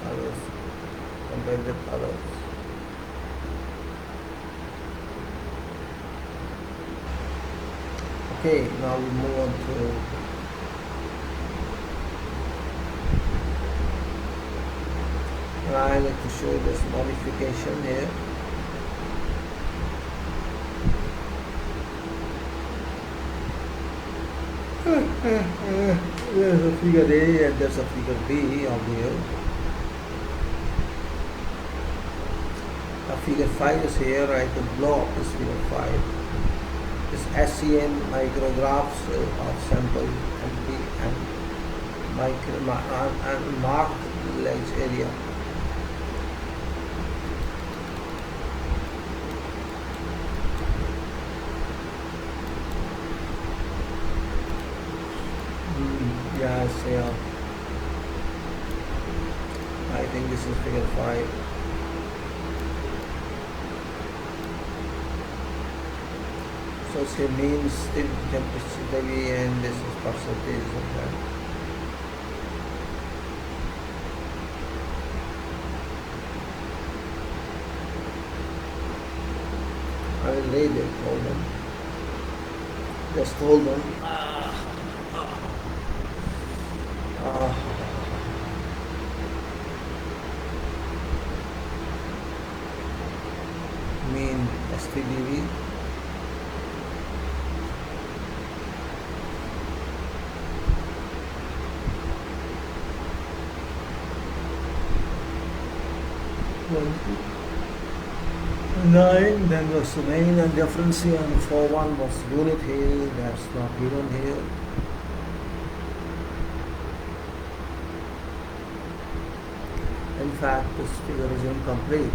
others compared with others. Okay, now we move on to I like to show this modification here. There's a figure A and there's a figure B on here. Figure 5 is here. I can blow up this figure 5. This SEM micrographs of sample MP and marked ledge area. Yes, yeah. I think this is figure 5. So say means the temperature degree and this is percentage of that. I will read it, hold on. Just hold on. Mean STDV. Nine, then was the main and differential, and 4.1 was unit here, that's not given here. In fact, this figure is incomplete.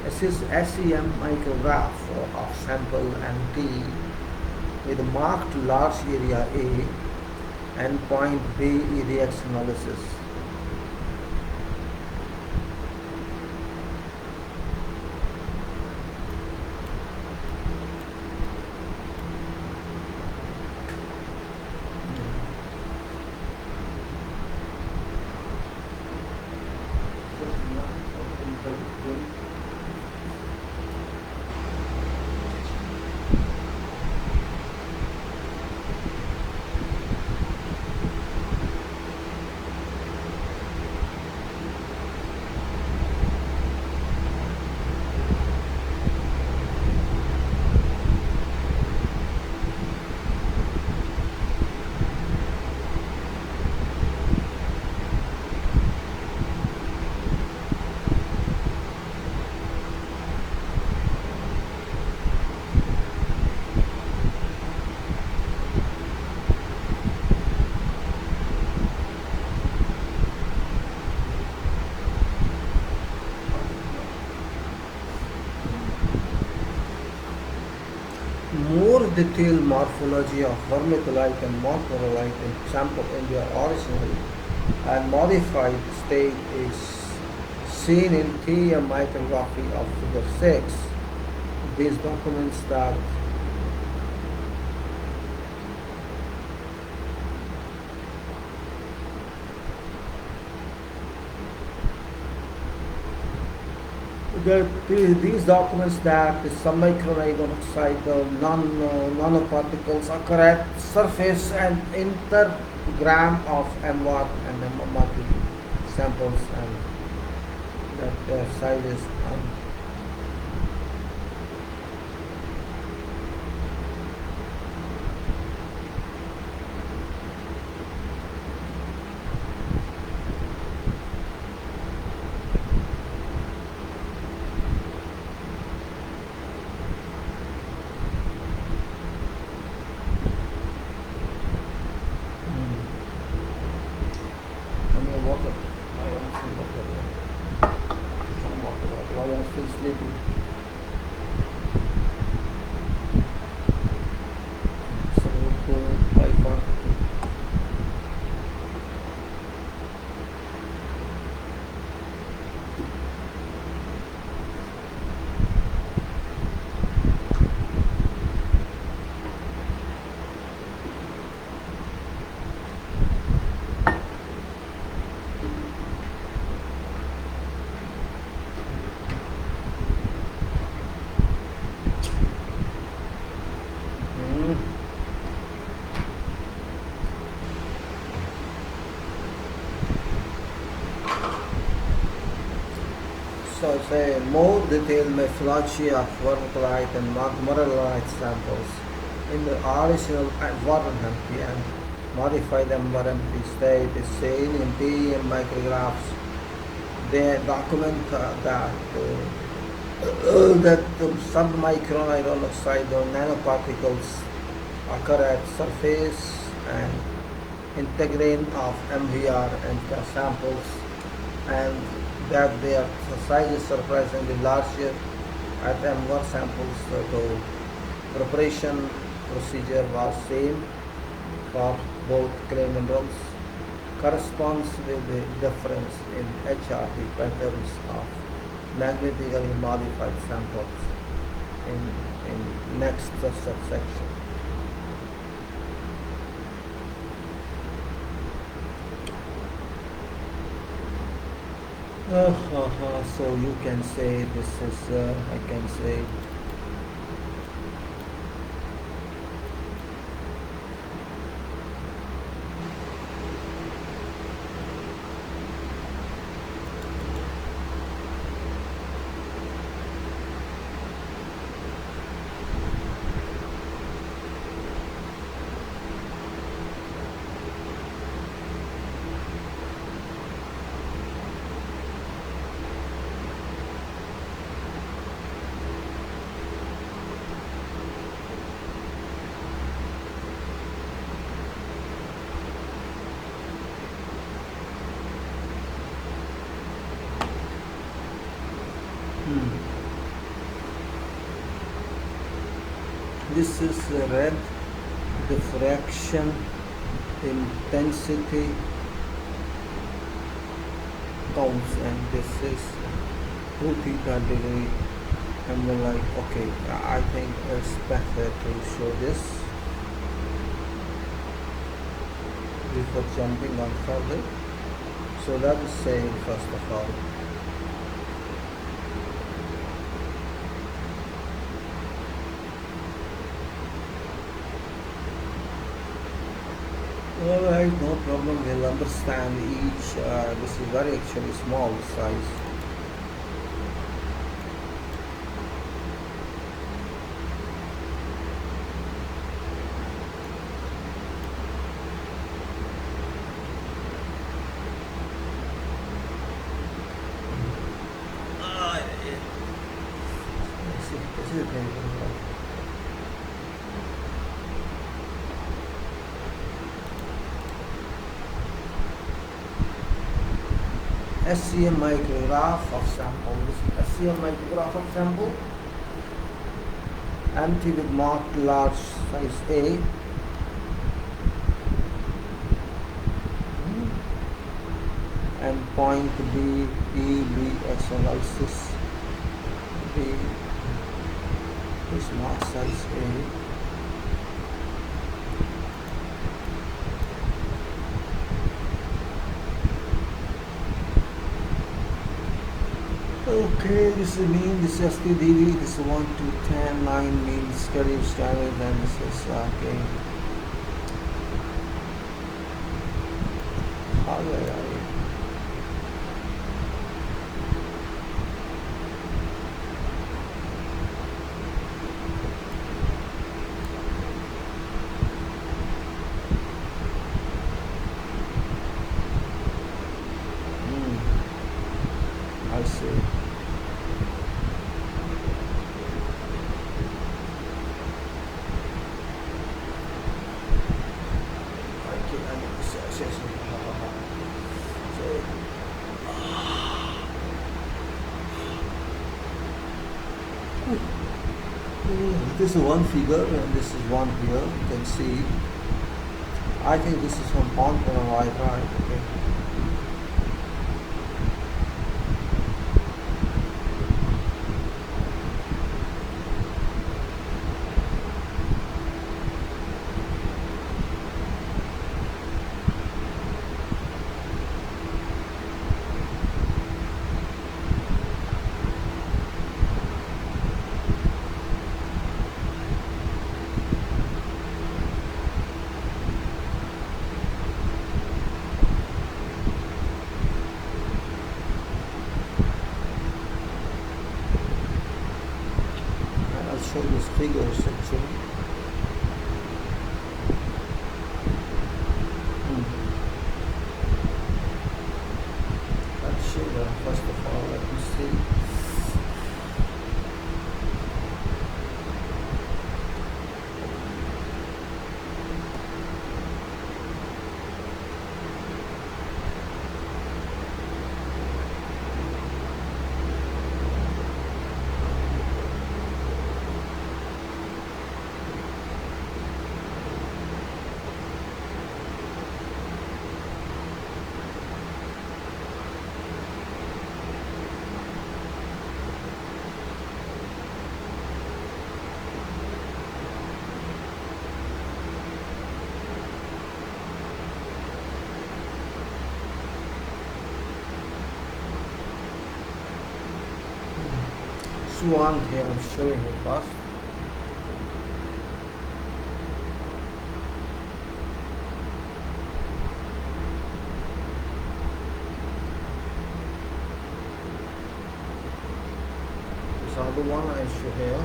This is SEM micrograph of sample and T with marked large area A and point B EDX analysis. More detailed morphology of vermiculite and montmorillite in sample in their original and modified state is seen in TEM micrography of figure 6. These documents that these documents that the submicron iron oxide nanoparticles occur at surface and intergram of M1 and M1 samples, and that their size is water. I want some water. Some water. Why I feel sleepy. So I found. So say more detailed methodology of vermiculite and morellite samples in the original environment and modify the environment state is seen in PM micrographs. They document that submicron iron oxide or nanoparticles occur at surface and integrate of MVR and the samples, and that their size is surprisingly larger at M1 samples. So preparation procedure was same for both clay minerals, corresponds with the difference in HRT patterns of magnetically modified samples in next subsection. So you can say this is, I can say, this is red diffraction intensity counts, and this is 2 theta degree. And we're like, okay, I think it's better to show this before jumping on further. So that is saying, first of all, alright, no problem, we'll understand each. This is very actually small size. SCM micrograph of sample. This is SCM micrograph of sample. Empty with marked large size A. And point B, E, B, X analysis. B is marked size A. Okay, this is mean, this is STDV, this is 1 to 10, 9 means schedule standard, and this is okay. I see. This is one figure and this is one here. You can see. I think this is from Posted On YT. Okay. I'll show you this figures actually. Let's show you first of all. Let me see. One here I'm showing you first. This other one I show here.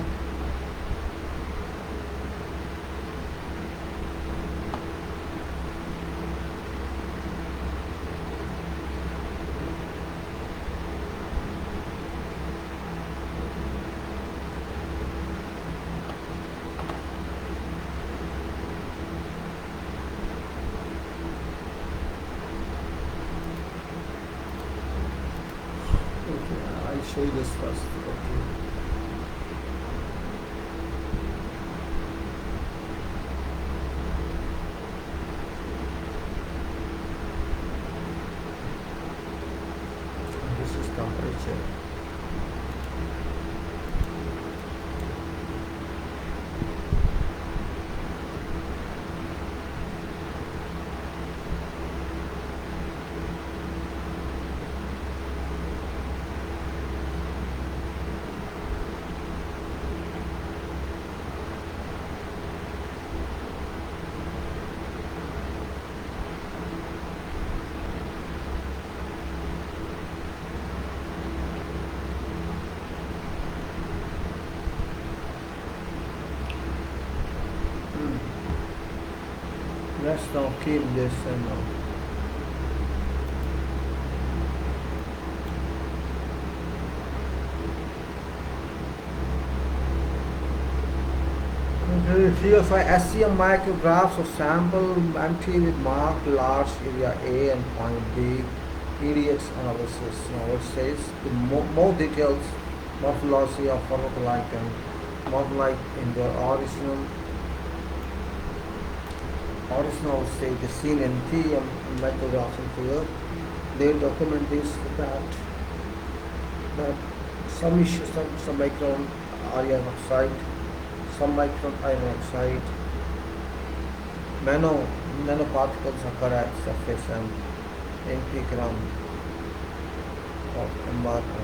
I'll show you this first. Okay. This is temperature. Let's now keep this and here for SCM micrographs of sample empty with marked large area A and point B. PDX analysis. Now it says the more details morphology of pharmacology morpholike in the original state is seen in TM micrographs here. They document this that some issues, some micron iron oxide, some micron iron oxide, nanoparticles occur at surface and 80 gram of embargo.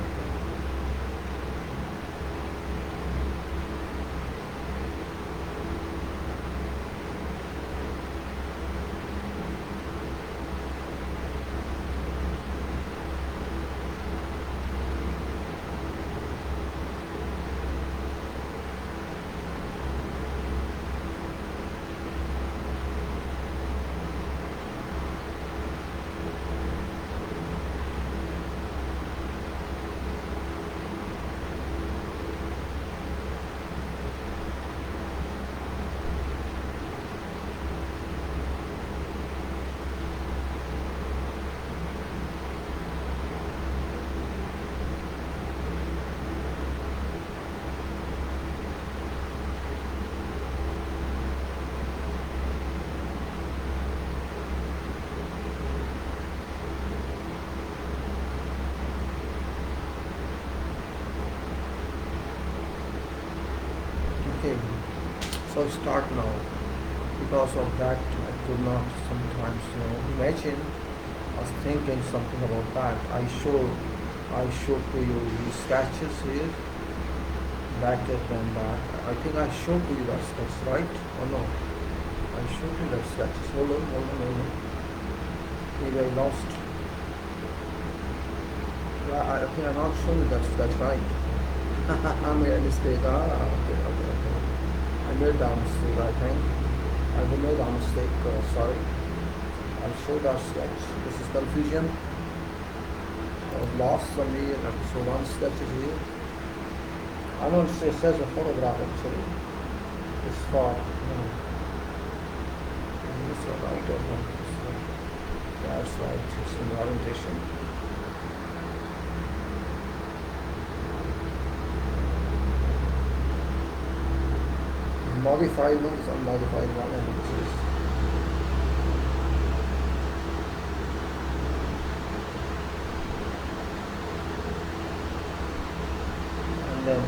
So start now. Because of that, I could not sometimes, imagine. I was thinking something about that. I showed to you the sketches here, back up and back. I think I showed to you that sketch, right? Or no? I showed you that sketches. Hold on. Maybe I lost. I think I not showed you that sketch, right? I made a mistake. Okay. I made that mistake, I think. I made a mistake, sorry. I'll show that sketch. This is confusion. I was lost somewhere. So one sketch is here. I don't say it says a photograph actually. It's for this one right over. That's right, it's in orientation. Modified one is unmodified one, and then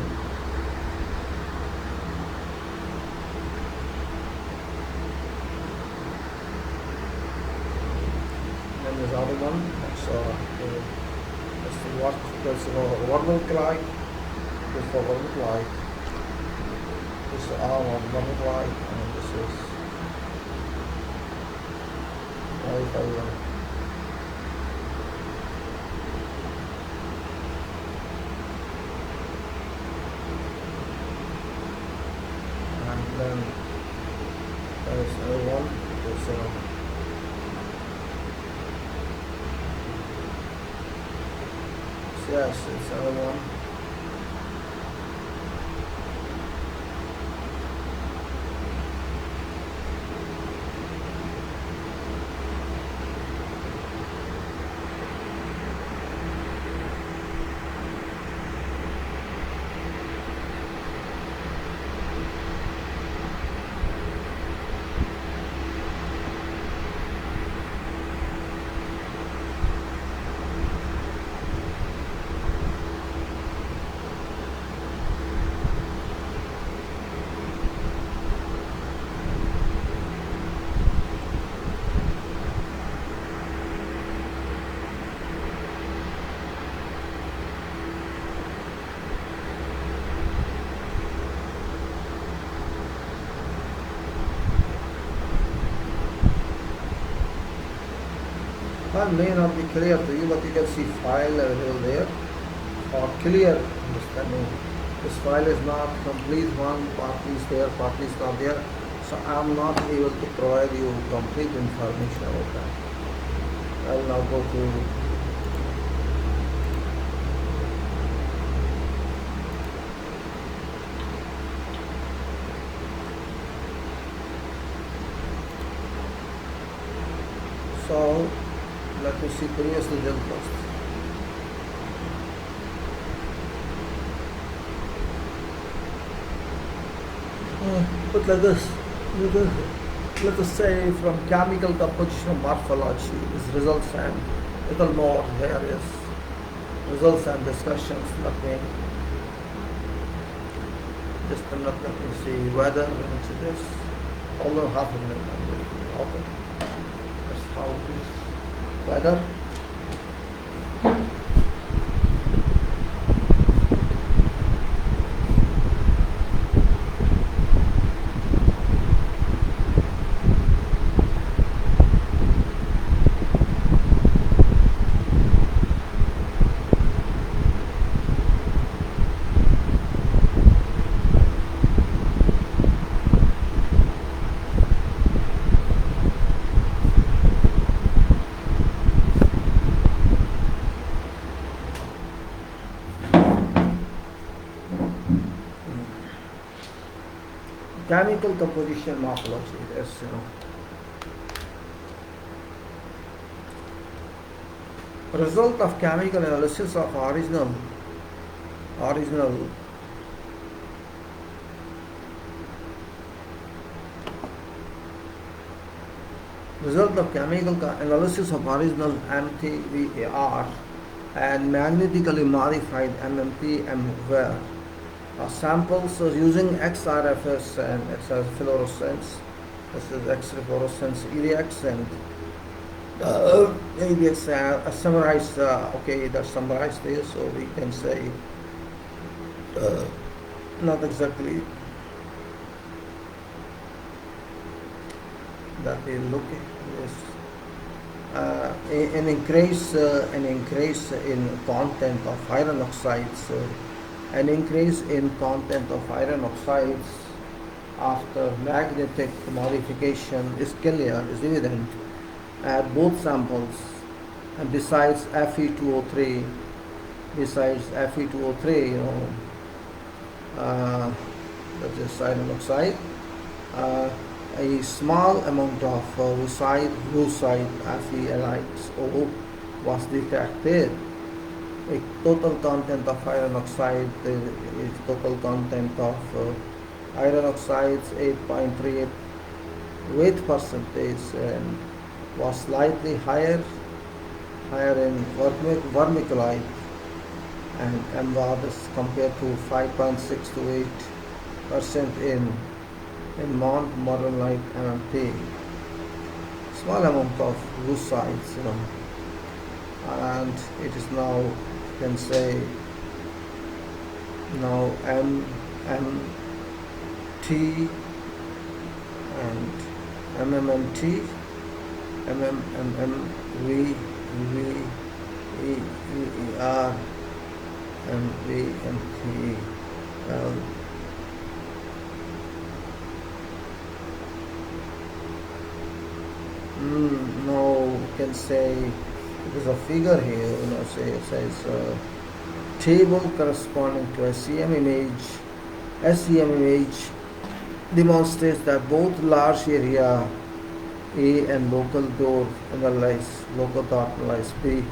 there's other one. That's the work. There's vertical light. There's for vertical light. This is arm of vertical light, and this is modified one. And then there's another one. Yes, it's another one. One may not be clear to you, but you can see file available there for clear understanding. This file is not complete one, partly is there, partly is not there. So I am not able to provide you complete information about that. I will now go to so let me see previous result first. But let us say from chemical composition morphology is results and little more here is results and discussions, nothing. Just let me see whether into this, although half a minute I'm going to open. That's how it is. Weather. Chemical composition morphology, that's result of chemical analysis of original result of chemical analysis of original MTVAR and magnetically modified MMP were Samples using XRFS and XR fluorescence. This is X-ray fluorescence EDX and EDX summarized. Okay, that's summarized here, so we can say not exactly that we look at this. An increase in content of iron oxides. An increase in content of iron oxides after magnetic modification is clear, is evident at both samples. And besides Fe2O3, that is iron oxide, a small amount of lucite FeLiO was detected. A total content of iron oxide is total content of iron oxides 8.38 weight percentage and was slightly higher in vermiculite and MVADs compared to 5.6 to 8% in modernite MMT. Small amount of lucides, and it is now, you can say, now MMT and MMMT, MMMVER, MVMT. Now you can say there's a figure here, it says table corresponding to SEM image demonstrates that both large area A and local dot analyze B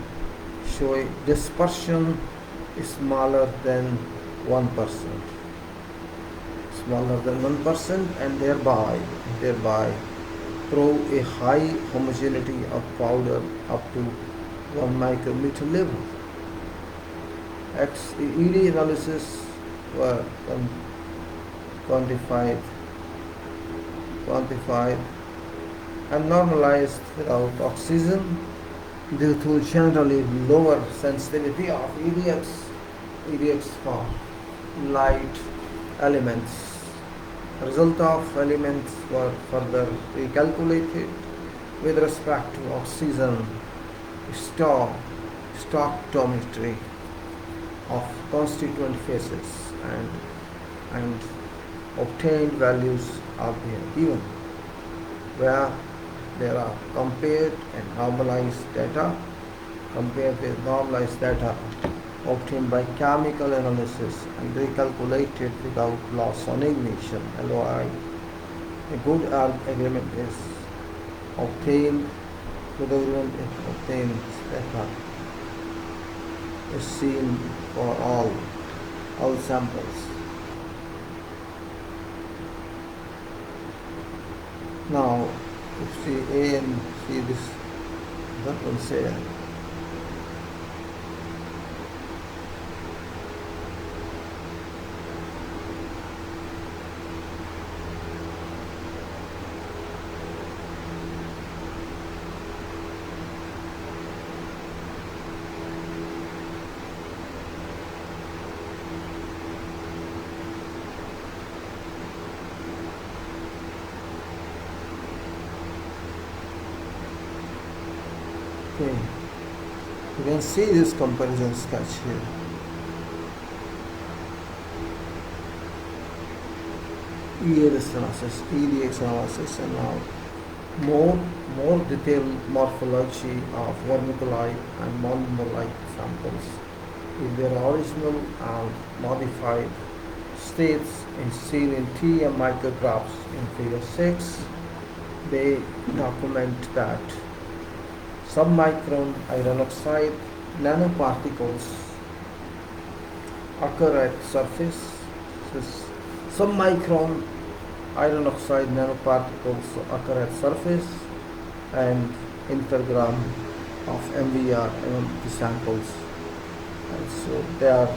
show a dispersion smaller than 1%, and thereby prove a high homogeneity of powder up to 1 micrometer level. ED analysis were quantified and normalized without oxygen due to generally lower sensitivity of EDX for light elements. Result of elements were further recalculated with respect to oxygen stoichiometry of constituent phases and obtained values are given, where there are compared with normalized data obtained by chemical analysis and recalculated without loss on ignition (LOI). A good agreement is obtained. Data is seen for all samples. Now, if see A and see this, that one say. Okay, you can see this comparison sketch here. EDX analysis, and now more detailed morphology of vermiculite and monomerite samples in their original and modified states is seen in TEM micrographs in Figure 6. They document that submicron iron oxide nanoparticles occur at surface. Submicron iron oxide nanoparticles occur at surface and intergram of MVR samples. And so their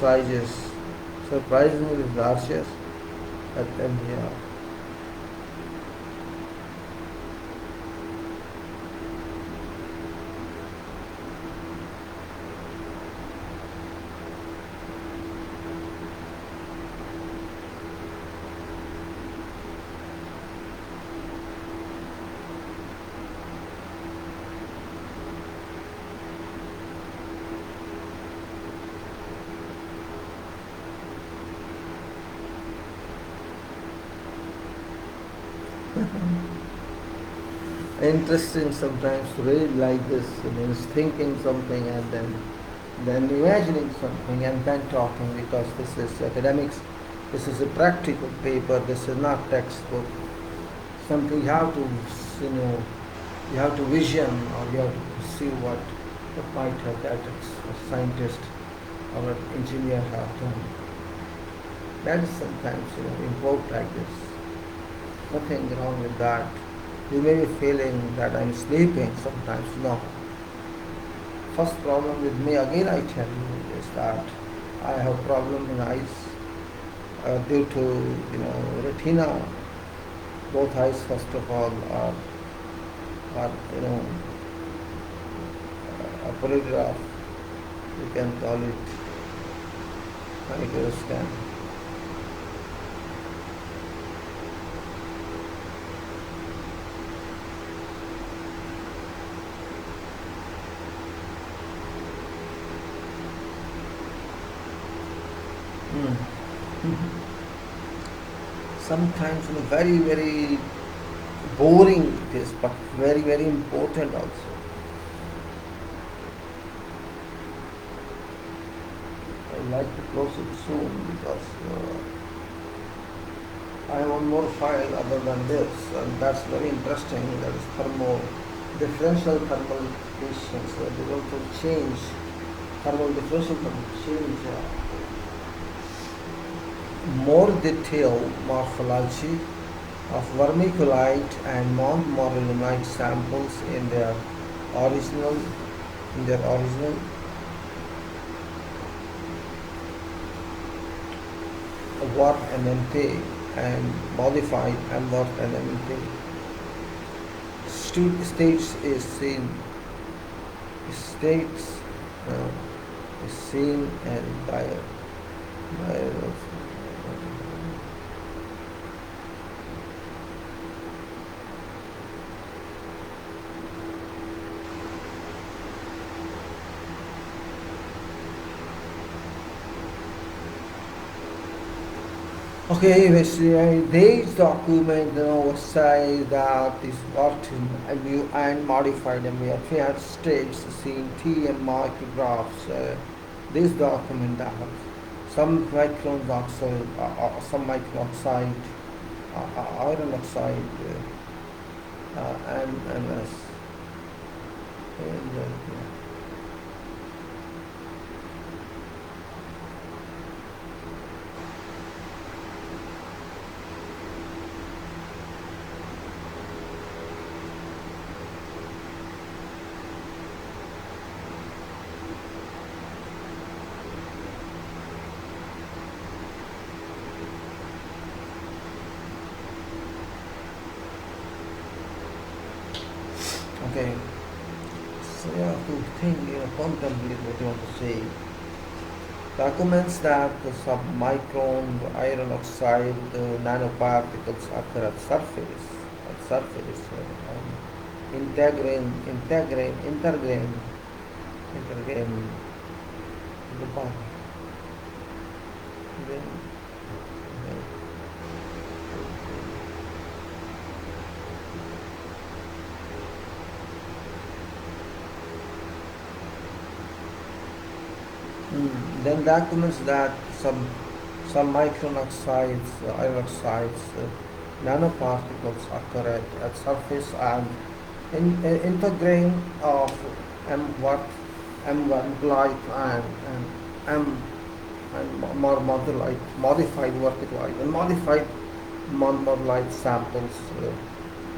sizes surprisingly larger at India. Interesting sometimes to read like this, means thinking something and then imagining something and then talking, because this is academics, this is a practical paper, this is not textbook. Something you have to, you know, you have to vision, or you have to see what might have that a scientist or an engineer have done. That is sometimes, invoked like this. Nothing wrong with that. You may be feeling that I'm sleeping sometimes. No. First problem with me, again I tell you, is that I have problem in eyes due to, retina. Both eyes, first of all, are operated off. You can call it micro scan. Sometimes very, very boring it is, but very, very important also. I'd like to close it soon because I have one more file other than this, and that's very interesting. That is differential thermal equations. So they want to change thermal differential change. More detailed morphology of vermiculite and non-morpholite samples in their original work NMT and modified work NMT states is seen and by okay, this document say that is worked in MU and modified MU. It states seen TM micrographs. This document that some micron oxide, some micron oxide, iron oxide, and MS. Okay, so you have to think, contemplate what you want to say. Documents that the submicron iron oxide nanoparticles occur at surface, intergrain, the bottom. Then documents that some micron oxides, iron oxides, nanoparticles occur at surface and intergrain of M1 light and more modified verticalite and modified monolight samples,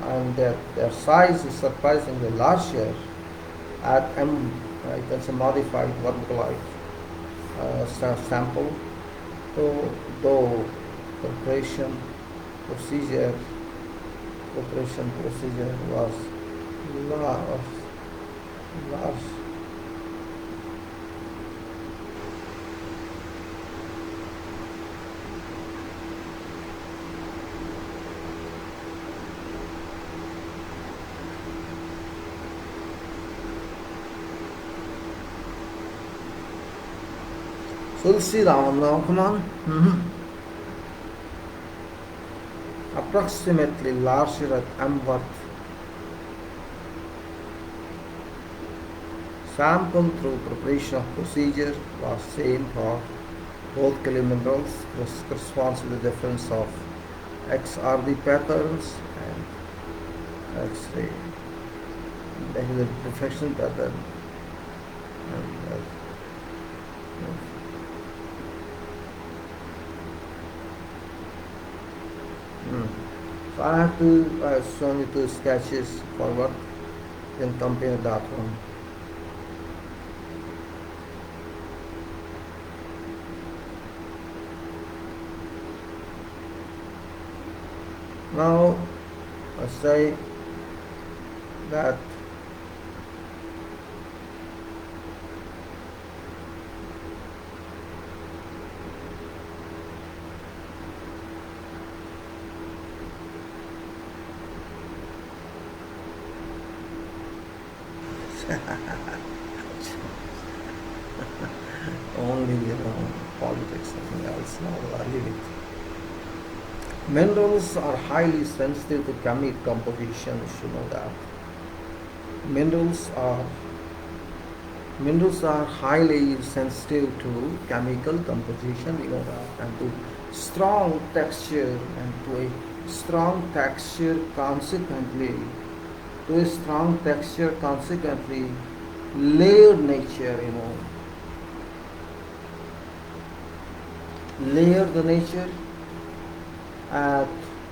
and their size is surprisingly larger at M, right? That's a modified verticalite sample, though operation procedure was large, large. So we'll see that one now. Come on. Approximately larger at M worth. Sample through preparation of procedure was same for both clay minerals, corresponds to the difference of XRD patterns and X-ray. That is the diffraction pattern. And so I have to show you two sketches forward, then compare that one. Now I say that only politics, nothing else. Now I leave it. Minerals are highly sensitive to chemical composition, you should know that. Minerals are highly sensitive to chemical composition, you know that, and to strong texture, and to a strong texture consequently, layered nature, layered nature,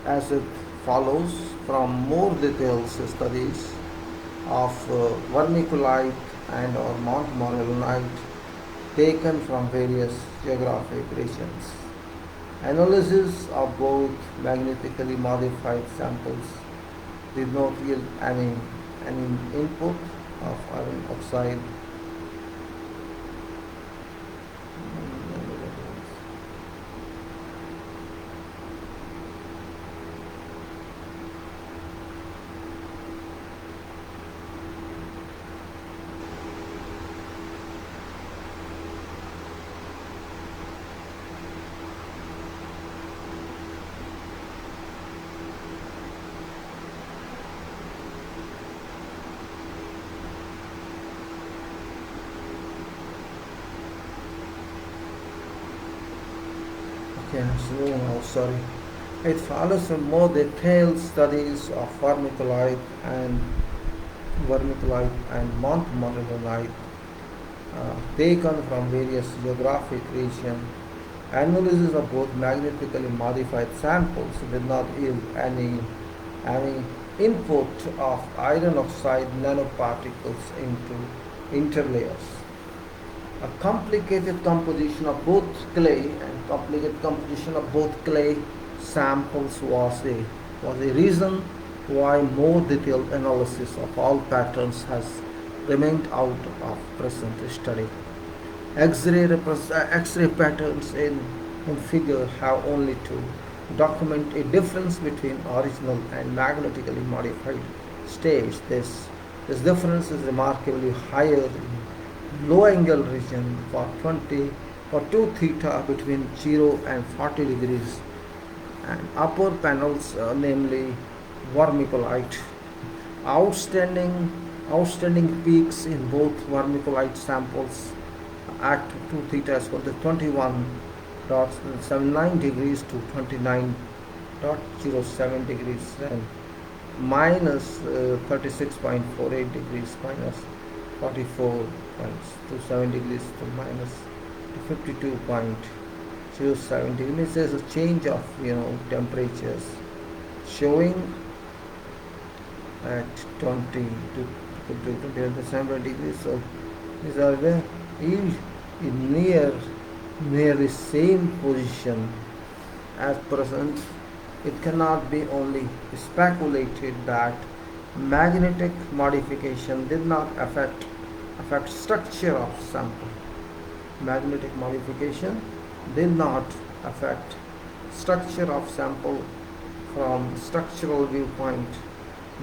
as it follows from more detailed studies of vermiculite and or montmorillonite taken from various geographic regions. Analysis of both magnetically modified samples did not yield any input of iron oxide. It follows from more detailed studies of vermiculite and montmorillonite taken from various geographic regions. Analysis of both magnetically modified samples did not yield any input of iron oxide nanoparticles into interlayers. A complicated composition of both clay samples was a reason why more detailed analysis of all patterns has remained out of present study. X-ray patterns in figure have only to document a difference between original and magnetically modified states. This difference is remarkably higher in low angle region for 2 theta between 0 and 40 degrees, and upper panels, namely vermiculite. Outstanding peaks in both vermiculite samples at 2 theta is equal to 21.79 degrees to 29.07 degrees, and minus 36.48 degrees, minus 44.27 degrees to minus 52.07 degrees. There's a change of temperatures showing at 20 to 27 degrees. So these are the nearly same position as present, it cannot be only speculated that magnetic modification did not affect structure of sample. Magnetic modification did not affect structure of sample. From structural viewpoint,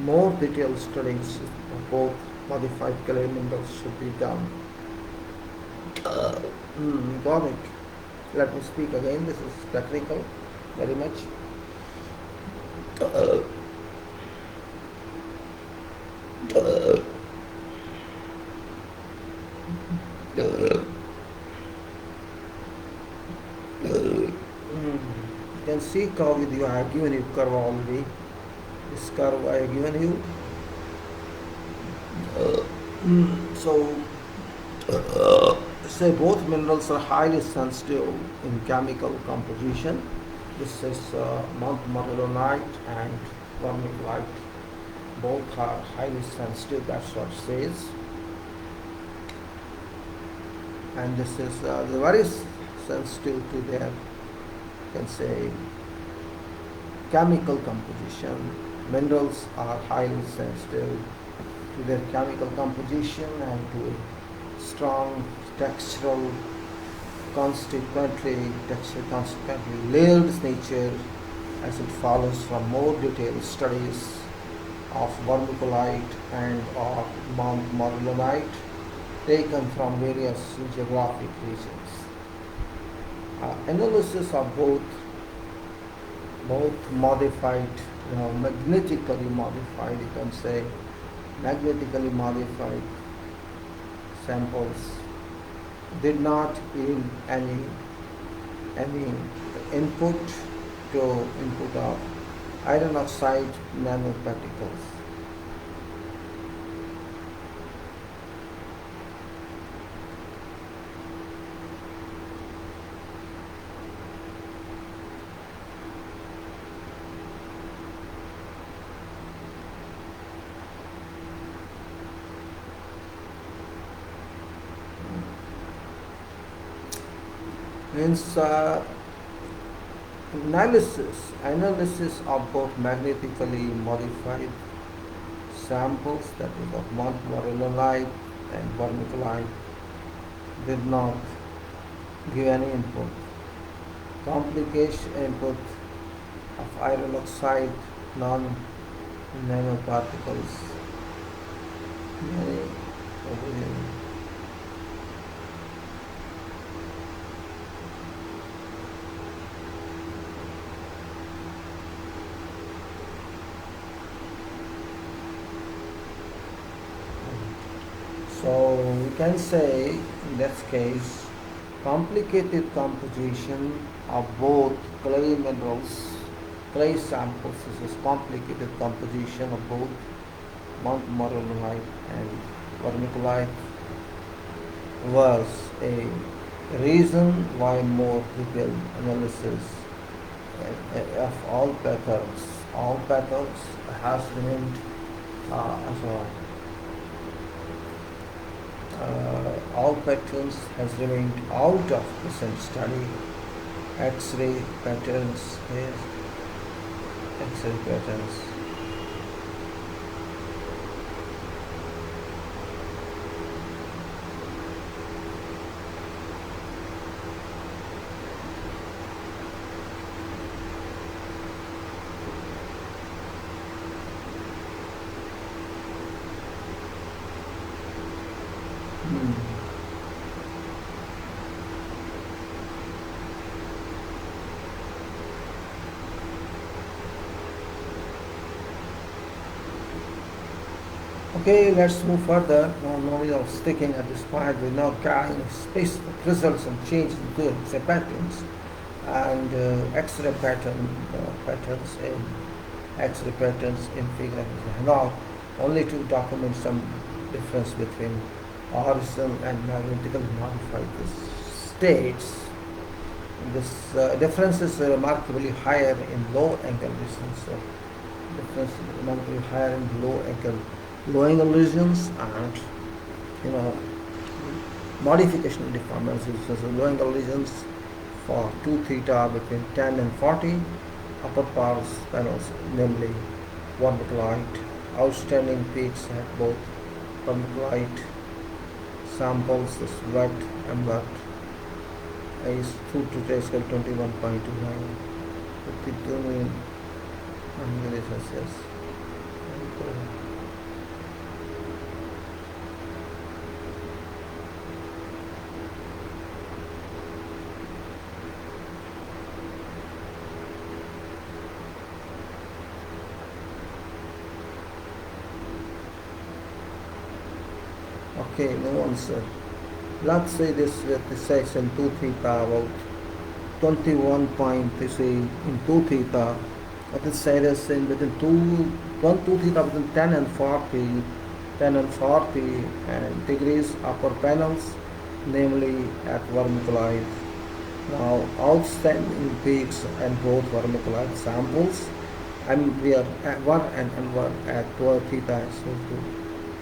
more detailed studies of both modified clay minerals should be done. Got it. Let me speak again. This is technical, very much. You can see curve with you. I have given you curve already. This curve I have given you. So say both minerals are highly sensitive in chemical composition. This is montmorillonite and vermiculite. Both are highly sensitive, that's what it says. And this is very sensitive to their, you can say, chemical composition. Minerals are highly sensitive to their chemical composition and to strong textural, consequently layered nature, as it follows from more detailed studies of vermiculite and of montmorillonite taken from various geographic regions. Analysis of both modified, magnetically modified, you can say, magnetically modified samples did not yield any input of iron oxide nanoparticles. Means analysis of both magnetically modified samples, that is of montmorillonite and vermiculite, did not give any input. Complication input of iron oxide nanoparticles. So we can say in that case, complicated composition of both clay minerals, clay samples. This is complicated composition of both montmorillonite and vermiculite was a reason why more detailed analysis of all patterns has remained all patterns has remained out of present study. X-ray patterns here, X-ray patterns. Okay, let's move further. No need of sticking at this point. We're now carrying specific results and changes in good patterns and X-ray patterns in X-ray patterns in figure. Now, only to document some difference between horizontal and magnetically modified states. This difference is remarkably higher in low angle regions. So difference is remarkably higher in low angle regions, and Modification deformance is lower collisions for 2 theta between 10 and 40 upper panels, namely vermiculite. Outstanding peaks at both vermiculite samples is wet and wet is 2 to scale 21.29 52 million degrees Celsius. Okay, no answer. Let's say this with the section 2 theta about 21 point, say in 2 theta, what is said is in between 2 theta between 10 and 40, 10 and 40 and degrees upper panels, namely at vermiculite. Now outstanding peaks and both vermiculite samples, and we are at 1 and 1 at 12 theta equal to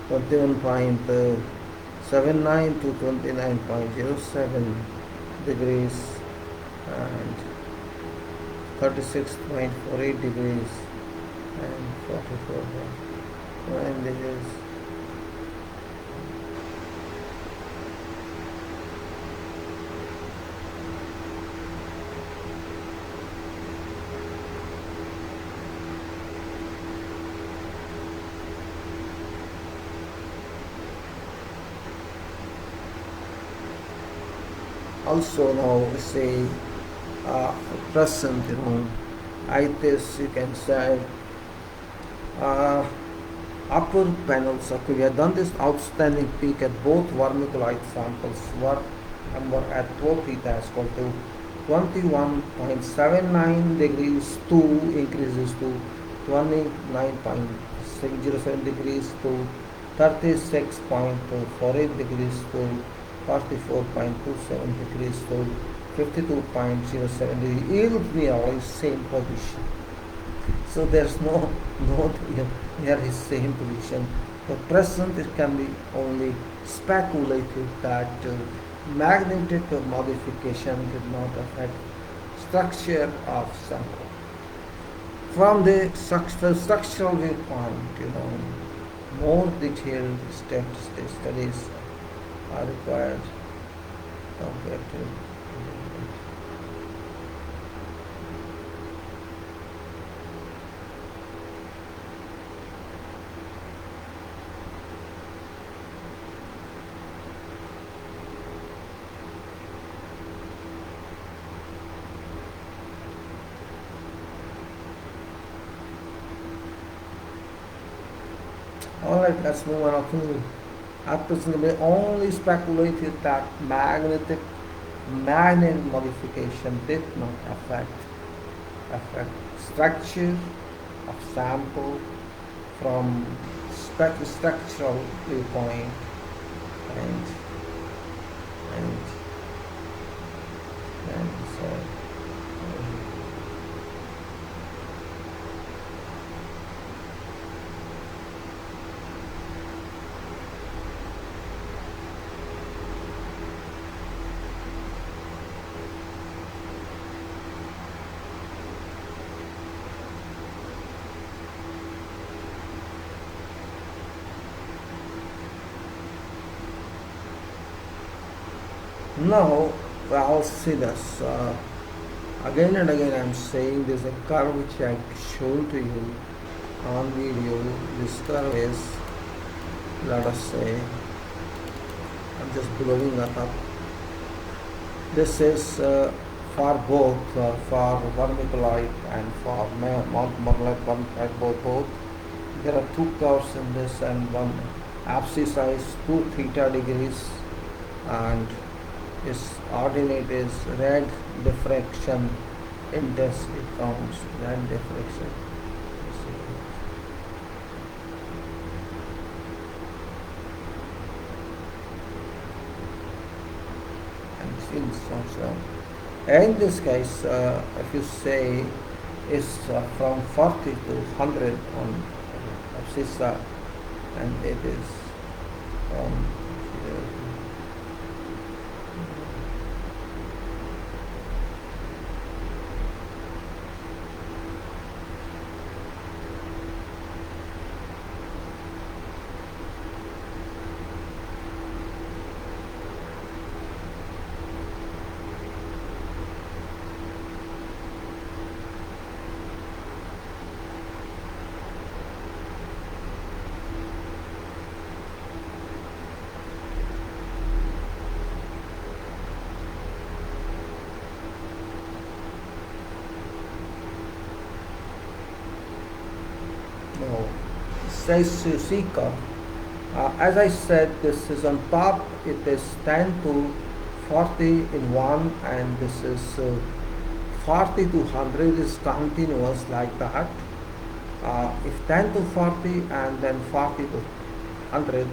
21.79 to 29.07 degrees and 36.48 degrees and 44.9 degrees. Also now we say present, ITIS, you can say upper panels. Okay, we have done this outstanding peak at both vermiculite samples were at 12 theta is equal to 21.79 degrees to increases to 29.607 degrees to 36.48 degrees to 44.27 degrees to 52.07 degrees. Yield me always same position. So there's no here is same position. The present it can be only speculated that magnetic modification did not affect structure of sample. From the structural viewpoint, more detailed studies are required compared to Alright, let's move on to at present we only speculated that magnetic modification did not affect structure of sample from structural viewpoint and so now I'll see this again and again. I'm saying there's a curve which I showed to you on video. This curve is, let us say, I'm just blowing it up. This is for both for vermiculite and for vermiculite both. There are two curves in this, and one abscissa 2 theta degrees and its ordinate is red diffraction index. It counts red diffraction. And in this case, if you say is from 40 to 100 on abscissa, and it is from says C curve. As I said, this is on top, it is 10 to 40 in one, and this is 40 to 100 is continuous like that. If 10 to 40 and then 40 to 100,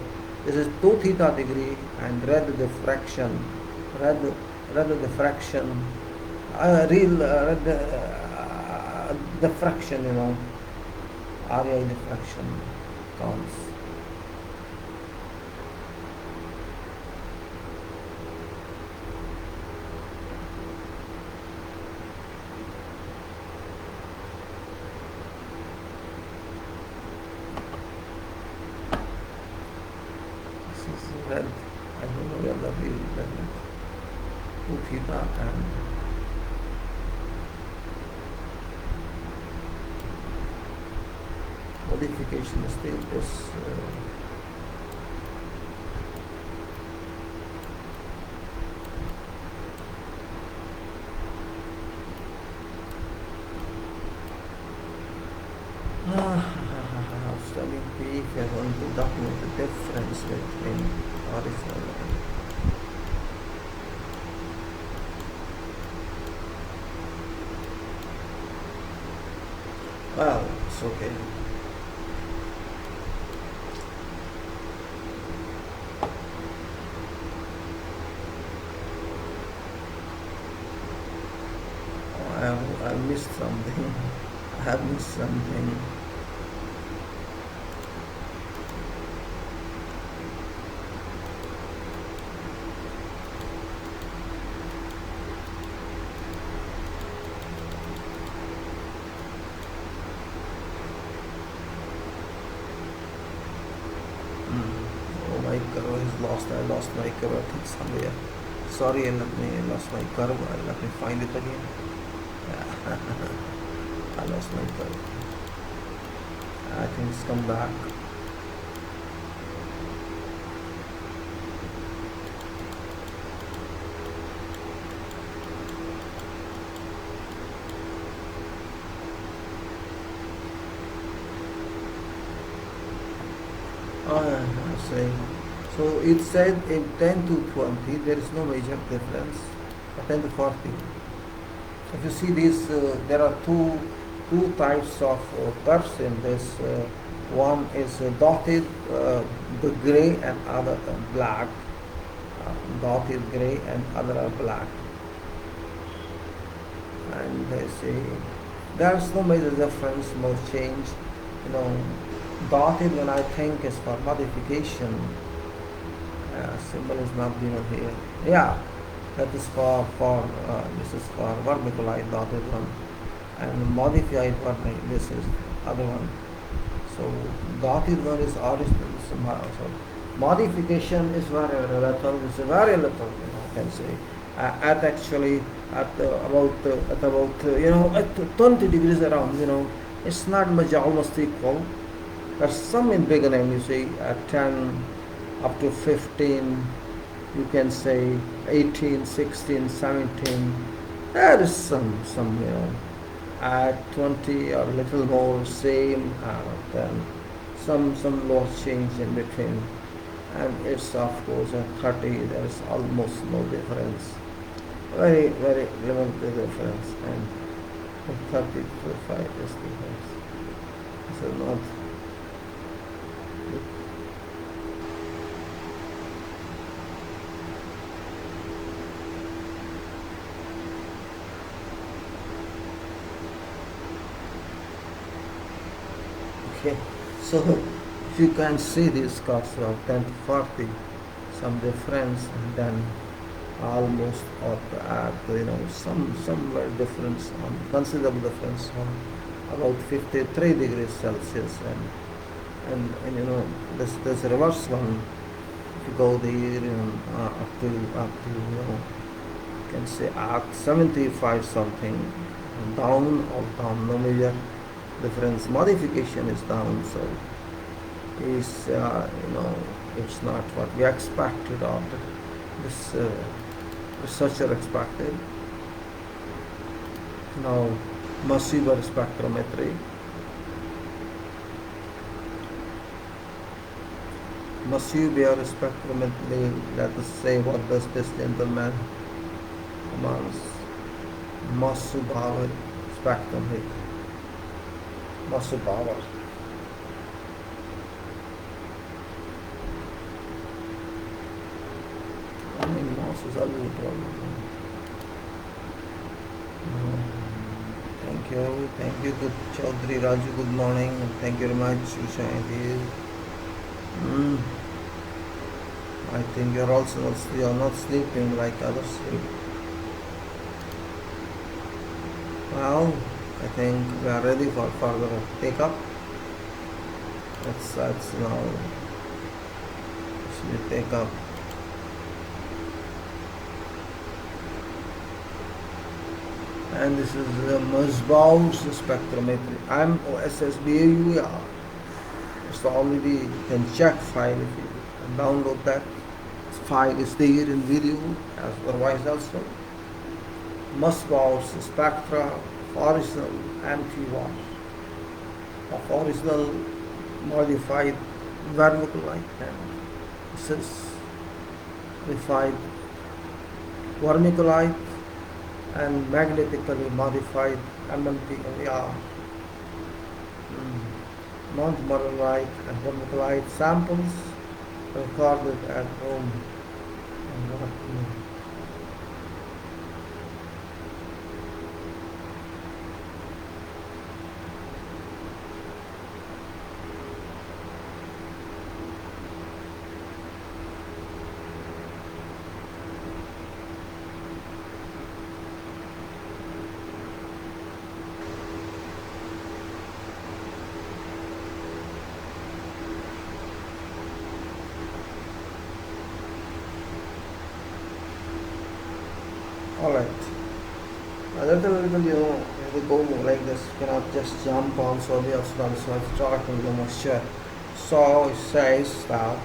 this is 2 theta degree, and real diffraction, diffraction, area diffraction counts. Well, I don't know whether the real 2 theta and modification is still this studying P if you are going to document the difference between original and well, it's okay. I missed something. I have missed something. Oh, my curve is lost. I lost my curve, I think, somewhere. Sorry, I lost my curve. Let me find it again. I lost my curve. I think it's come back. I see. So it said in 10 to 20 there is no major difference. 10 to 40. If you see this, there are two types of curves in this. One is dotted, the gray, and other black. Dotted gray and other are black. And they say there's no major difference, no change. Dotted when I think is for modification. Symbol is not given here. Yeah. That is for this is for vermiculite dotted one, and modified vermic, this is other one. So dotted one is original. So modification is very little. It's very little, I can say. At about 20 degrees around, it's not much, almost equal. There's some in beginning, you see, at 10 up to 15. You can say 18, 16, 17. There is some at 20 or a little more, same, then some low change in between. And it's of course at 30, there is almost no difference. Very, very limited difference. And at 30 to 5 is difference. So not. Okay, so if you can see this curves of 10 to 40, some difference, and then almost at some very difference, considerable difference on about 53 degrees Celsius, and this reverse one, if you go there up to you can say at 75 something, down or down, no major difference. Modification is down, so is it's not what we expected or this researcher expected. Now massive spectrometry. Must you be a spectrometry? Let us say, what does this gentleman commands? Must you power spectrometry? Must you power? I mean, mouse is always a problem. Thank you, good Chaudhary Raju. Good morning, and thank you very much, Usha. I think you're not sleeping like others sleep. Well, I think we are ready for further take up. Let's now take up. And this is Musbau's spectrometry. I'm OSSBAU. It's already, you can check file if you download that. File is there in video, as otherwise also. Musbau's spectra of original anti-wash, of original modified vermiculite, and this is modified vermiculite and magnetically modified MMPLR, non-marlite and vermiculite samples recorded at home. Alright, let a little, we go like this, you cannot just jump on, so we also have to start in the moisture. So it says that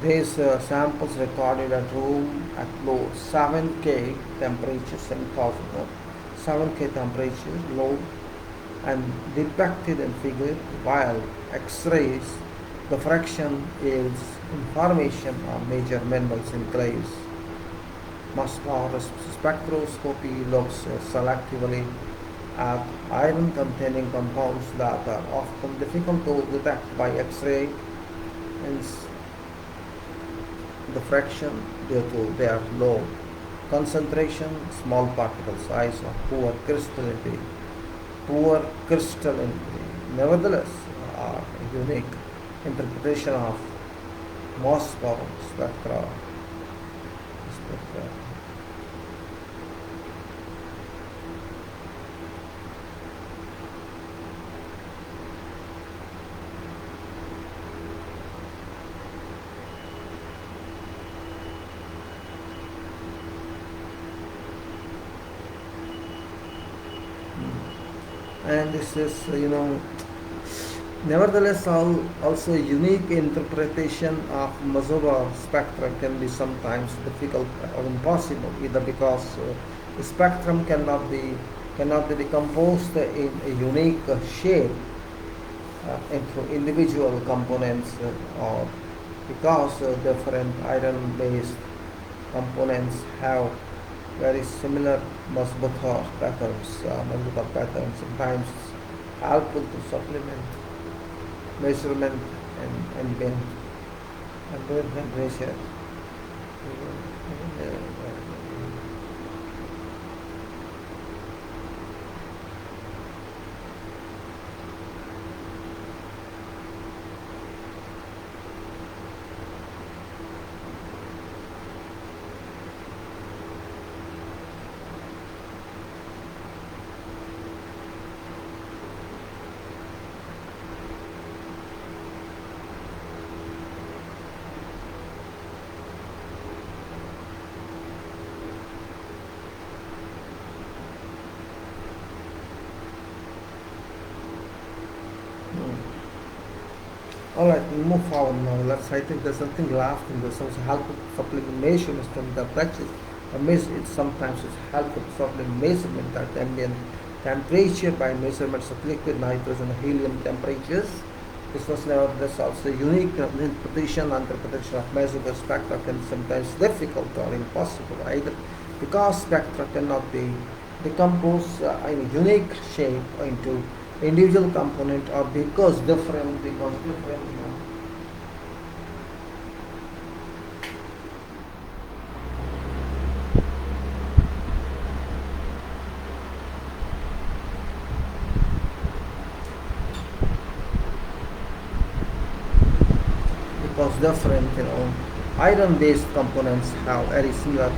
these samples recorded at room at low 7K temperature, 7K temperature, low, and depicted in figure, while X-rays, the fraction yields information on major minerals in clays. Musbau's spectroscopy looks selectively at iron-containing compounds that are often difficult to detect by X-ray, hence the fraction due to their low concentration, small particle size, or poor crystallinity. Nevertheless, a unique interpretation of Musbau's spectra. And this is, nevertheless, also unique interpretation of Musbau's spectrum can be sometimes difficult or impossible, either because the spectrum cannot be decomposed in a unique shape into individual components, or because different iron-based components have very similar Musbau's patterns. Sometimes helpful to supplement measurement and ambient temperature. Alright, we move forward now. I think there's something left in this. Also helpful to supplement measurements from the practice. Sometimes it's helpful to supplement measurement at ambient temperature by measurements of liquid nitrogen and helium temperatures. This was nevertheless also unique. Interpretation of measurable spectra can sometimes difficult or impossible, either because spectra cannot be decomposed in a unique shape into individual component, or because different. Because different, iron-based components have very similar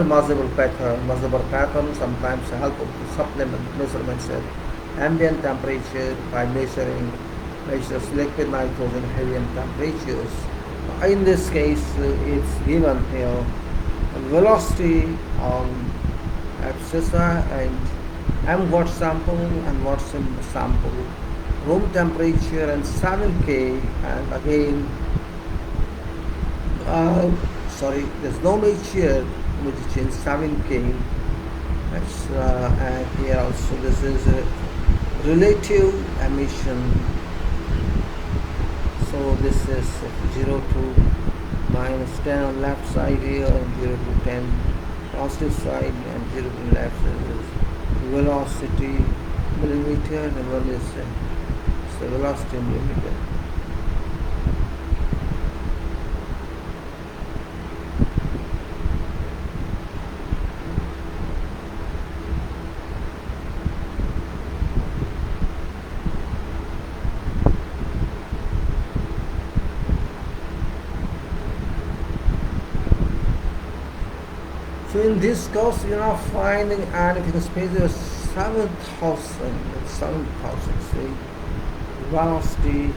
measurable pattern. Sometimes help to supplement measurements at ambient temperature by measures liquid nitrogen helium temperatures. In this case, it's given here velocity on abscissa and m-watt sample and watt sample, room temperature and 7K, and again there's no nature which is 7K. And here also this is a relative emission. So this is 0 to -10 on left side here, and 0 to 10 positive side, and 0 to left is velocity millimeter, and one is the velocity millimeter. So in this course, finding anything space is 7,000, say velocity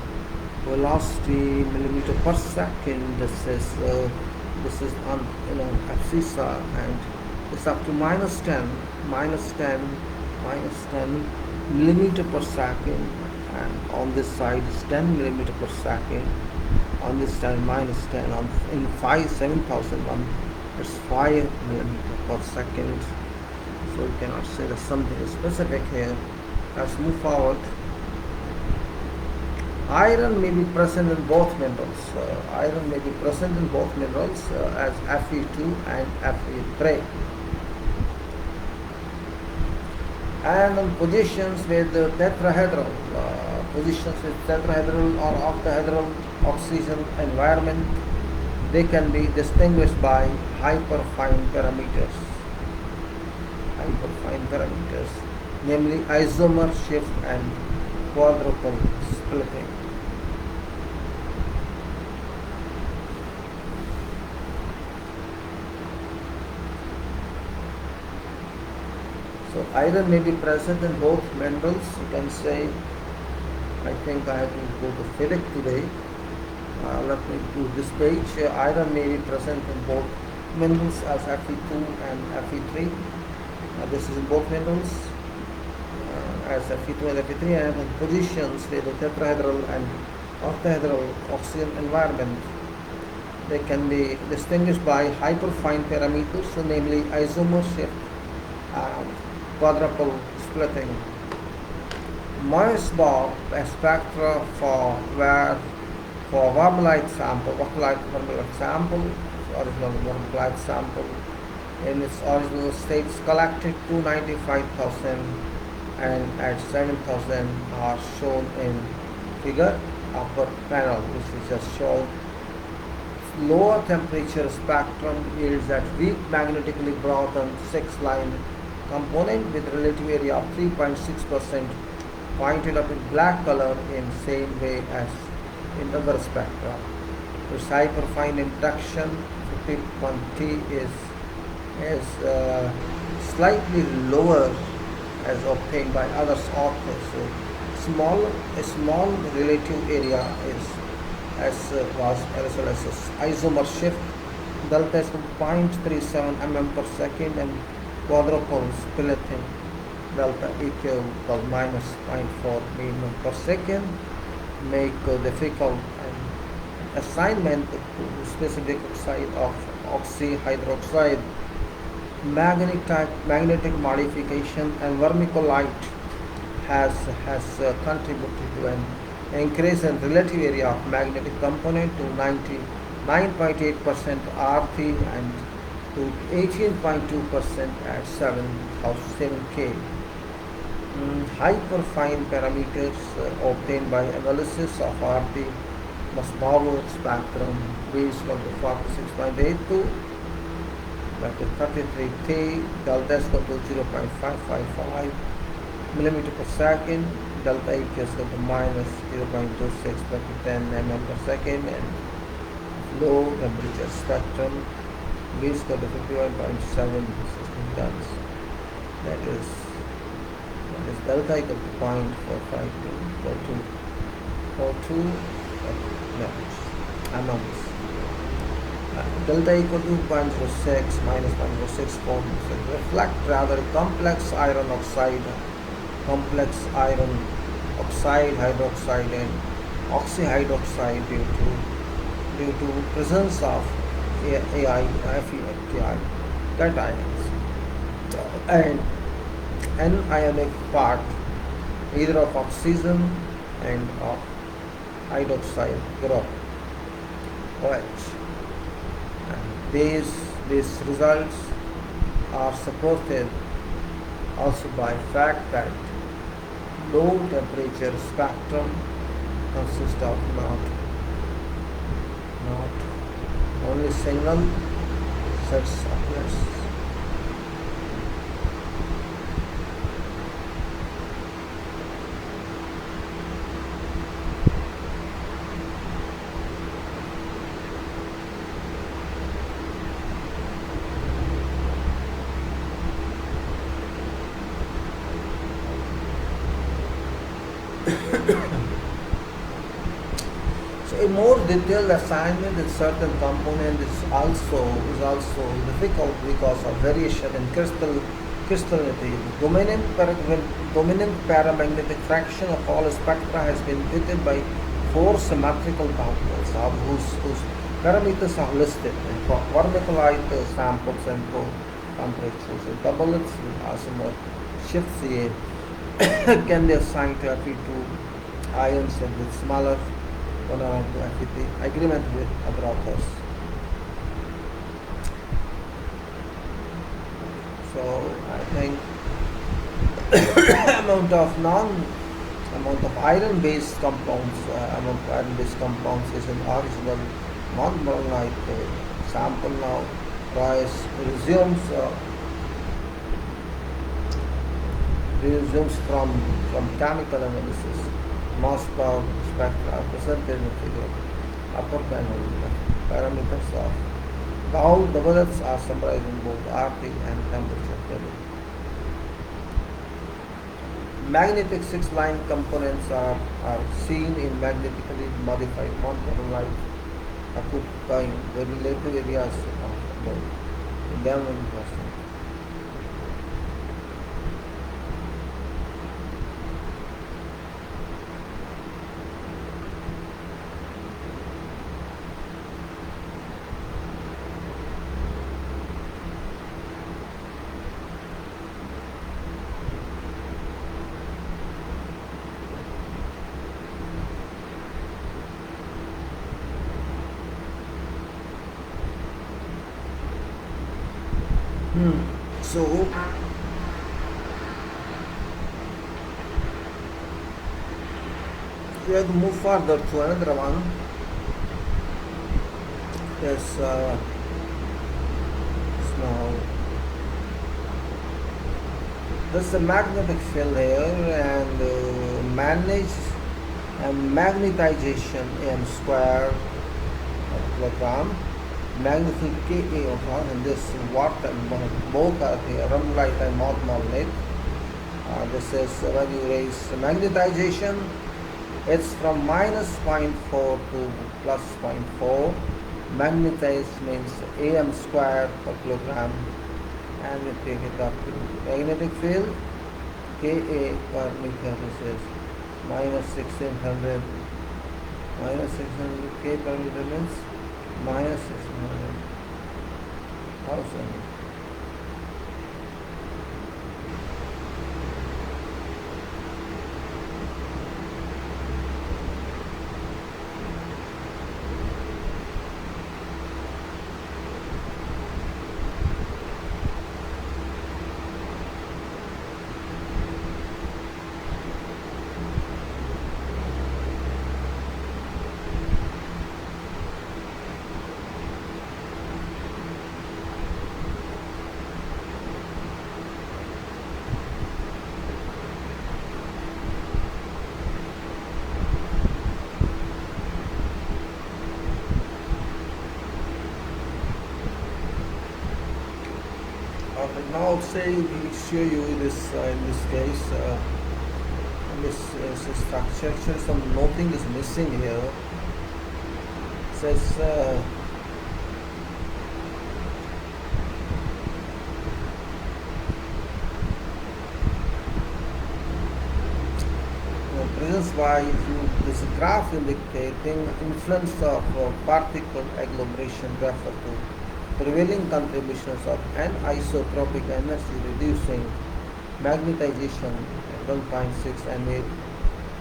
millimeter per second. This is on abscissa, and it's up to -10 millimeter per second, and on this side is 10 millimeter per second. On this side -10. On in 7,001. It's 5 millimeter per second. So you cannot say that something is specific here. Let's move forward. Iron may be present in both minerals. As Fe2 and Fe3. And on positions with tetrahedral or octahedral oxygen environment, they can be distinguished by hyperfine parameters, namely isomer shift and quadruple splitting. So iron may be present in both minerals. You can say, I think I have to go to FIDIC today. Let me do this page. Iron may be present in both minerals as Fe2 and Fe3. This is in both minerals as Fe2 and Fe3, and in positions with the tetrahedral and octahedral oxygen environment, they can be distinguished by hyperfine parameters, so namely isomer shift and quadruple splitting. Moyes-Bach spectra for vermelite sample, original vermelite sample in its original states collected 295,000 and at 7,000 are shown in figure upper panel, which is just shown. Lower temperature spectrum yields that weak magnetically broadened 6-line component with relative area of 3.6% pointed up in black color in same way as in other spectra. Its hyperfine induction 50.T is slightly lower as obtained by other authors. So a small relative area is was isomer shift delta is 0.37 mm per second, and quadruple splitting delta equal to -0.4 mm per second make difficult assignment to specific oxide of oxyhydroxide. Magnetic modification and vermiculite has contributed to an increase in relative area of magnetic component to 99.8% R3 and to 18.2% at 7K. Hyperfine parameters obtained by analysis of RT must borrow spectrum based on the 46.82, that is 33T, delta is equal to 0.555 millimeter per second, delta H is equal to minus 0.26 per 10 mm per second, and low temperature spectrum V is equal to 51.7 tons. That is delta equal to 0.45242 mm. Delta equal to 0.06 minus 0.064. Reflect rather complex iron oxide, hydroxide, and oxyhydroxide due to presence of FIDIC cations and anionic part either of oxygen and of hydroxide group OH. These results are supported also by fact that low temperature spectrum consists of not only single sets of layers. So a more detailed assignment in certain component is also difficult because of variation in crystallinity. Dominant paramagnetic fraction of all spectra has been imputed by 4 symmetrical compounds of whose parameters are listed in vermiculite samples and temperatures. A doublet azimuth shift CA can be assigned to Fe2 ions and with smaller one around to Fe3 agreement with other authors. So I think amount of iron-based compounds is an original non-Brownite sample. Now Royce resumes from chemical analysis. Mass cloud spectra are presented in the figure. Upper panel parameters of the doublets are summarized in both RT and temperature table. Magnetic 6-line components are seen in magnetically modified non-Brownite occupying the relative areas of the diamond cluster. So we have to move further to another one. Yes, now this is a magnetic field here, and magnetization m square kilogram. Magnetic Ka and this watt and both are the rhumbolite and magnet. This is when you raise magnetization, it's from minus 0.4 to plus 0.4. Magnetized means am square per kilogram, and we take it up to magnetic field Ka per meter. This is minus 1600 K per meter means minus 600,000. Okay, now say we show you this in this case this structure. Actually, some nothing is missing here. It says presence by this graph indicating influence of particle agglomeration refer to prevailing contributions of anisotropic energy reducing magnetization at 1.6 and 8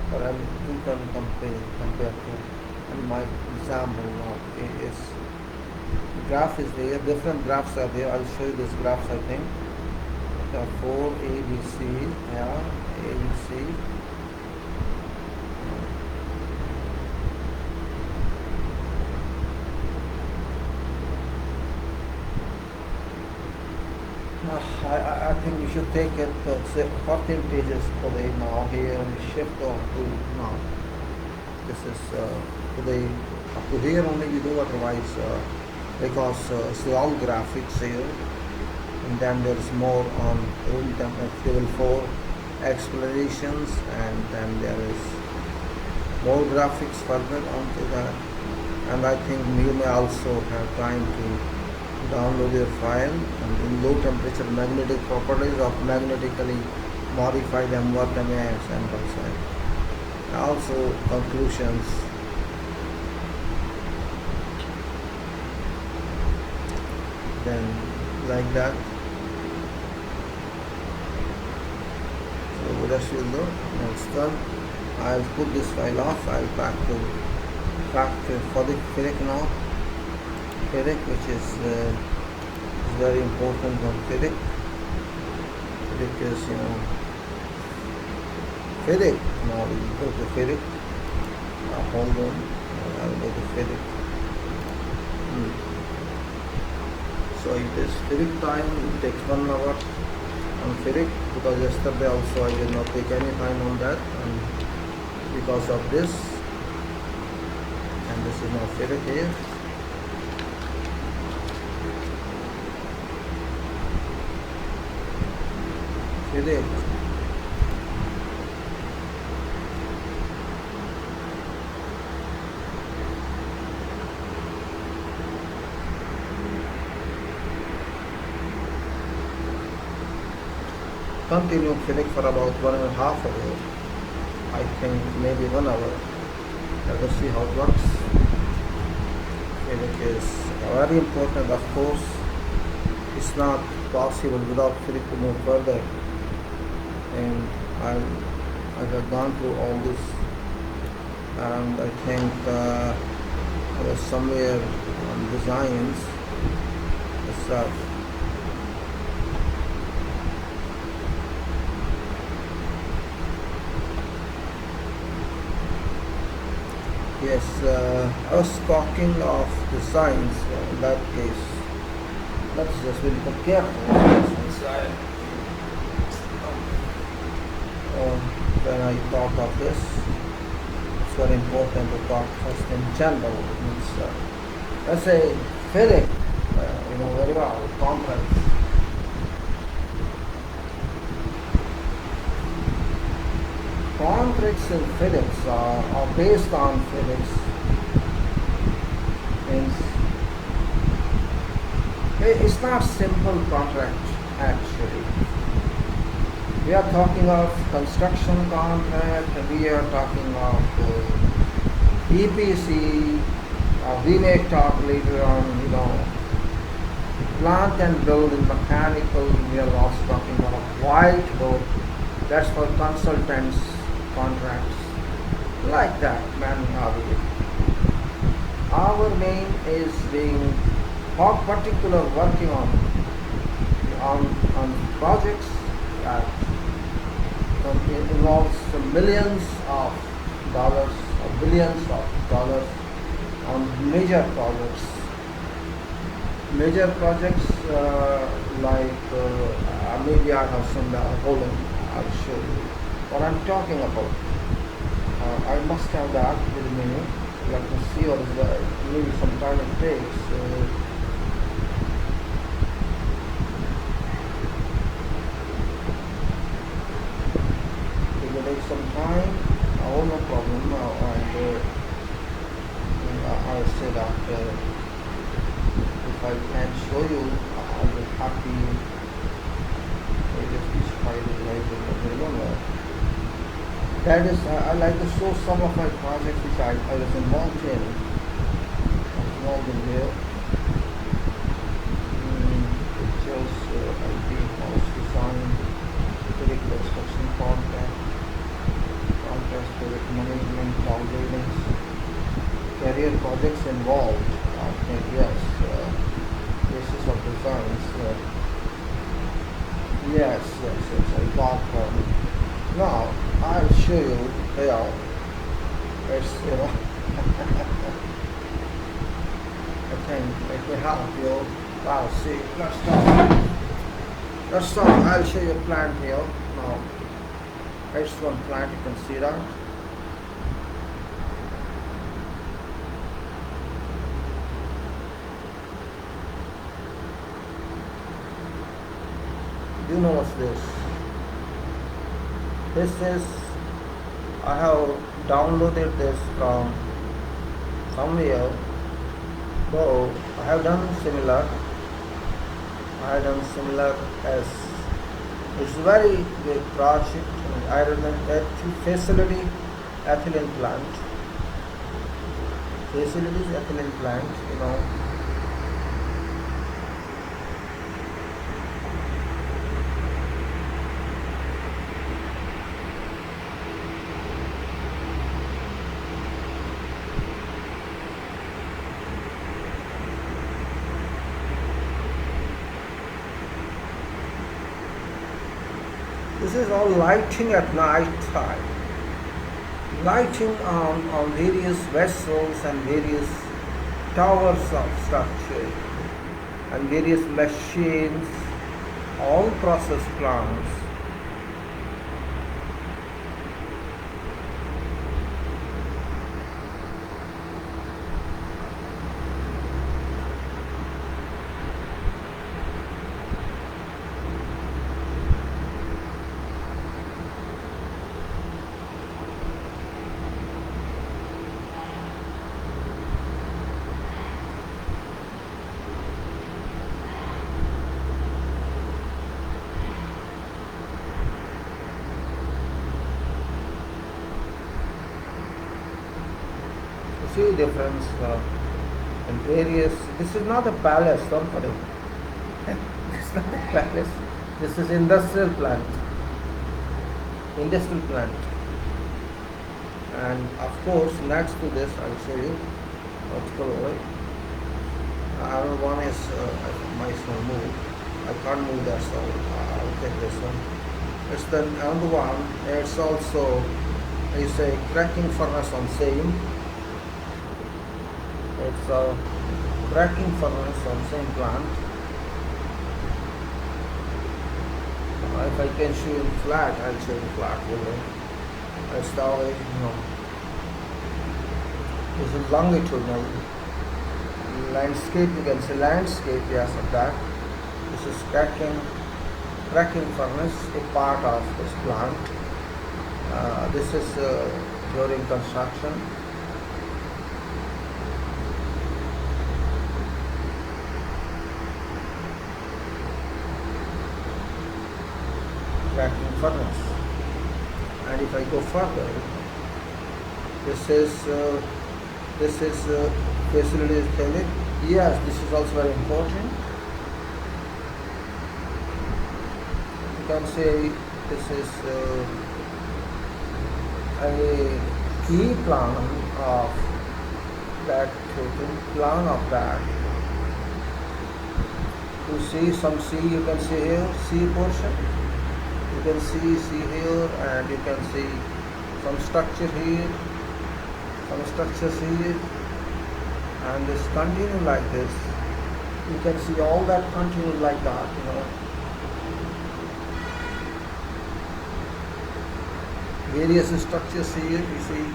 for an Newton compared to, and my example now is graph is there, different graphs are there. I'll show you this graphs. I think the 4 ABC, yeah, ABC. I think you should take it say 14 pages today now here and shift on to now. This is today up to here only we do, otherwise because it's all graphics here, and then there is more on room temperature level 4 explanations, and then there is more graphics further onto that. And I think you may also have time to download your file, and in low temperature magnetic properties of magnetically modified MWAT MAS samples, and also conclusions. Then like that. So that's will do. Now it's done. I'll put this file off. I'll back to FIDIC now. FIDIC, which is very important on FIDIC. FIDIC is, FIDIC. Now we go to FIDIC. Hold on. I'll go to FIDIC. So it is FIDIC time. It takes 1 hour on FIDIC, because yesterday also I did not take any time on that, and because of this. And this is now FIDIC here. FIDIC. Continue FIDIC for about 1.5 hours. I think maybe 1 hour. Let us see how it works. FIDIC is very important, of course. It's not possible without FIDIC to move further. And I have gone through all this, and I think I was somewhere on designs itself. Yes, I was talking of designs in that case. Let's just be careful. When I thought of this, it's very important to talk first in general. It means, let's say FIDIC, very well, complex. Contracts in FIDIC are based on FIDIC. Means it's not simple contract actually. We are talking of construction contract, we are talking of EPC, we may talk later on, plant and build in mechanical, we are also talking about whiteboard, that's for consultants contracts, like that, Our main is being particular working on projects that it involves millions of dollars or billions of dollars on major projects. Major projects like maybe I have some Holland. I'll show you what I'm talking about. I must have that with me. Let me see what is the maybe some time it takes. if I can show you, I will happy. Maybe this file is right in the middle. That is, I like to show some of my projects which I was involved in. Here. Pictures, IP, house design, FIDIC construction contract, project management, cloud buildings, career projects involved. I think yes, basis of designs. Yes, I got now I'll show you how it's I think it will help you. Wow, see, let's start. I'll show you a plant here. Now, here's one plant, you can see that. Do you know what's this? This is, I have downloaded this from somewhere. So I have done similar. As it's very big project in Ireland. Facility ethylene plant. This is all lighting at night time. Lighting on various vessels and various towers of structure and various machines, all process plants. See the difference in various. This is not a palace, don't worry. This is not a palace. This is industrial plant. And of course, next to this, I'll show you. Let's go away. Another one is I might not move. I can't move that, so I'll take this one. It's the another one. It's also, you say, cracking furnace on same. It's a cracking furnace on same plant. If I can show you flat, I'll show you flat. That's the way, This is longitudinal landscape. You can say landscape, yes, of that. This is cracking furnace, a part of this plant. This is during construction. Cracking furnace. And if I go further, this is facility is FIDIC. Yes, this is also very important. You can say this is a key plan of that plan of that. You see some C, you can see here, C portion. You can see here, and you can see some structure here, some structures here, and this continue like this. You can see all that continue like that, Various structures here, you see,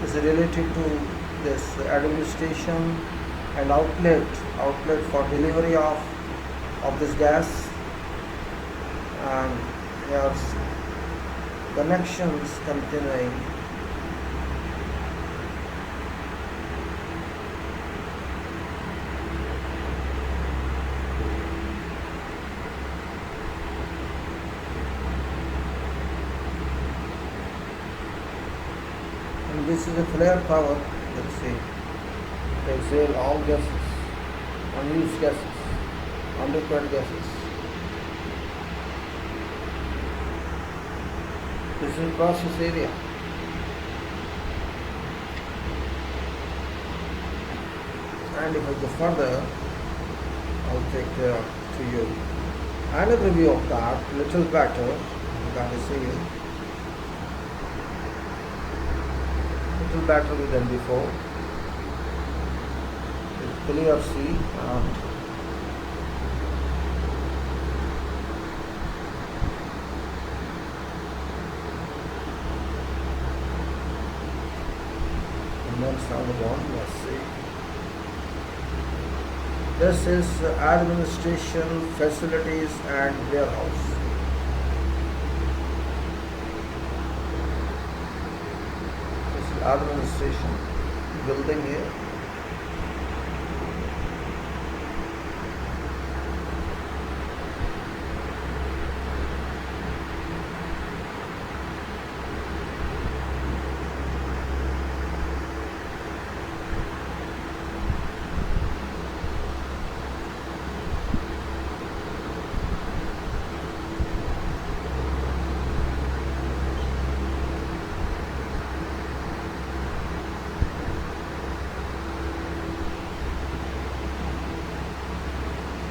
is related to this administration and outlet for delivery of this gas, and there's connections continuing. this is a flare tower. Let's see. They exhale all gases, unused gases, unrequired gases. This is process area. And if I go further, I'll take to you another view of that, little better. You can see it. Little better than before. It's clear sea. And then another one. Let's see. This is administration, facilities and warehouse. This is administration building here.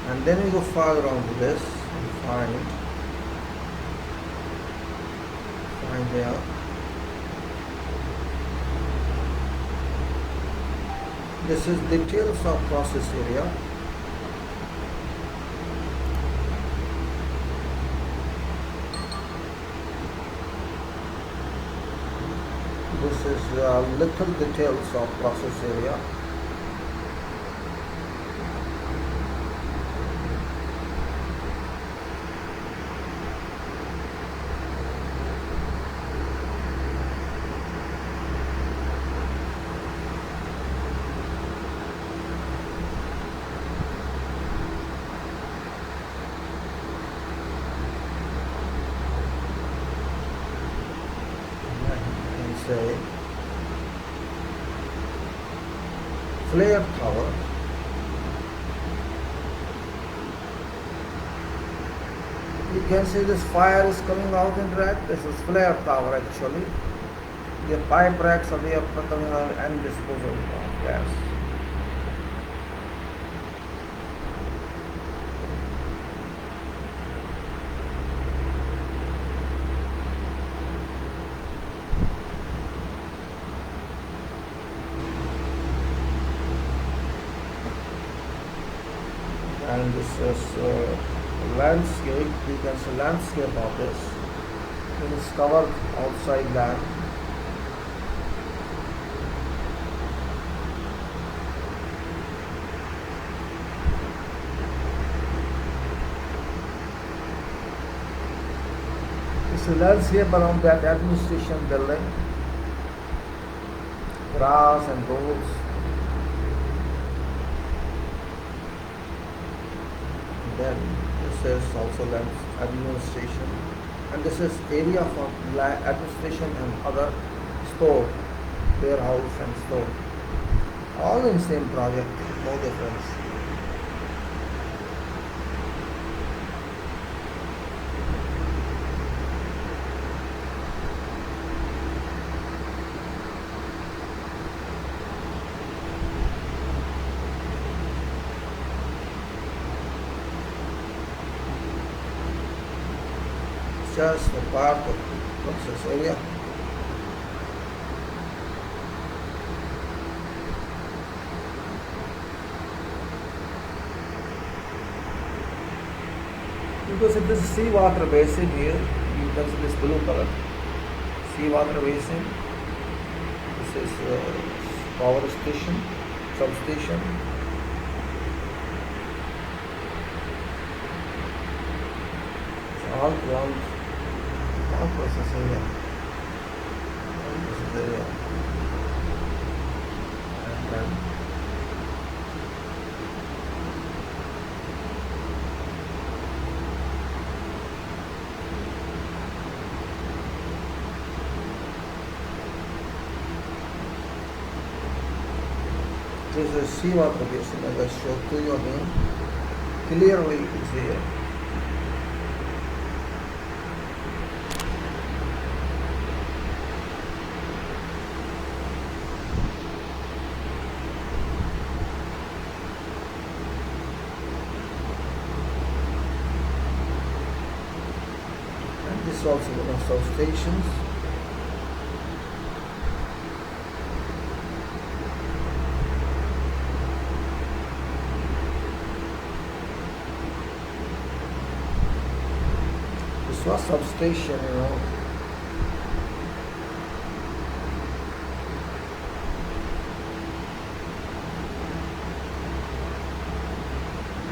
And then we go further on to this and find there. This is details of process area. This is little details of process area. Say flare tower. You can see this fire is coming out in red. This is flare tower actually. The pipe racks are there coming out and disposal of gas. And this is landscape. You can see landscape of this. It is covered outside land. This is landscape around that administration building. Grass and roads. Then this is also land administration, and this is area for administration and other store, warehouse and store, all in same project, no difference. Just a part of the process area. Because if this is seawater basin here, you can see this blue color. Seawater basin. This is power station, substation. It's all around. Process area. This is the area. And then is a seawater basin, as I showed to you again. Clearly it's here. And this is also one of substations. This was substation,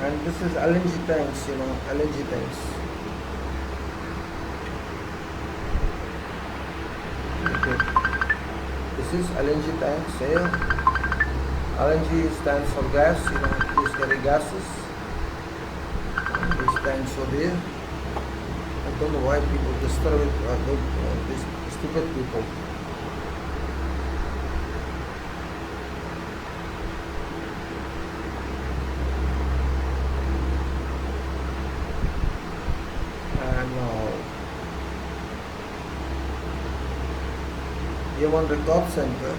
And this is LNG tanks, LNG tanks. Okay. This is LNG tanks here. LNG stands for gas, these carry gases. And these tanks are there. I don't know why people disturb it, these stupid people. And here one record center.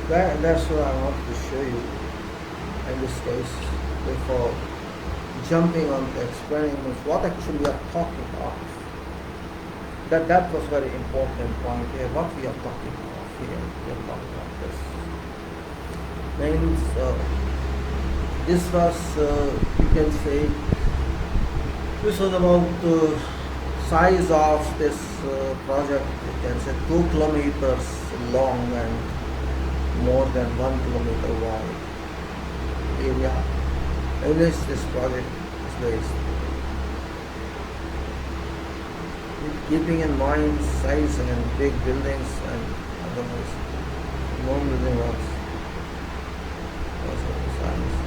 Then that's what I want to show you in this case before jumping on to explaining what actually we are talking about. That was very important point here. What we are talking about here, we are talking about this. Means this was, you can say, this was about the size of this project. You can say 2 kilometers long and more than 1 kilometer wide area in which this project is based. Keeping in mind size and big buildings and otherwise, no building works. Also the size.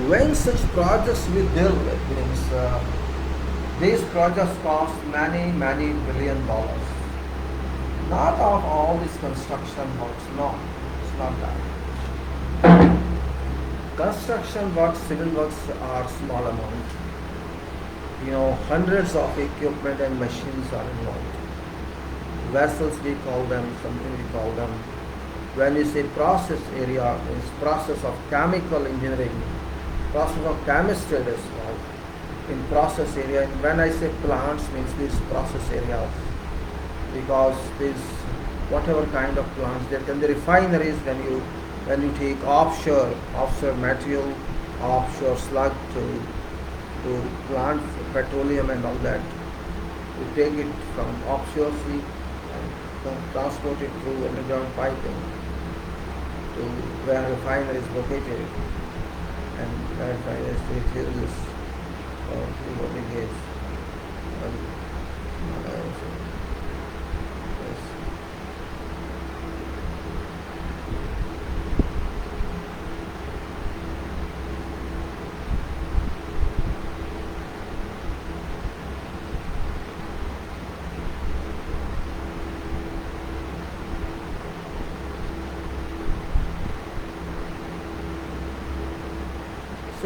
When such projects we deal with, means these projects cost many billion dollars. Not of all these construction works, no, it's not that. Construction works, civil works are small amount. Hundreds of equipment and machines are involved. Vessels we call them, something we call them. When you say process area, it's process of chemical engineering. Process of chemistry is involved in process area. And when I say plants, means these process areas, because these whatever kind of plants, there can be refineries when you take offshore material, offshore slug to plant petroleum and all that. You take it from offshore sea and transport it through underground piping to where refinery is located. And that finally uses what it is.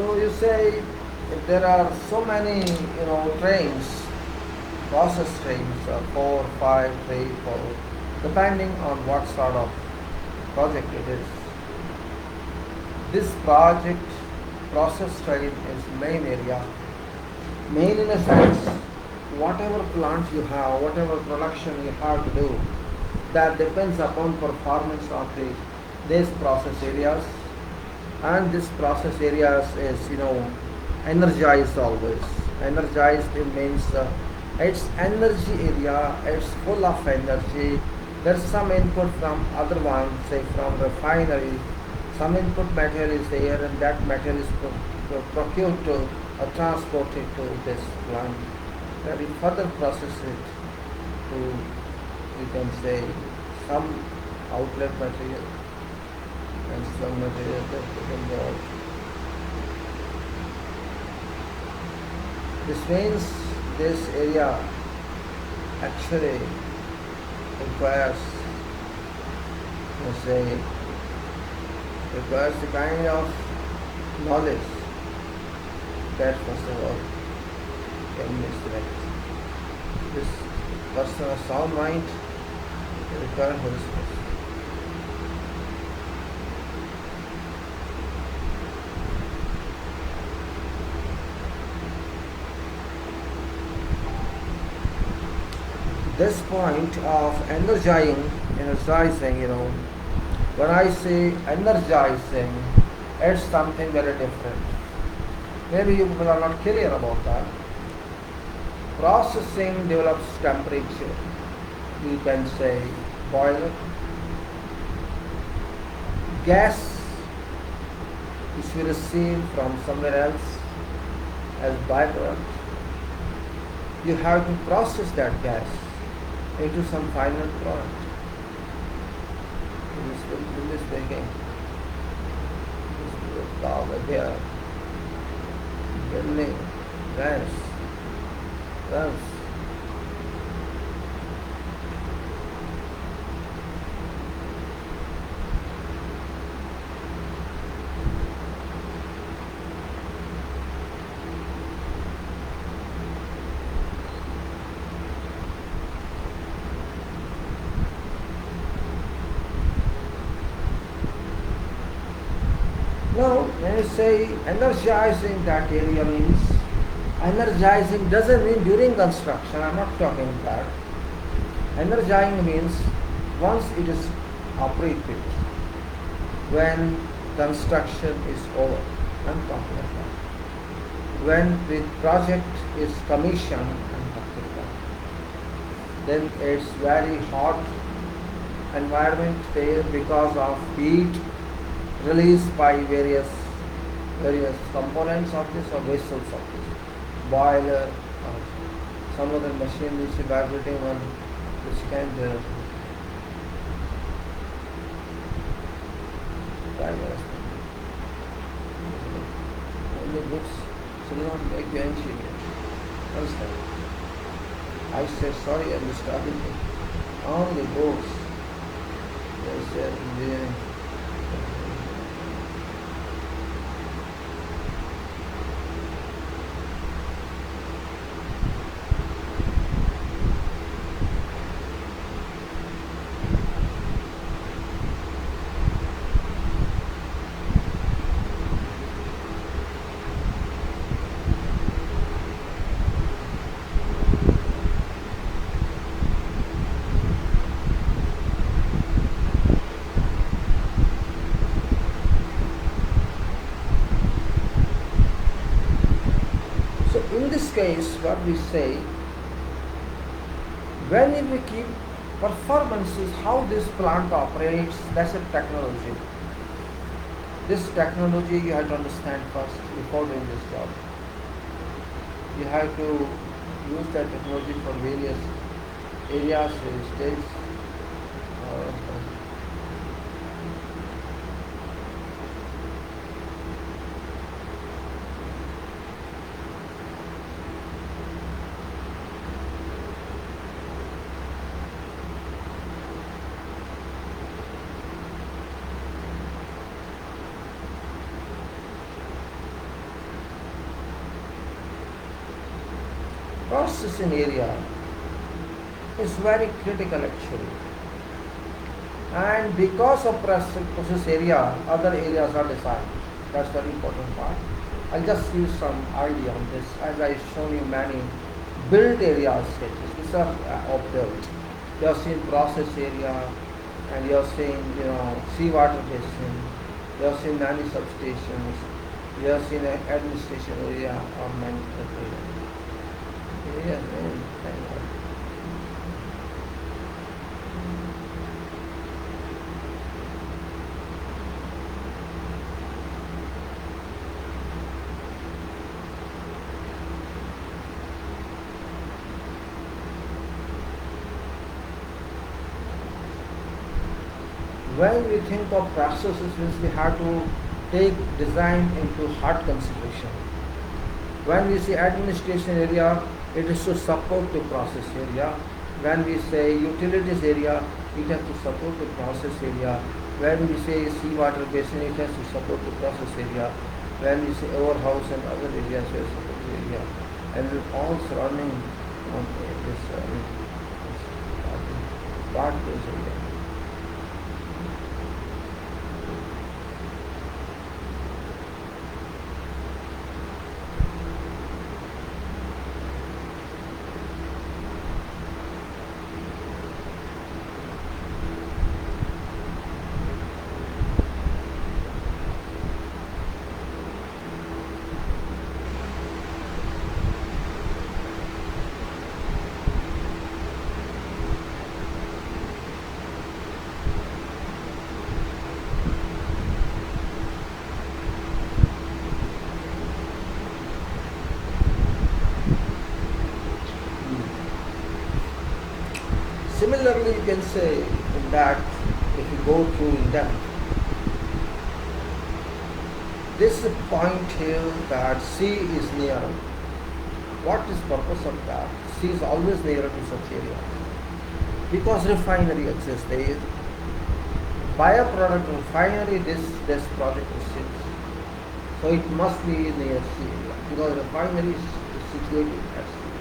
So you say if there are so many, trains, process trains, 4, 5, 3, 4, depending on what sort of project it is. This project process train is main area. Main in a sense, whatever plant you have, whatever production you have to do, that depends upon performance of these process areas. And this process areas is, energized always. Energized, it means it's energy area, it's full of energy. There's some input from other one, say from refinery. Some input material is there, and that material is procured to or transported to this plant. Then we further process it to, you can say, some outlet material and some material that can go out. This means this area actually requires, requires the kind of knowledge that first of all can be select. This person of sound mind requires Holy Spirit. This point of energizing, when I say energizing, it's something very different. Maybe you people are not clear about that. Processing develops temperature. You can say boiler. Gas which we receive from somewhere else as byproduct. You have to process that gas into some final product. In this baking, this over here, building, gas. Now, when you say energizing that area means, energizing doesn't mean during construction, I'm not talking about that. Energizing means once it is operated, when construction is over, I'm talking about that. When the project is commissioned, I'm talking about that. Then it's very hot environment there because of heat released by various components of this or vessels of this. Boiler, some other machine which is vibrating on which can only books should not make you engineer. Understand? I said sorry, I'm disturbing you. Only books. They said engineering. In this case, what we say, when we keep performances, how this plant operates, that's a technology. This technology you have to understand first before doing this job. You have to use that technology for various areas, various states. processing area is very critical actually. And because of process area, other areas are defined. That's very important part. I'll just use some idea on this. As I've shown you many built area sketches. These are of built. You have seen process area, and you have seen seawater basin. You have seen many substations. You have seen an administration area or manufacturing area. When we think of processes, we have to take design into hard consideration. When we say administration area, it is to support the process area. When we say utilities area, it has to support the process area. When we say seawater basin, it has to support the process area. When we say overhouse and other areas, it has to support the area. And all surrounding this part of this area. Similarly, you can say that if you go through in depth, this point here that sea is near. What is purpose of that? Sea is always nearer to such areas because refinery exists there. Byproduct refinery, this project is sits. So it must be near sea area because refinery is situated at sea.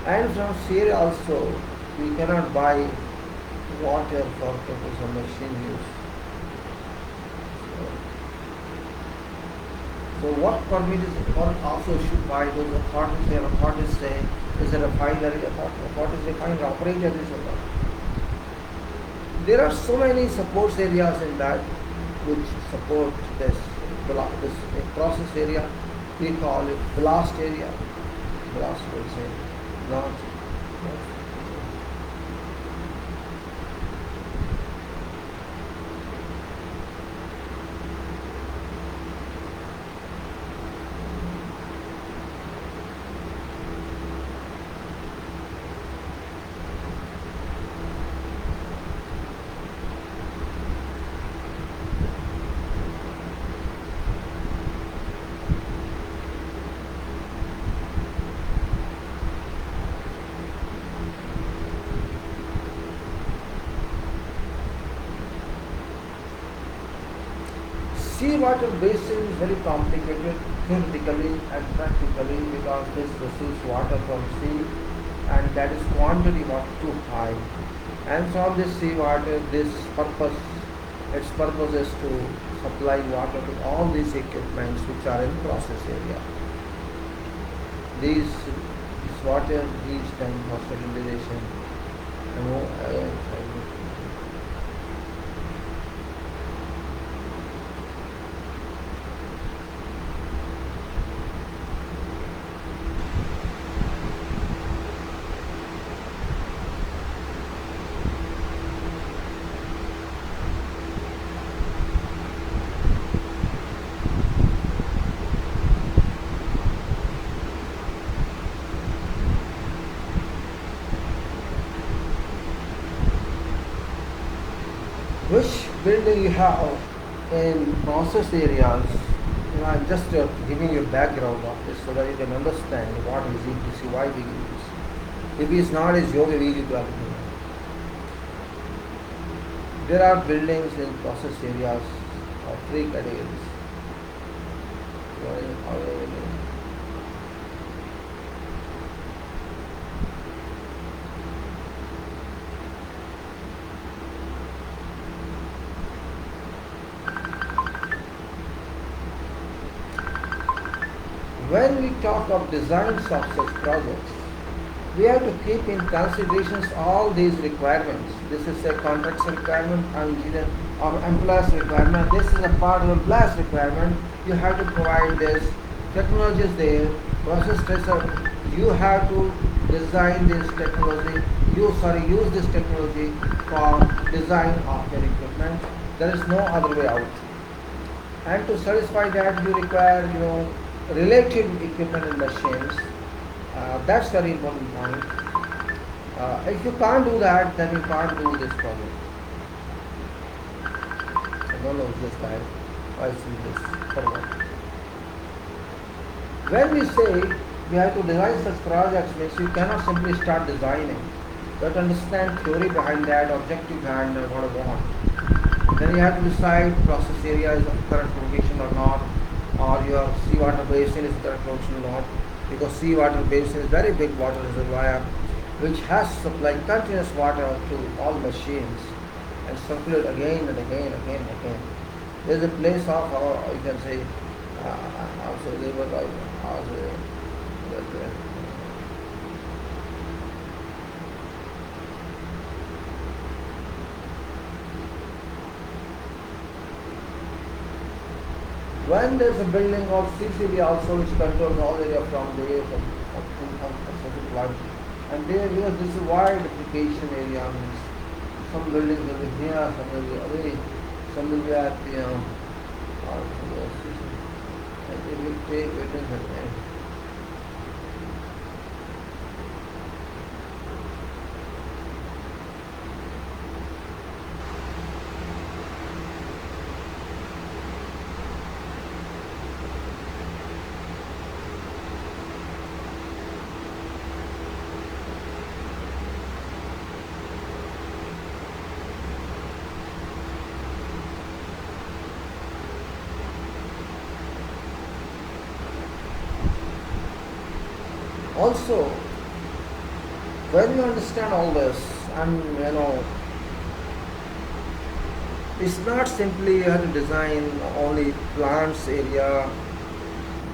And from sea area also, we cannot buy water for purpose of machine use. So what permit is what also should buy those authorities say is a refinery authorities refinery operator is a. There are so many support areas in that which support this process area. We call it blast area. Blast will say launch. Seawater basin is very complicated theoretically and practically because this receives water from sea and that is quantity not too high. And from this seawater, its purpose is to supply water to all these equipments which are in process area. This water reach them for sterilization. Which building you have in process areas? I'm just giving you background of this so that you can understand what is EPC, why we use. If it is not as yoga we development. There are buildings in process areas of three categories. when we talk of designs of such projects, we have to keep in considerations all these requirements. This is a contract's requirement, engineer or employer's requirement. This is a part of employer's requirement. You have to provide this. Technology is there. Process tracer. You have to design this technology. Use this technology for design of your equipment. There is no other way out. And to satisfy that, you require, relative equipment and machines. That's very important point. If you can't do that, then you can't do this project. I don't know this guy. I see this for what. When we say we have to design such projects, means you cannot simply start designing. You have to understand theory behind that, objective behind what I want. Then you have to decide process area is of correct location or not, or your seawater basin is correct location or not. Because seawater basin is very big water reservoir which has to supply continuous water to all machines and circulate again and again. There is a place of, you can say, also river, when there is a building of CCD also which controls all area from there from specific plant. And there this is wide application area, means some buildings will be here, some will be away, some will be at it will take waiting. Also, when you understand all this, and it's not simply you have to design only plants area.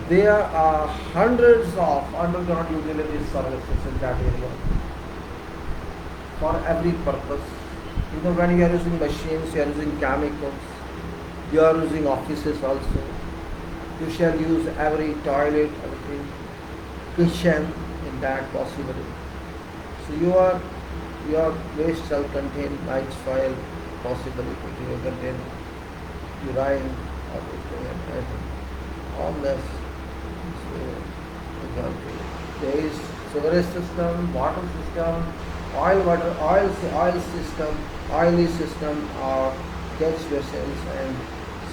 There are hundreds of underground utility services in that area for every purpose. When you are using machines, you are using chemicals, you are using offices also. You shall use every toilet, everything. Kitchen in that possibility. So your waste shall contain night soil possibility, it will contain urine or all this. So there is sewerage system, water system, oil system, oily system, or catch vessels, and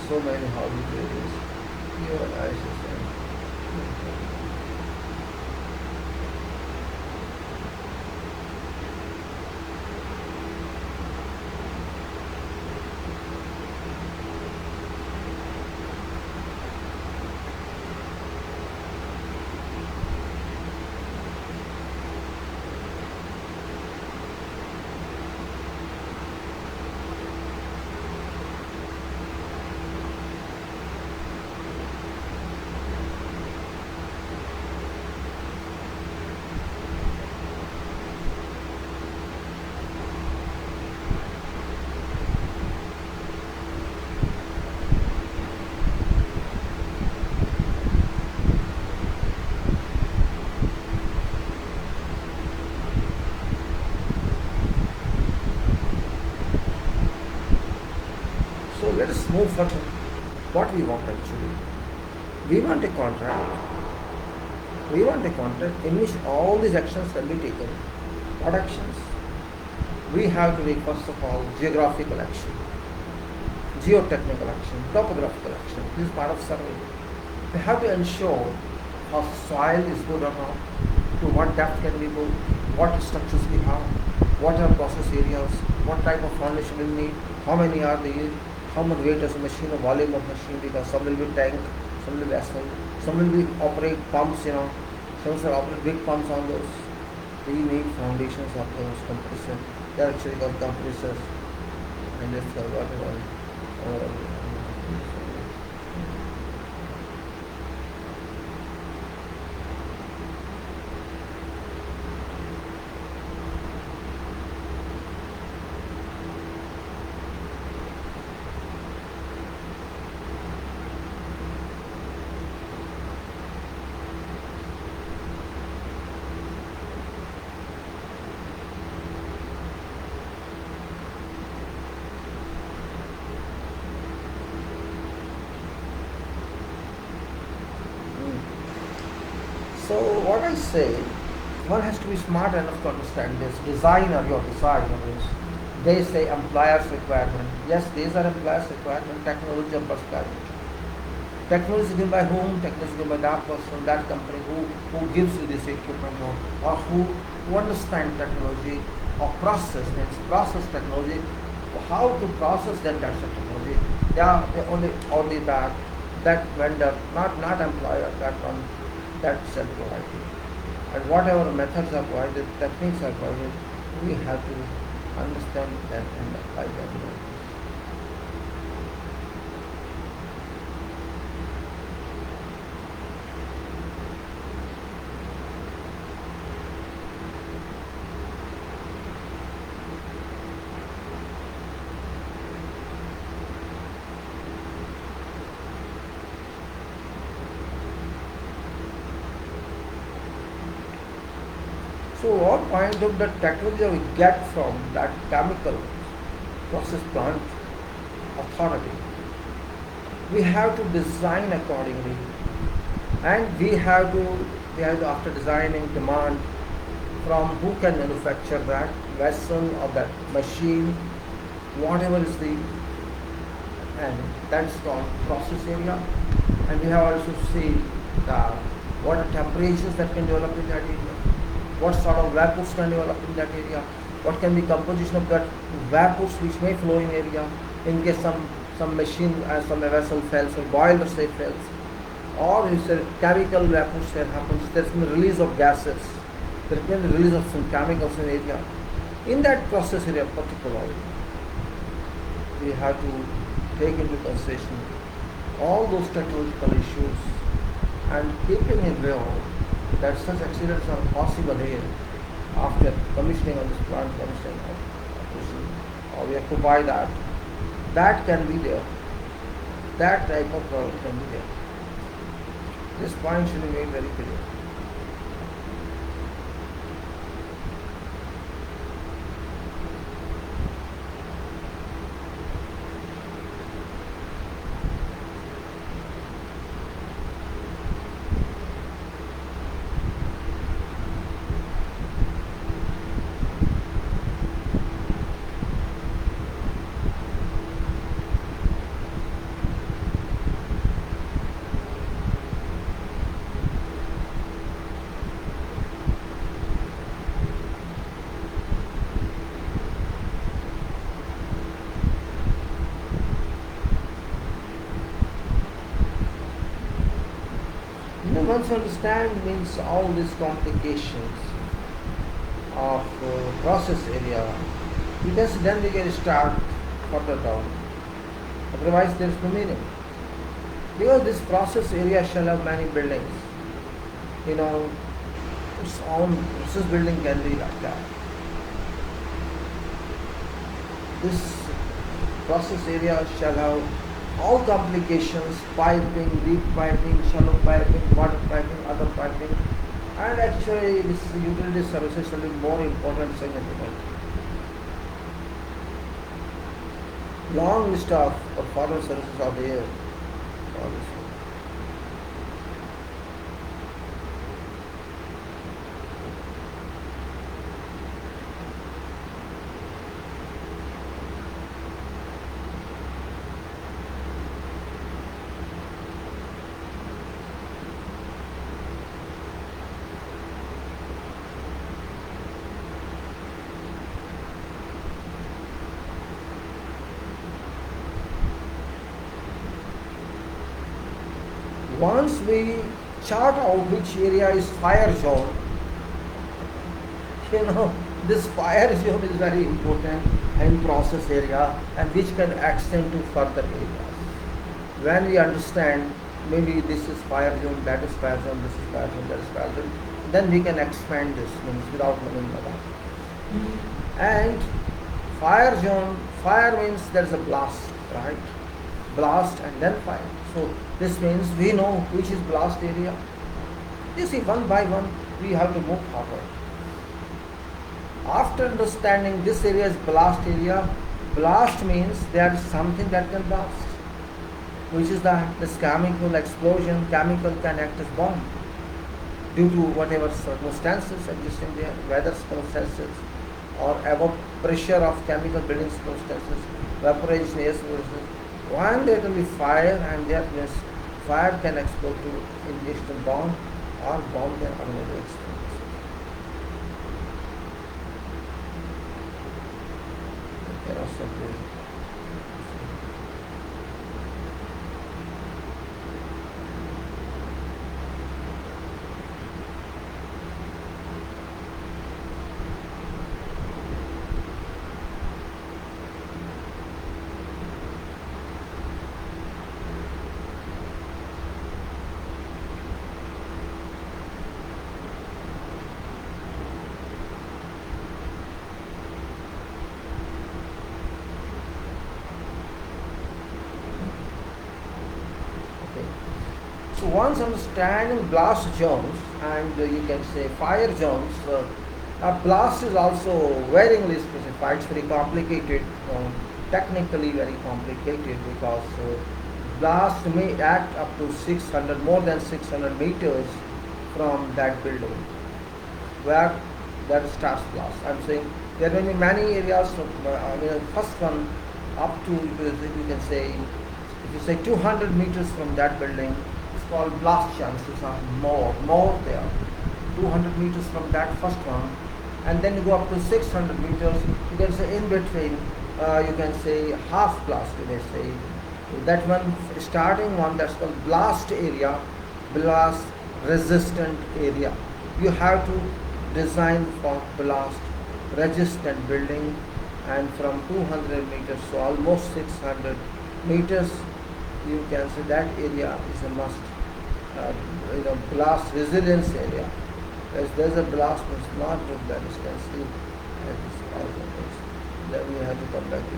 so many houses there is. Your oil system. So let us move further. What we want actually? We want a contract. We want a contract in which all these actions can be taken. What actions? We have to make first of all geographical action, geotechnical action, topographical action. This is part of survey. We have to ensure how soil is good or not, to what depth can we go, what structures we have, what are process areas, what type of foundation we need, how many are there, how much weight is a machine, or volume of machine, because some will be tank, some will be asphalt, some will be operate pumps, some will operate big pumps on those. We need foundations of those compressors. They are actually called compressors, and it's whatever. So what I say, one has to be smart enough to understand this. Designer, your designer is, they say employer's requirement. Yes, these are employer's requirement, technology of prescribing. Technology is given by whom? Technology is given by that person, that company who gives you this equipment or who understand technology or process, means process technology, how to process that technology. Yeah, only that vendor, not employer, that one, that self provided. And whatever methods are provided, techniques are provided, we have to understand that and apply that. So what point of the technology we get from that chemical process plant authority, we have to design accordingly, and we have to after designing demand from who can manufacture that vessel or that machine, whatever is the, and that's called process area. And we have also seen what are temperatures that can develop in that area, what sort of vapors can develop in that area, what can be composition of that vapors which may flow in area in case some machine some vessel fails or boiler say fails, or if a chemical vapors that happens, there's been release of gases, there's been release of some chemicals in area. In that process area particularly, we have to take into consideration all those technological issues and keeping in view that such accidents are possible here after commissioning of this plant, or we have to buy that can be there, that type of problem can be there. This point should be made very clear. Once you understand means all these complications of process area, then we can start further down. Otherwise there is no meaning. Because this process area shall have many buildings. Its own process building can be like that. This process area shall have all complications, piping, deep piping, shallow piping, water piping, other piping, and actually this utility services will be more important significant. Long list of foreign services are there. Once we chart out which area is fire zone, this fire zone is very important in process area and which can extend to further areas. When we understand maybe this is fire zone, that is fire zone, this is fire zone, that is fire zone, then we can expand this means without knowing about. And fire zone, fire means there is a blast, right? Blast and then fire. So this means we know which is blast area. You see, one by one we have to move forward. After understanding this area is blast area, blast means there is something that can blast, which is this chemical explosion. Chemical can act as bomb. due to whatever circumstances existing there, weather circumstances, or above pressure of chemical building circumstances, vaporization, air circumstances. When there will be fire, and that means fire can explode to injection bomb or bomb can automatically explode. There are simply so once understanding blast zones and you can say fire zones, a blast is also very specified. It's very complicated, technically very complicated because blast may act up to 600, more than 600 meters from that building where that starts blast. I'm saying there may be many areas. First one up to you can say, if you say 200 meters from that building, it's called blast chances are more there. 200 meters from that first one, and then you go up to 600 meters. You can say in between, you can say half blast. You may say that one starting one, that's called blast area, blast resistant area. You have to design for blast resistant building, and from 200 meters to almost 600 meters, you can say that area is a must. Blast resilience area. As there's a blast, it's not good that you can see at this point. Then we have to come back to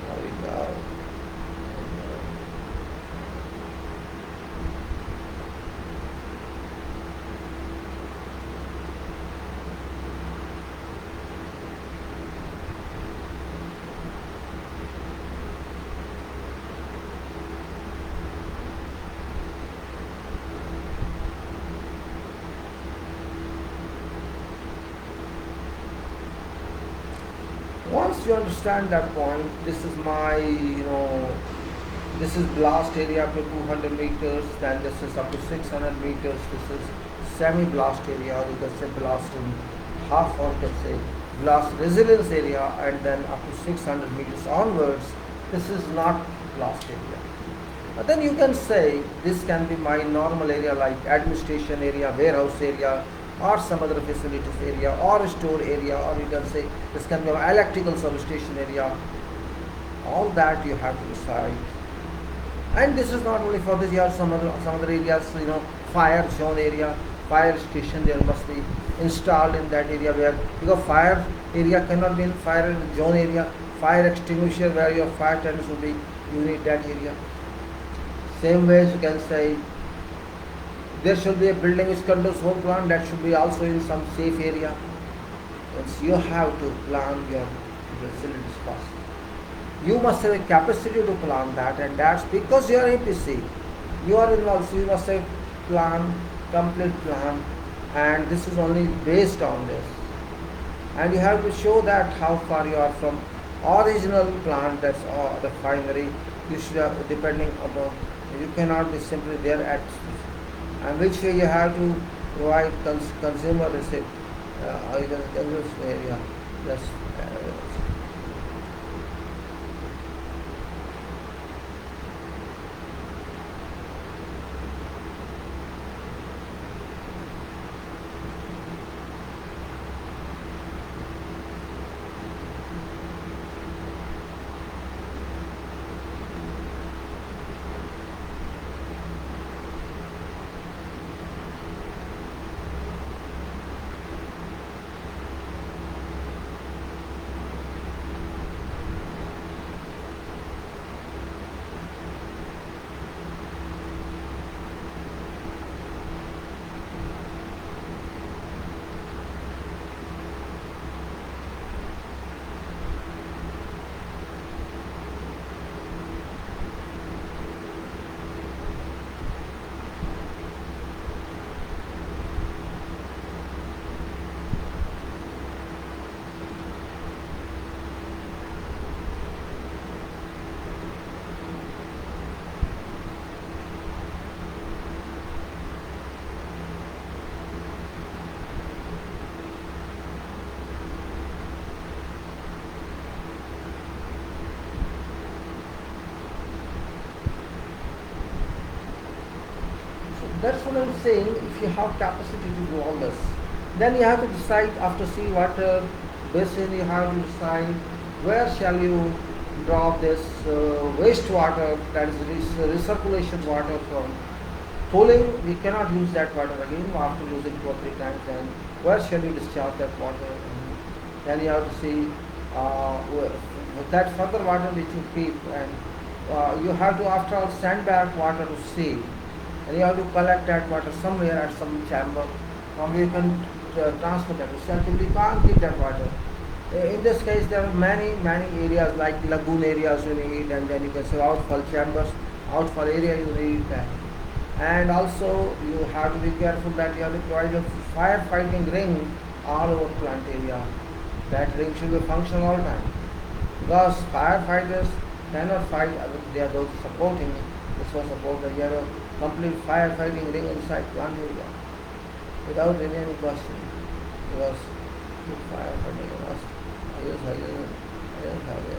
how we go. Once you understand that point, this is my, this is blast area up to 200 meters, then this is up to 600 meters, this is semi-blast area, or you can say blast in half, or you can say blast resilience area, and then up to 600 meters onwards, this is not blast area. But then you can say this can be my normal area like administration area, warehouse area, or some other facilities area, or store area, or you can say this can be an electrical substation area. All that you have to decide. And this is not only for this, you have some other areas, fire zone area, fire station there must be installed in that area, where because fire area cannot be in fire zone area. Fire extinguisher where your fire tenders will be, you need that area. Same way as you can say there should be a building which controls home plant, that should be also in some safe area. Hence you have to plan your facilities first. You must have a capacity to plan that, and that's because you are APC. You are involved, so you must have complete plan, and this is only based on this. And you have to show that how far you are from original plan, that's all refinery. You should have, depending upon, you cannot be simply there at, and which way you have to provide consumer receipt, consumer area. That's That's what I'm saying. If you have capacity to do all this, then you have to decide after seawater basin. You have to decide where shall you drop this wastewater, that is recirculation water from pooling. We cannot use that water again. We have to use it 2 or 3 times. And where shall you discharge that water? And then you have to see with that further water which you keep, and you have to after all send back water to sea, and you have to collect that water somewhere at some chamber from where you can transfer that. Essentially, you can't keep that water. In this case, there are many areas like lagoon areas you need, and then you can say outfall chambers, outfall area you need that. And also you have to be careful that you have to provide a firefighting ring all over plant area. That ring should be functional all the time, because firefighters cannot fight they are those supporting this was supported. You have a complete firefighting ring inside plant area without any question, because firefighting was I just have it.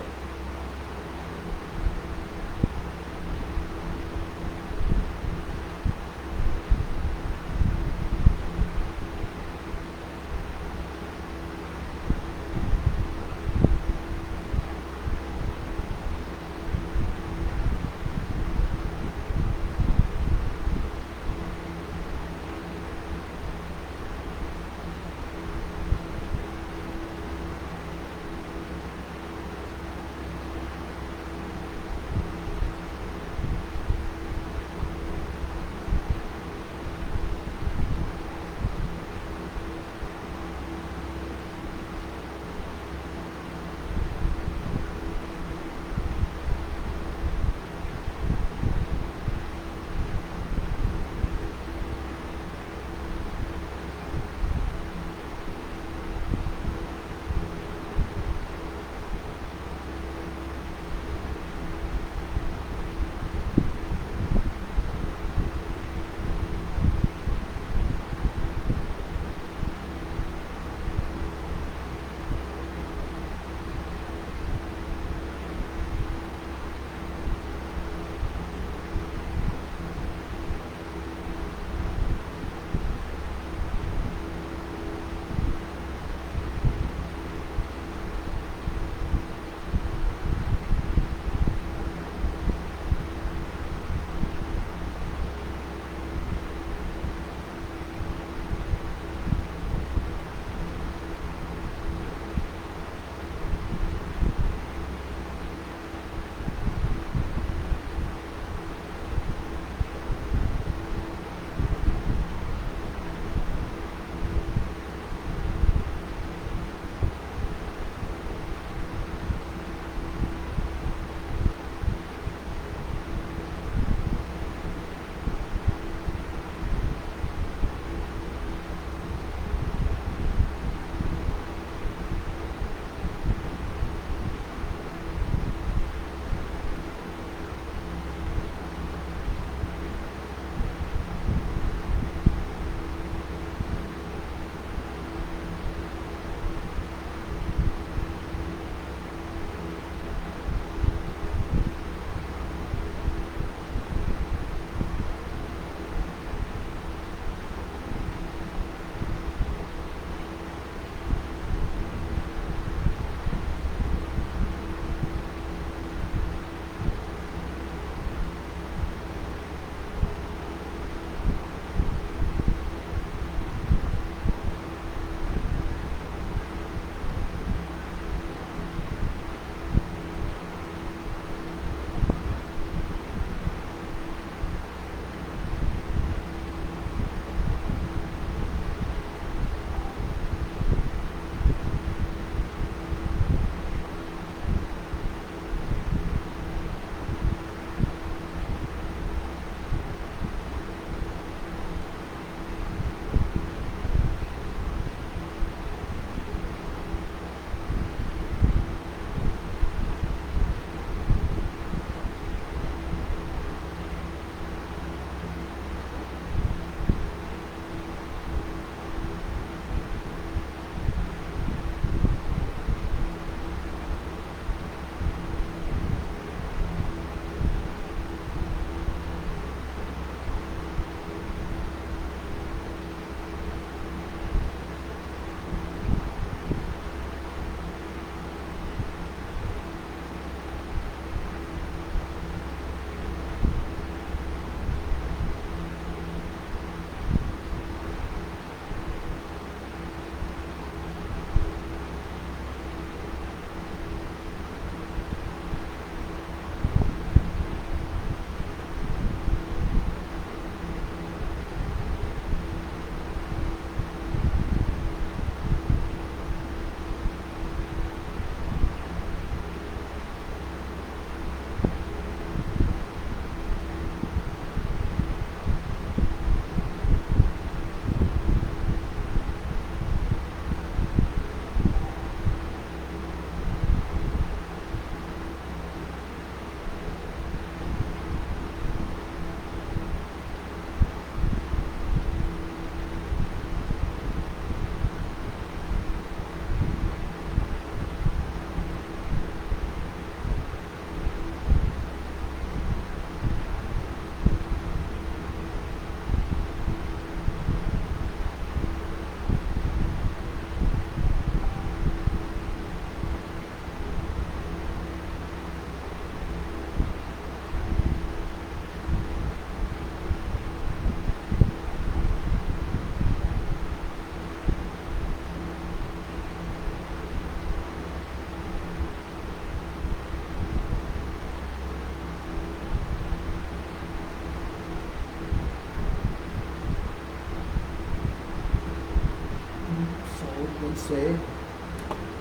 would say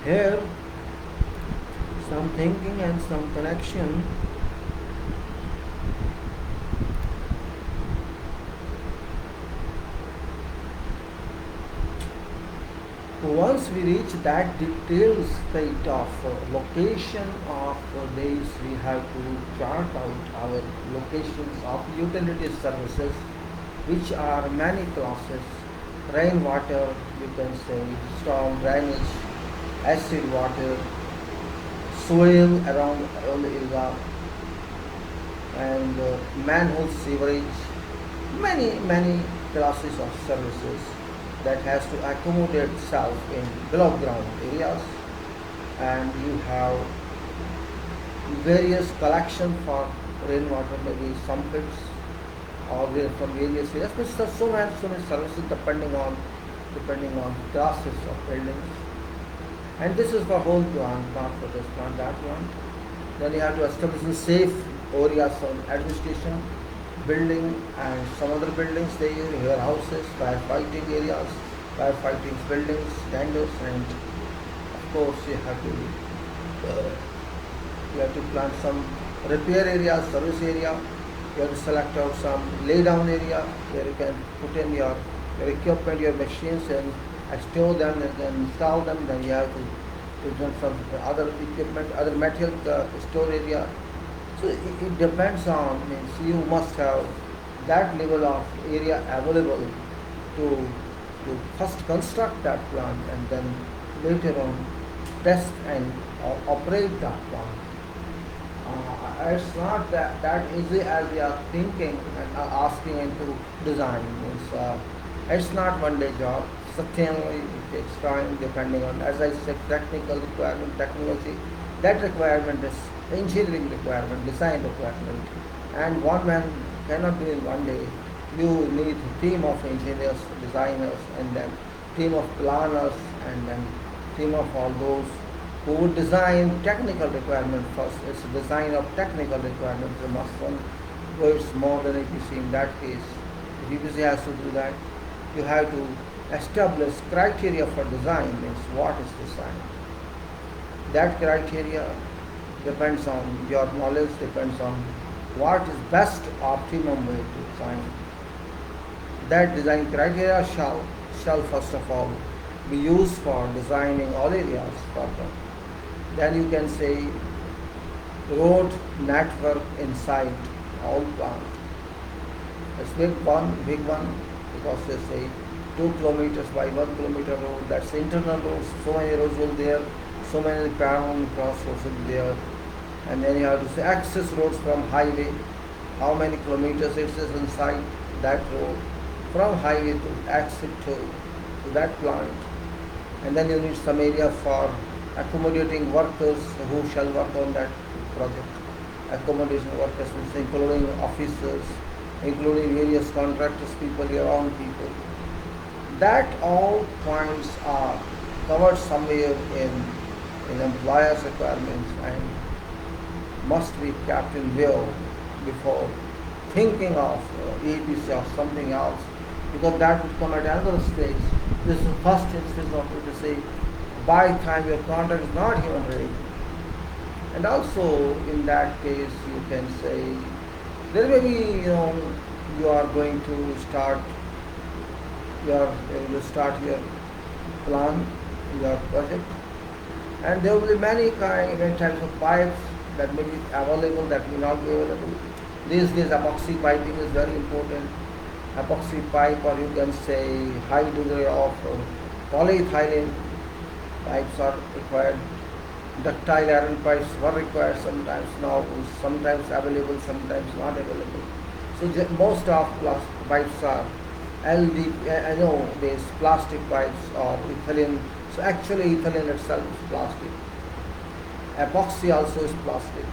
here some thinking and some connection. Once we reach that detailed state of location of this, we have to chart out our locations of utility services, which are many classes: rainwater, you can say, storm drainage, acid water, soil around the area, and manhole sewerage, many classes of services that has to accommodate itself in below ground areas. And you have various collection for rainwater, maybe some pits or from various areas. But there are so many services depending on classes of buildings. And this is for whole plant, not for this plant, that one. Then you have to establish safe areas of administration, building and some other buildings, they your houses, firefighting areas, firefighting buildings, tenders, and of course you have to plan some repair areas, service area. You have to select out some lay down area where you can put in your equipment, your machines, and store them and then install them. Then you have to put some other equipment, other material store area. So it depends on, means you must have that level of area available to first construct that plant and then later on test and operate that plant. It's not that easy as we are thinking and asking into design. Means, it's not one day job. Certainly it takes time depending on, as I said, technical requirement, technology. That requirement is engineering requirement, design requirement, and one man cannot do in one day. You need a team of engineers, designers, and then team of planners, and then team of all those who would design technical requirement first. It's design of technical requirements, the must one, where it's more than EPC in that case. If EPC has to do that, you have to establish criteria for design, means what is design. That criteria depends on your knowledge, depends on what is best optimum way to design. That design criteria shall first of all be used for designing all areas further. Then you can say road network inside all plant. It's big one, because they say 2 kilometers by 1 kilometer road, that's internal roads, so many roads will be there, so many parallel crossroads will be there. And then you have to say access roads from highway, how many kilometers it is inside that road, from highway to exit to that plant. And then you need some area for accommodating workers who shall work on that project. Accommodation workers, including officers, including various contractors, people, your own people. That all points are covered somewhere in employers' requirements and must be kept in view before thinking of EPC or something else, because that would come at another stage. This is the first instance of it to say, by the time your contract is not even ready. And also in that case you can say, there may be, you are going to start your plan, your project, and there will be many types of pipes that may be available, that may not be available. These days epoxy piping is very important. Epoxy pipe, or you can say high degree of polyethylene pipes are required. Ductile iron pipes were required sometimes, now sometimes available, sometimes not available. So most of pipes are these plastic pipes or ethylene. So actually ethylene itself is plastic. Epoxy also is plastic.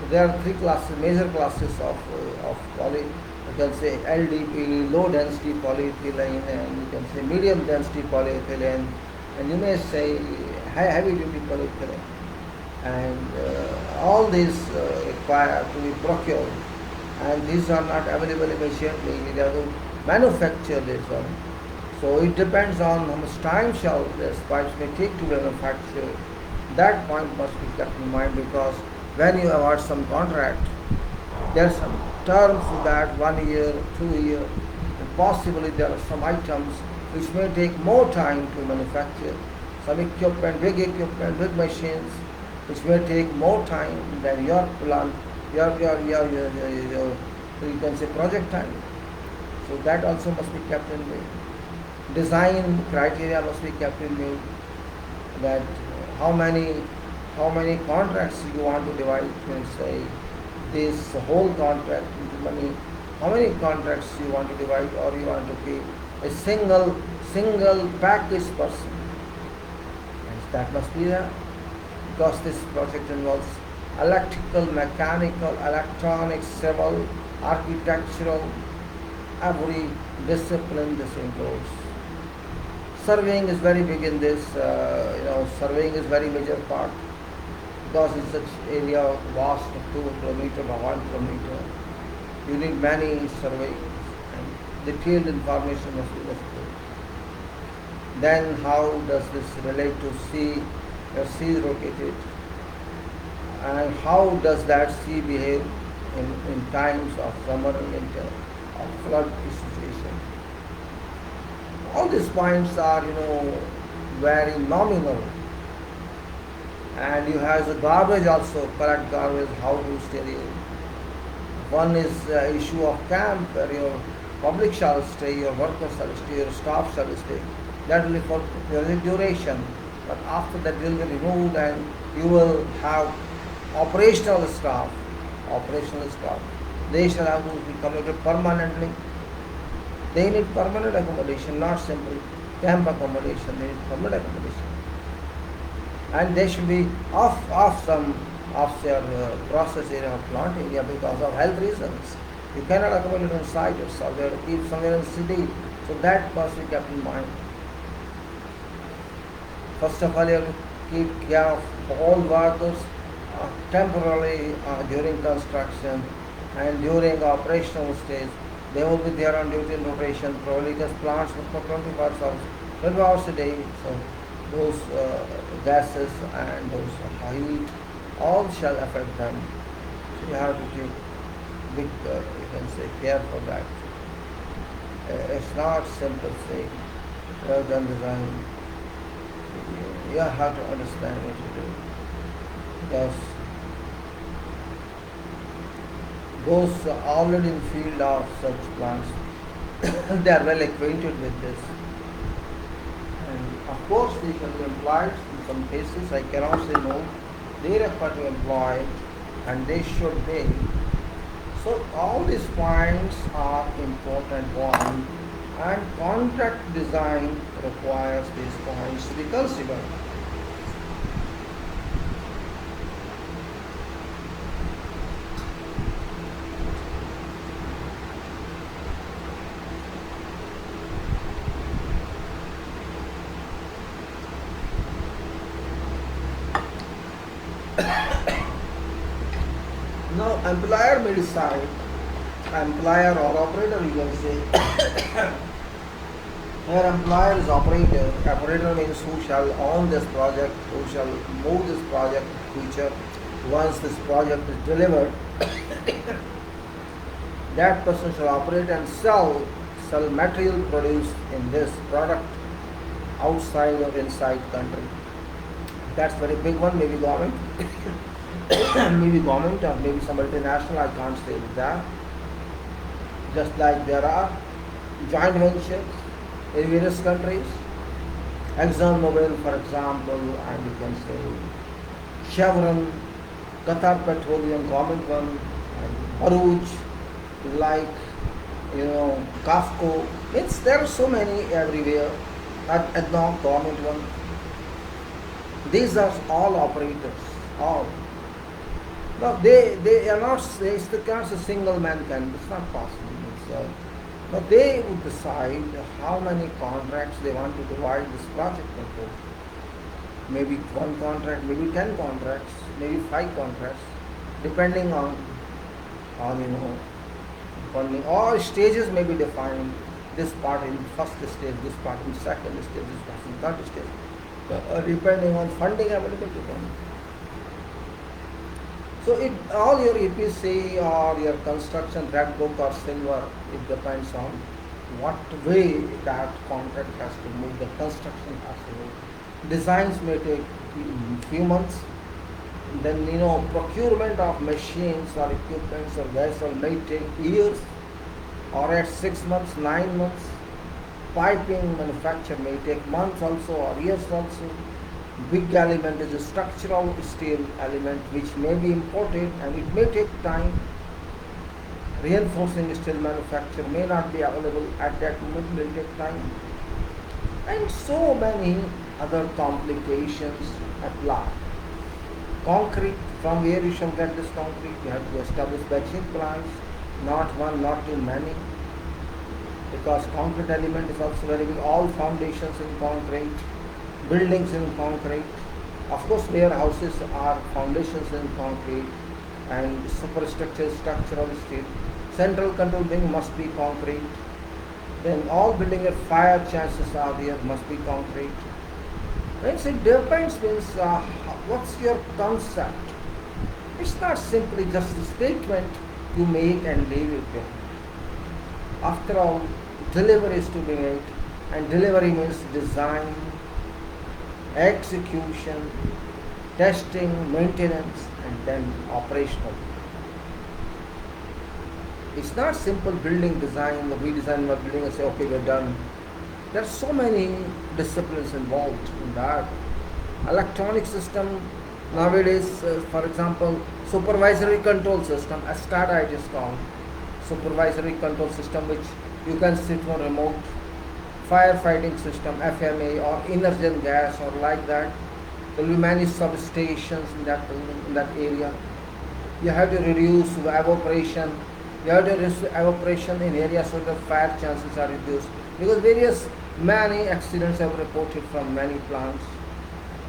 So there are 3 classes, major classes of poly. You can say LDPE, low density polyethylene, and you can say medium density polyethylene, and you may say heavy duty polyethylene. And all these require to be procured, and these are not available immediately. We have to manufacture this one. So it depends on how much time shall this pipes may take to manufacture. That point must be kept in mind, because when you award some contract, there are some terms to that, 1 year, 2 year, and possibly there are some items which may take more time to manufacture. Some equipment, big machines, which may take more time than your plant, your you can say project time. So that also must be kept in mind. Design criteria must be kept in mind, that how many contracts you want to divide, say this whole contract into money, how many contracts you want to divide, or you want to pay a single package person. And that must be there, because this project involves electrical, mechanical, electronic, civil, architectural, every discipline this includes. Surveying is very big in this, surveying is very major part, because it's such area vast of 2 kilometer or 1 kilometer. You need many surveys, and detailed information must be necessary. Then how does this relate to sea? Where sea is located, and how does that sea behave in times of summer and winter, of flood situation? All these points are, very nominal. And you have the garbage also, correct garbage, how to stereo. One is the issue of camp, where your public shall stay, your workers shall stay, your staff shall stay. That will be for the duration. But after that will be removed, and you will have operational staff. They shall have to be committed permanently. They need permanent accommodation, not simply camp accommodation. They need permanent accommodation. And they should be off their process area or plant area, because of health reasons. You cannot accommodate on site yourself. You have to keep somewhere in the city. So that must be kept in mind. First of all, you have to keep care of all workers temporarily during construction and during operational stage. They will be there on duty in rotation, probably, because plants work for 20 hours a day. So those gases and those heat, all shall affect them. So you have to take big, you can say, care for that. It's not simple thing. Well done design. You have to understand what you do. Because those already in field of such plants, they are well acquainted with this. And of course they shall be employed in some cases. I cannot say no. They refer to employed, and they should be. So all these points are important ones, and contract design requires these points to be considered. Now, employer may decide, employer or operator, you can say. Here, employer is operator. Operator means who shall own this project, who shall move this project in future. Once this project is delivered, that person shall operate and sell material produced in this product outside or inside country. That's very big one, maybe government. Maybe government or maybe some multinational, I can't say with that. Just like there are joint ventures in various countries. ExxonMobil, for example, and you can say Chevron, Qatar Petroleum, government one, and Aruj, like, CAFCO. There are so many everywhere. At the government one. These are all operators, all. No, they are not, it's the kind of single man can, it's not possible. But they would decide how many contracts they want to divide this project into. Maybe 1 contract, maybe 10 contracts, maybe 5 contracts, depending on funding. All stages may be defined. this part in first stage, this part in second stage, this part in third stage, depending on funding available to them. So it all your EPC or your construction red book or silver, it depends on what way that contract has to move, the construction has to move. Designs may take few months, then procurement of machines or equipments or vessel may take years, or at 6 months, 9 months. Piping manufacture may take months also or years also. Big element is a structural steel element which may be imported and it may take time. Reinforcing steel manufacture may not be available at that moment, will take time. And so many other complications apply. Concrete, from where you shall get this concrete, you have to establish batching plants, not one, not too many, because concrete element is also very big. All foundations in concrete, buildings in concrete, of course warehouses are foundations in concrete, and superstructure structural steel. Central control wing must be concrete. Then all building at fire chances are there, must be concrete. Means it depends, means what's your concept. It's not simply just a statement you make and leave it there. After all, delivery is to be made, and delivery means design, execution, testing, maintenance, and then operational. It's not simple building design, we design a building and say, okay, we're done. There are so many disciplines involved in that. Electronic system nowadays, for example, supervisory control system, SCADA it is called, supervisory control system, which you can sit on remote. Firefighting system, FMA or energen gas or like that. There will be many substations in that building, in that area. You have to reduce the evaporation. You have to reduce evaporation in areas where the fire chances are reduced, because many accidents have reported from many plants.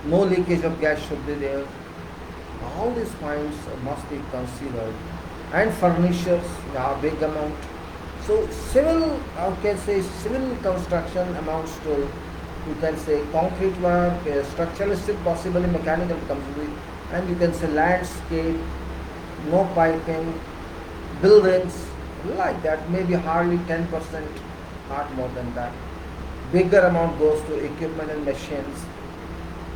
No leakage of gas should be there. All these points must be considered. And furnitures, big amount. So civil, civil construction amounts to, you can say, concrete work, structural steel, possibly mechanical comes with, and you can say landscape, no piping, buildings, like that, maybe hardly 10%, not more than that. Bigger amount goes to equipment and machines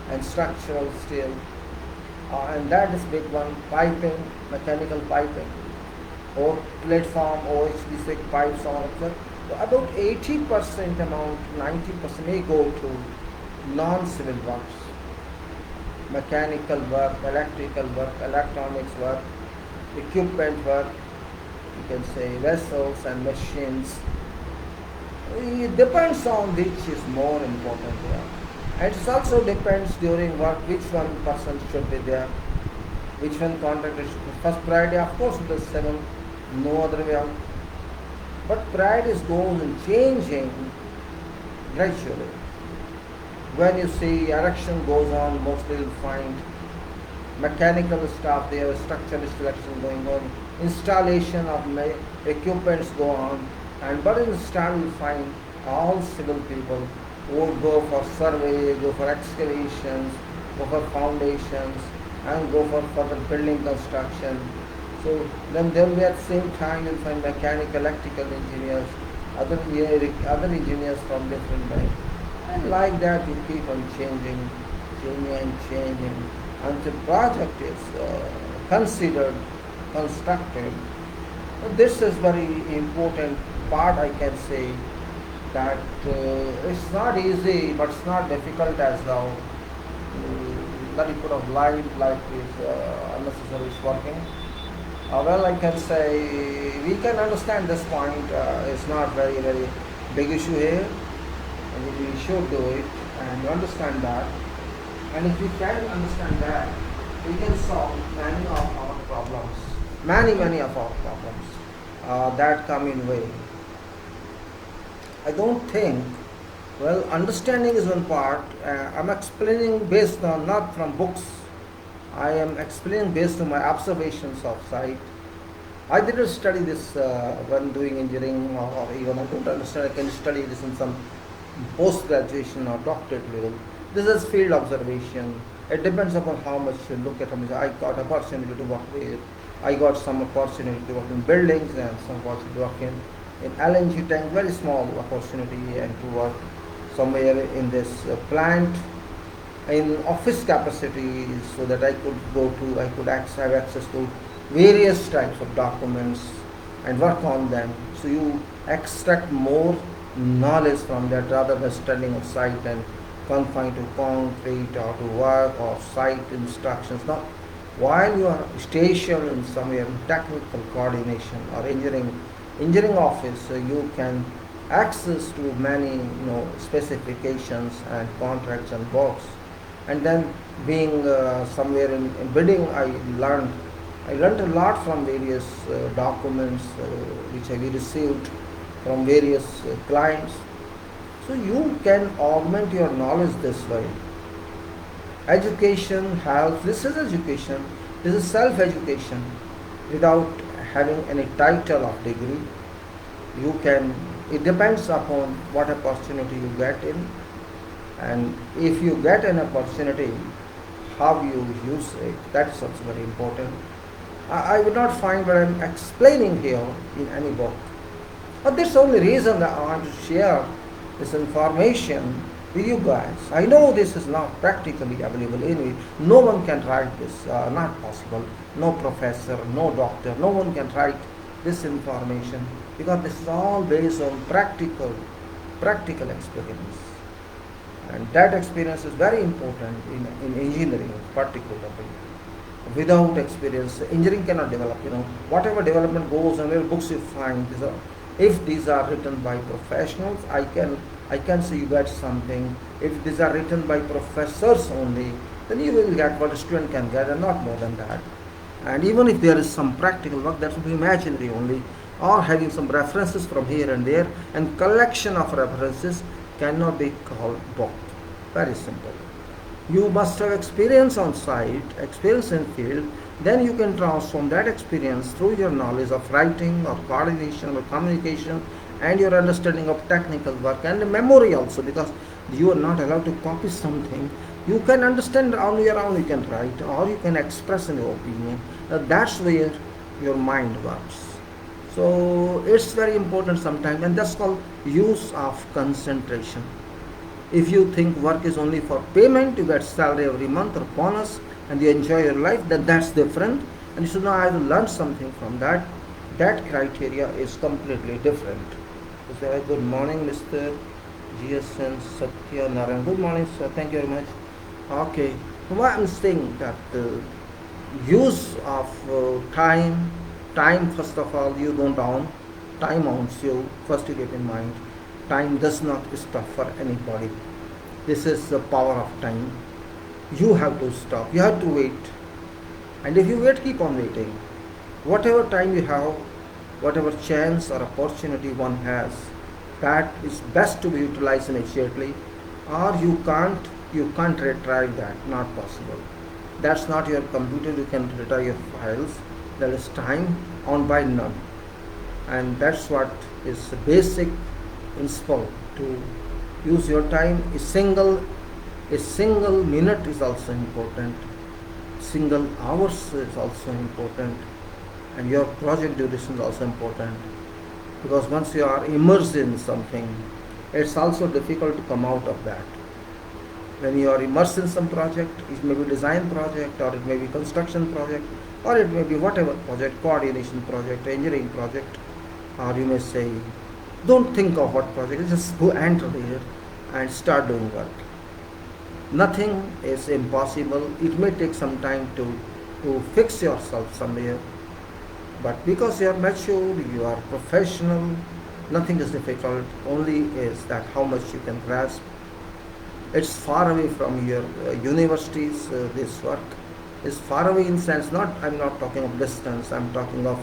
and structural steel, and that is big one. Piping, mechanical piping, or platform, OHB pipes, all of that. So about 80% amount, 90% may go to non-civil works, mechanical work, electrical work, electronics work, equipment work, you can say vessels and machines. It depends on which is more important here. And it also depends during work which one person should be there, which one contractor should be. First priority, of course, the 7, no other way out. But priorities goes in changing gradually. When you see erection goes on, mostly you'll find mechanical stuff there, structural selection going on, installation of equipments go on, but in start you'll find all civil people who go for survey, go for excavations, go for foundations, and go for further building construction. So then there will be at the same time you'll find mechanical, electrical engineers, other engineers from different banks. And like that you keep on changing until project is considered, constructed. This is very important part, I can say, that it's not easy, but it's not difficult as though that you could have life is unnecessary is working. Well, I can say we can understand this point. It's not very big issue here, and we should do it and understand that. And if we can understand that, we can solve many of our problems. Many of our problems that come in way. I don't think, well, understanding is one part. I'm explaining based on, not from books. I am explaining based on my observations of site, I didn't study this when doing engineering, or even I don't understand. I can study this in some post graduation or doctorate level. This is field observation. It depends upon how much you look at. I got opportunity to work with. I got some opportunity to work in buildings and some opportunity to work in LNG tank, very small opportunity, and to work somewhere in this plant in office capacity, so that I could have access to various types of documents and work on them. So you extract more knowledge from that rather than standing on site and confined to concrete or to work or site instructions. Now, while you are stationed in somewhere in technical coordination or engineering office, you can access to many specifications and contracts and works. And then being somewhere in bidding, I learned a lot from various documents which I received from various clients. So you can augment your knowledge this way. Education helps. This is education. This is self-education. Without having any title of degree, you can. It depends upon what opportunity you get in, and if you get an opportunity, how you use it. That's also very important. I would not find what I'm explaining here in any book. But that's the only reason that I want to share this information with you guys. I know this is not practically available anyway. No one can write this, not possible. No professor, no doctor, no one can write this information, because this is all based on practical experience. And that experience is very important in engineering particularly. Without experience, engineering cannot develop. Whatever development goes on, whatever books you find, if these are written by professionals, I can say you get something. If these are written by professors only, then you will get what a student can get and not more than that. And even if there is some practical work, that will be imaginary only, or having some references from here and there, and collection of references cannot be called book. Very simple. You must have experience on site, experience in field, then you can transform that experience through your knowledge of writing or coordination or communication and your understanding of technical work and memory also, because you are not allowed to copy something. You can understand on your own, you can write, or you can express in your opinion. That's where your mind works. So it's very important sometimes, and that's called use of concentration. If you think work is only for payment, you get salary every month or bonus, and you enjoy your life, then that's different. And you should know I will learn something from that. That criteria is completely different. So, good morning, Mr. GSN Satya Narayan. Good morning, sir. Thank you very much. Okay. Why I'm saying that use of time, first of all, you don't own. Time owns you. First you keep in mind. Time does not stop for anybody. This is the power of time. You have to stop. You have to wait. And if you wait, keep on waiting. Whatever time you have, whatever chance or opportunity one has, that is best to be utilized immediately, or you can't retrieve that. Not possible. That's not your computer. You can retrieve your files. There is time owned by none. And that's what is basic principle to use your time. A single minute is also important. Single hours is also important, and your project duration is also important, because once you are immersed in something, it's also difficult to come out of that. When you are immersed in some project, it may be design project, or it may be construction project, or it may be whatever project, coordination project, engineering project, or you may say, don't think of what project, just go enter there and start doing work. Nothing is impossible. It may take some time to fix yourself somewhere, but because you are mature, you are professional, nothing is difficult. Only is that how much you can grasp. It's far away from your universities. This work is far away in sense. I'm not talking of distance. I'm talking of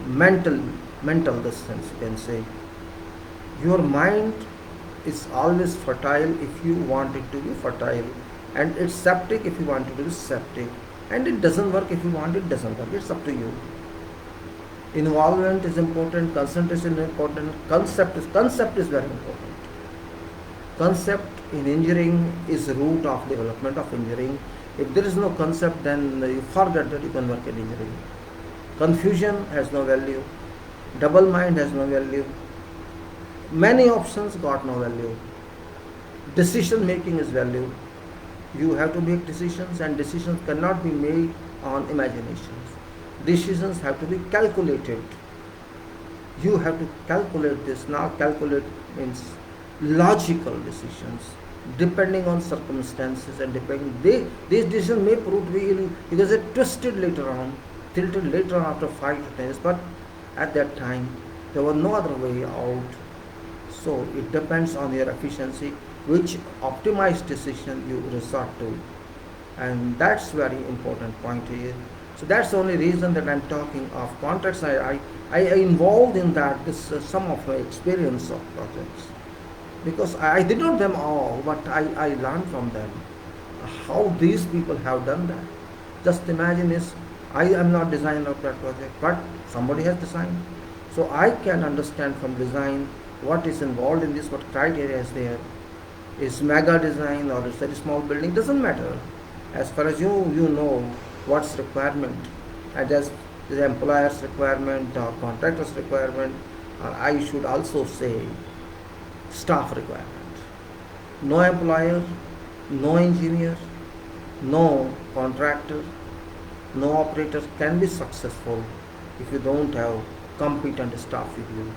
mental distance. You can say your mind is always fertile if you want it to be fertile, and it's septic if you want it to be septic, and it doesn't work if you want it doesn't work. It's up to you. Involvement is important, concentration is important, concept is very important. Concept in engineering is the root of development of engineering. If there is no concept, then you forget that you can work in engineering. Confusion has no value. Double mind has no value. Many options got no value. Decision making is value. You have to make decisions, and decisions cannot be made on imaginations. Decisions have to be calculated. You have to calculate this. Now calculate means logical decisions, depending on circumstances, and these decisions may prove to be because they twisted later on, tilted later on after 5 to 10 years, but at that time there was no other way out. So it depends on your efficiency, which optimized decision you resort to, and that's very important point here. So that's the only reason that I'm talking of contracts. I involved in that. This some of my experience of projects, because I did not them all, but I learned from them how these people have done that. Just imagine is, I am not designer of that project, but somebody has designed. So I can understand from design what is involved in this, what criteria is there. Is mega design or is very small building, doesn't matter. As far as you know what's requirement, and as the employer's requirement or contractor's requirement, or I should also say staff requirement. No employer, no engineer, no contractor, no operator can be successful if you don't have competent staff with you.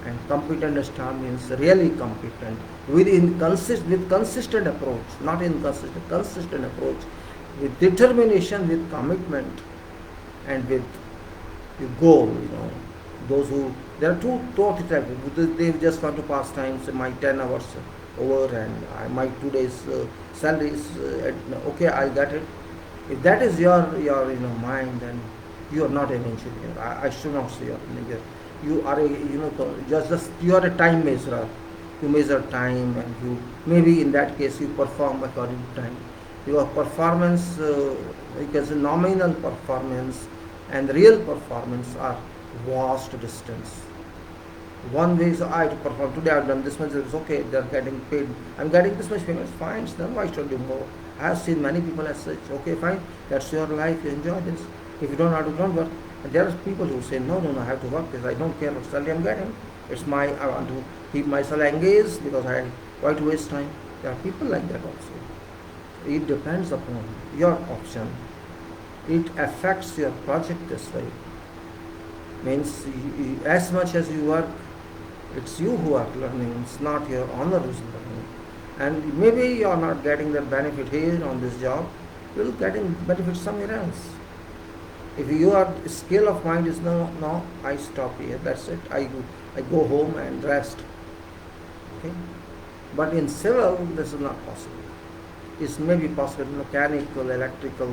And competent staff means really competent, with consistent approach, not inconsistent, consistent approach, with determination, with commitment, and with the goal. Those who, there are two types. They just want to pass time. So my 10 hours over, and my 2 days salary is okay. I got it. If that is your mind, then you are not an engineer. I should not say you are an engineer. You are you are a time measurer. You measure time, and you maybe in that case you perform according to time. Your performance, because nominal performance and real performance are vast distance. One way is I to perform today. I've done this much. It's okay. They're getting paid. I'm getting this much payment. Fine. Then why should you do more? I have seen many people as such. Okay, fine. That's your life. You enjoy this. If you don't have to, don't work. And there are people who say, no, I have to work this. I don't care what salary I'm getting. I want to keep myself engaged because why to waste time? There are people like that also. It depends upon your option. It affects your project this way. Means as much as you work, it's you who are learning. It's not your owner who's learning. And maybe you are not getting the benefit here on this job. You'll getting benefit somewhere else. If your scale of mind is no, I stop here. That's it. I go home and rest. Okay. But in civil, this is not possible. It may be possible mechanical, electrical,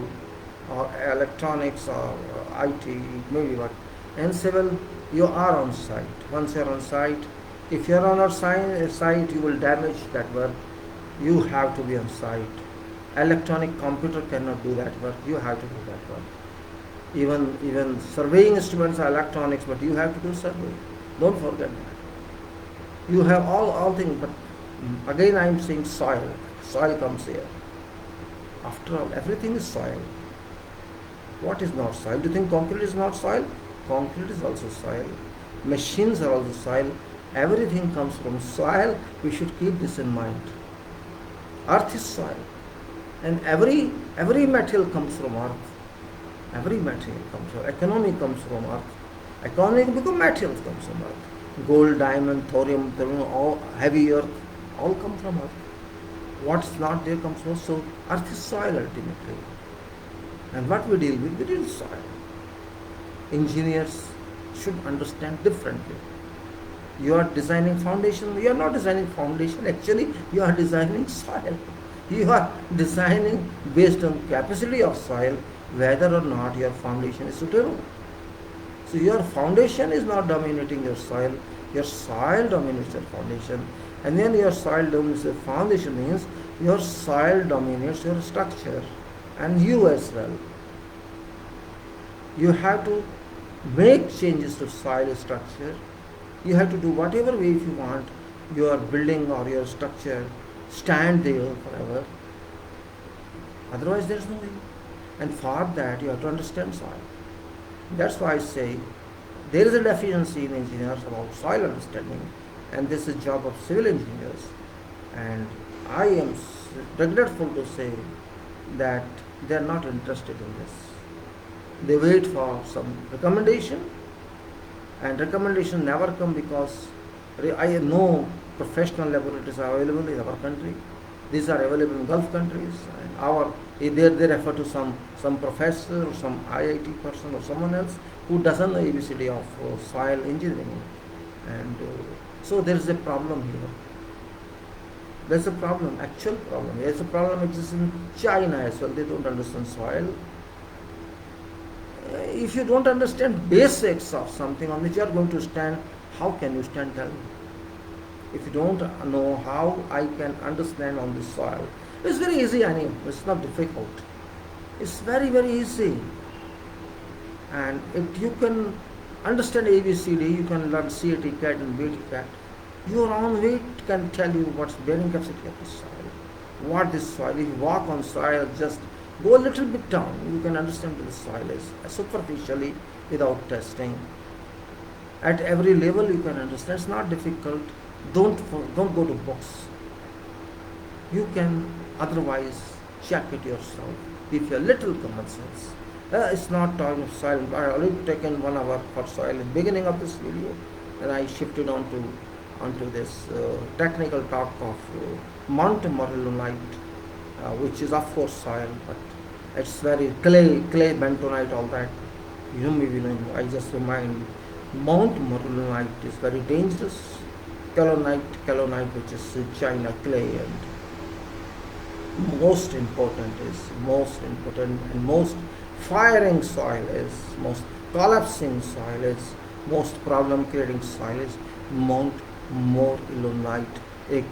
or electronics, or IT, maybe, but in civil, you are on site. Once you are on site, if you are on a site, you will damage that work. You have to be on site. Electronic computer cannot do that work. You have to do that work. Even surveying instruments are electronics, but you have to do survey. Don't forget that. You have all things, but again I am saying soil. Soil comes here. After all, everything is soil. What is not soil? Do you think concrete is not soil? Concrete is also soil. Machines are also soil. Everything comes from soil. We should keep this in mind. Earth is soil. And every material comes from earth. Every material comes from earth. Economy comes from earth. Economy because materials comes from earth. Gold, diamond, thorium, all heavy earth, all come from earth. What's not there comes from, so earth is soil ultimately. And what we deal with soil. Engineers should understand differently. You are designing foundation, you are not designing foundation, actually you are designing soil. You are designing based on capacity of soil, whether or not your foundation is suitable. So your foundation is not dominating your soil dominates your foundation. And then your soil dominates your foundation means your soil dominates your structure and you as well. You have to make changes to soil structure. You have to do whatever way if you want your building or your structure stand there forever. Otherwise, there is no way. And for that, you have to understand soil. That's why I say there is a deficiency in engineers about soil understanding, and this is job of civil engineers. And I am regretful to say that they are not interested in this. They wait for some recommendation, and recommendation never come because I know professional laboratories are available in our country. These are available in Gulf countries, and they refer to some professor or some IIT person or someone else who doesn't know ABCD of soil engineering, and so there is a problem here. There's a problem, actual problem. There's a problem exists in China as well. They don't understand soil. If you don't understand basics of something on which you are going to stand, how can you stand? Tell me. If you don't know how I can understand on this soil, it's very easy. I mean, it's not difficult. It's very, very easy. And if you can understand ABCD, you can learn CAT, CAT, and BT CAT. Your own weight can tell you what's bearing capacity of the soil. What this soil, if you walk on soil, just go a little bit down, you can understand what the soil is superficially without testing. At every level you can understand. It's not difficult. Don't go to books. You can otherwise check it yourself if you have little common sense. It's not talking of soil. I already taken 1 hour for soil in the beginning of this video, and I shifted onto this technical talk of Mount Morillonite, which is of course soil, but it's very clay, bentonite, all that. You may be knowing. I just remind Mount Morillonite is very dangerous. Kelonite, which is China clay, and most important and most firing soil is, most collapsing soil is, most problem creating soil is Mount Morillonite, a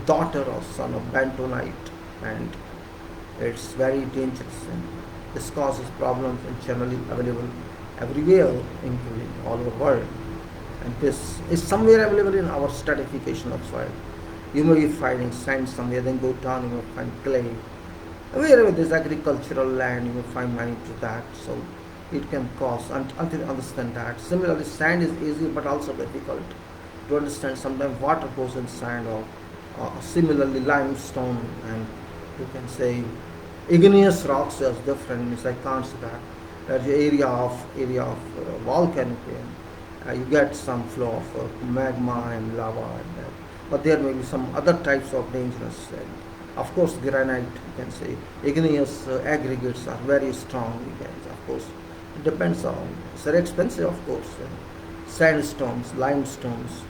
daughter or son of bentonite, and it's very dangerous, and this causes problems and generally available everywhere, including all over the world. And this is somewhere available in our stratification of soil. You may be finding sand somewhere, then go down, you may find clay. Wherever there is agricultural land, you may find many to that. So it can cause, until you understand that. Similarly, sand is easy but also difficult to understand. Sometimes water goes in sand, or similarly limestone, and you can say igneous rocks is different. Means I can't say that. There's an area of volcanic, you get some flow of magma and lava, and but there may be some other types of dangerous. Of course, granite, you can say, igneous aggregates are very strong. Of course, it depends on. It's very expensive, of course. Sandstones, limestones,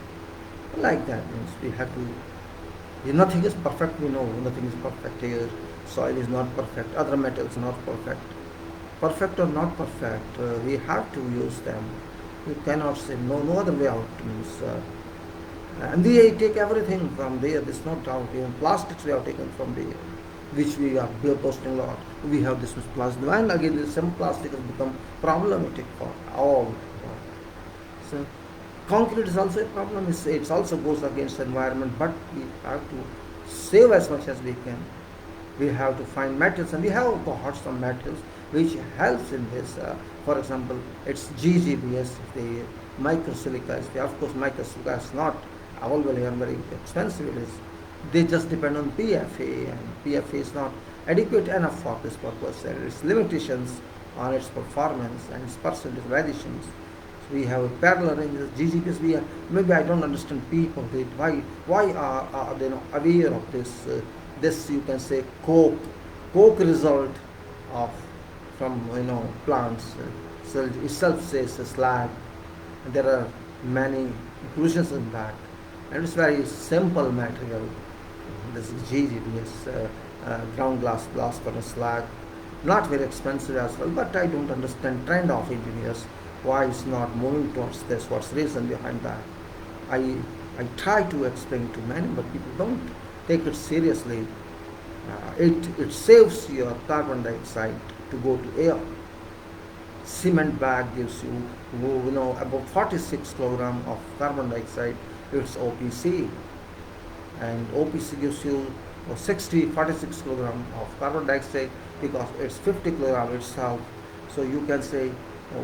like that. Means we have to. Nothing is perfect. We know nothing is perfect here. Soil is not perfect. Other metals not perfect. Perfect or not perfect, we have to use them. You cannot say no other way out. Means, and we take everything from there. There's no doubt. Even plastics we have taken from there, which we are posting a lot. We have this plastic, and again some plastic has become problematic for all. So concrete is also a problem. It also goes against the environment, but we have to save as much as we can. We have to find metals, and we have got some metals which helps in this. For example, it's GGBS, the microsilica. Of course, microsilica is not available here, very expensive it is. They just depend on PFA, and PFA is not adequate enough for this purpose. There is limitations on its performance and its percentage variations. So we have a parallel range of GGBS. Maybe I don't understand people. Why are they not aware of this? This you can say coke result of from plants. So itself says a slag. There are many inclusions in that, and it's very simple material. This is GGBS, ground glass furnace slag, not very expensive as well. But I don't understand trend of engineers why it's not moving towards this. What's the reason behind that? I try to explain to many, but people don't take it seriously. It saves your carbon dioxide to go to air. cement bag gives you, about 46 kilogram of carbon dioxide. It's OPC, and OPC gives you 46 kilogram of carbon dioxide because it's 50 kilogram itself. So you can say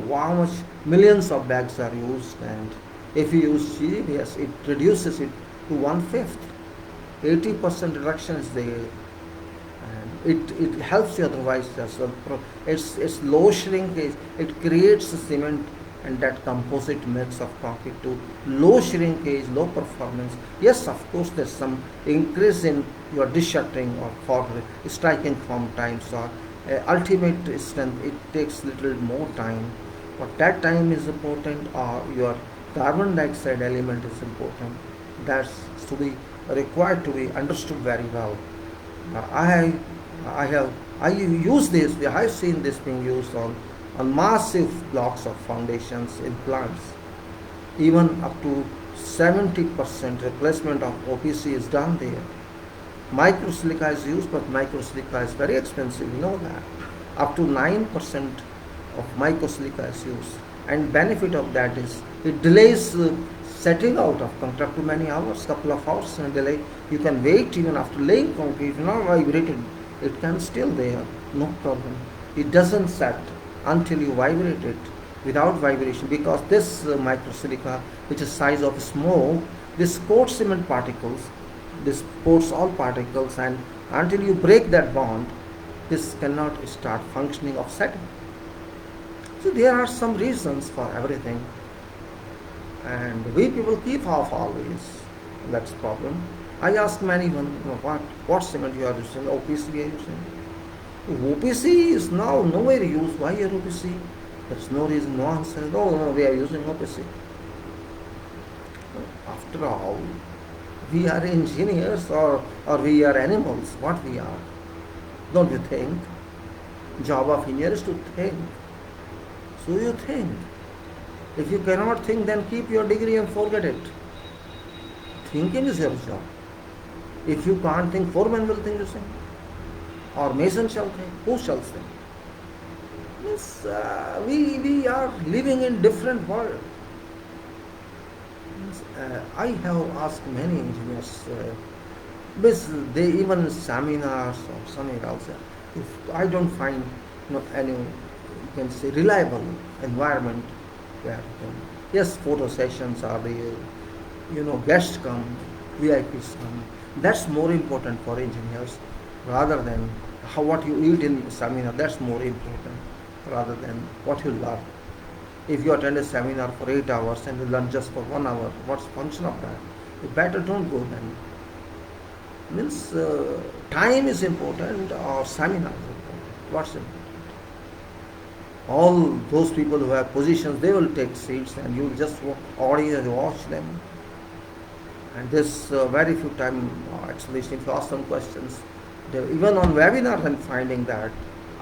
how much millions of bags are used, and if you use GGBS, it reduces it to 1/5. 80% reduction is there, and it helps you otherwise as well. It's low shrinkage. It creates a cement and that composite mix of concrete to low shrinkage, low performance. Yes, of course, there's some increase in your dishuttering or for striking form times or ultimate strength. It takes little more time, but that time is important, or your carbon dioxide element is important. That's to be required to be understood very well. I use this. I have seen this being used on massive blocks of foundations in plants. Even up to 70% replacement of OPC is done there. Microsilica is used, but microsilica is very expensive. You know that. Up to 9% of microsilica is used, and benefit of that is it delays setting out of concrete up to many hours, couple of hours and delay. You can wait even after laying concrete, not vibrated. It can still there, no problem. It doesn't set until you vibrate it without vibration, because this microsilica, which is size of smoke, this coats cement particles, this coats all particles, and until you break that bond, this cannot start functioning of setting. So there are some reasons for everything, and we people keep off always. That's the problem. I ask many what cement you are using? OPC are using. OPC is now nowhere used. Why are OPC? There's no reason, no answer. No, we are using OPC. After all, we are engineers or we are animals. What we are? Don't you think? Job of engineer is to think. So you think. If you cannot think, then keep your degree and forget it. Thinking is your job. If you can't think, foreman will think the same. Or mason shall think. Who shall think? Means, we are living in different world. I have asked many engineers, they even seminars or somewhere else. If I don't find any, you can say, reliable environment where yes, photo sessions are there, guests come, VIPs come. That's more important for engineers rather than what you eat in seminar. That's more important rather than what you learn. If you attend a seminar for 8 hours and you learn just for 1 hour, what's the function of that? You better don't go then. Means time is important or seminar is important. What's important? All those people who have positions, they will take seats and you will just audience and watch them. And this very few time explanation, if you ask some questions, even on webinar I'm finding that.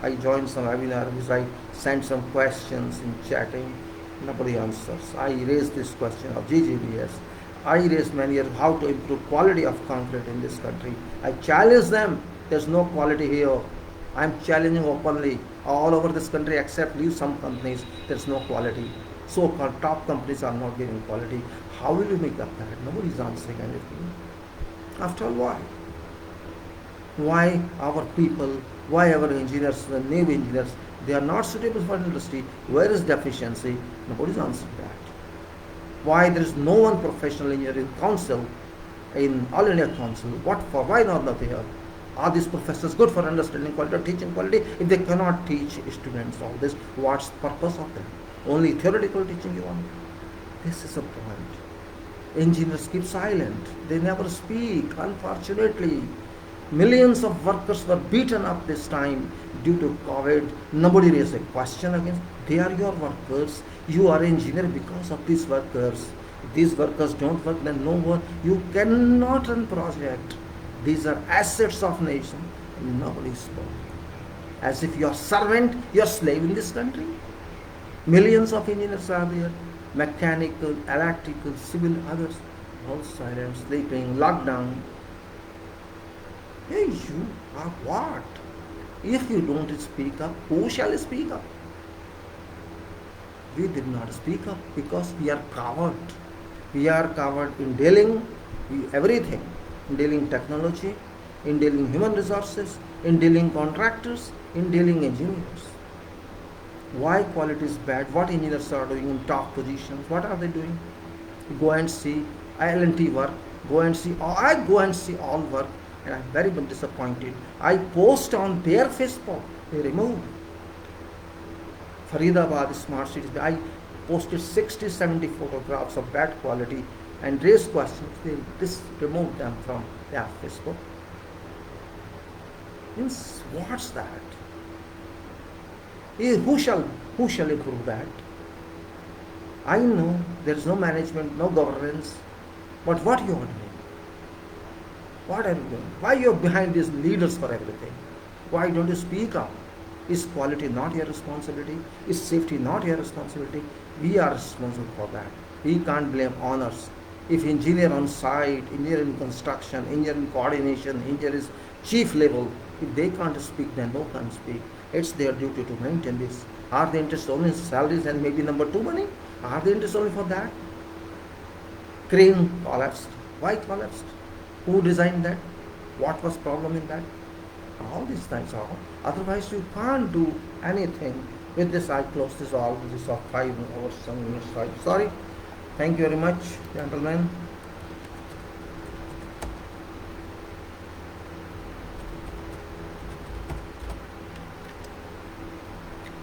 I joined some webinar because I sent some questions in chatting, nobody answers. I raised this question of GGBS. I raised many of how to improve quality of concrete in this country. I challenge them. There's no quality here. I'm challenging openly all over this country, except leave some companies, there's no quality. So-called top companies are not giving quality. How will you make up that? Nobody's answering anything. After all, why? Why our people, why our engineers, the new engineers, they are not suitable for industry? Where is deficiency? Nobody's answering that. Why there is no one professional engineer in council, in All India Council? What for? Why not here? Are these professors good for understanding quality or teaching quality? If they cannot teach students all this, what's the purpose of them? Only theoretical teaching you want? This is a point. Engineers keep silent. They never speak, unfortunately. Millions of workers were beaten up this time due to COVID. Nobody raised a question against. They are your workers. You are engineer because of these workers. If these workers don't work, then no work. You cannot run project. These are assets of nation. Nobody spoke. As if you are servant, you are slave in this country. Millions of engineers are there. Mechanical, electrical, civil, others. All silent, sleeping, lockdown. Hey, you are what? If you don't speak up, who shall speak up? We did not speak up because we are covered. We are covered in dealing everything, in dealing technology, in dealing human resources, in dealing contractors, in dealing engineers. Why quality is bad? What engineers are doing in top positions? What are they doing? You go and see ILNT work. Go and see. I go and see all work, and I'm very much disappointed. I post on their Facebook. They remove Faridabad smart cities. I posted 60, 70 photographs of bad quality and raised questions. They just remove them from their Facebook. Means what's that? Who shall improve that? I know there is no management, no governance, but what you are doing? What are you doing? Why you are behind these leaders for everything? Why don't you speak up? Is quality not your responsibility? Is safety not your responsibility? We are responsible for that. We can't blame owners. If engineer on site, engineer in construction, engineer in coordination, engineer is chief level, if they can't speak, then no one can speak. It's their duty to maintain this. Are they interested only in salaries and maybe number two money? Are they interested only for that? Crane collapsed. Why collapsed? Who designed that? What was problem in that? All these things are. Otherwise, you can't do anything. With this, I close this all. This is of 5 hours, 7 minutes. Sorry. Thank you very much, gentlemen.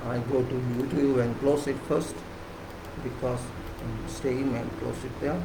I go to YouTube and close it first because I'm staying and close it there.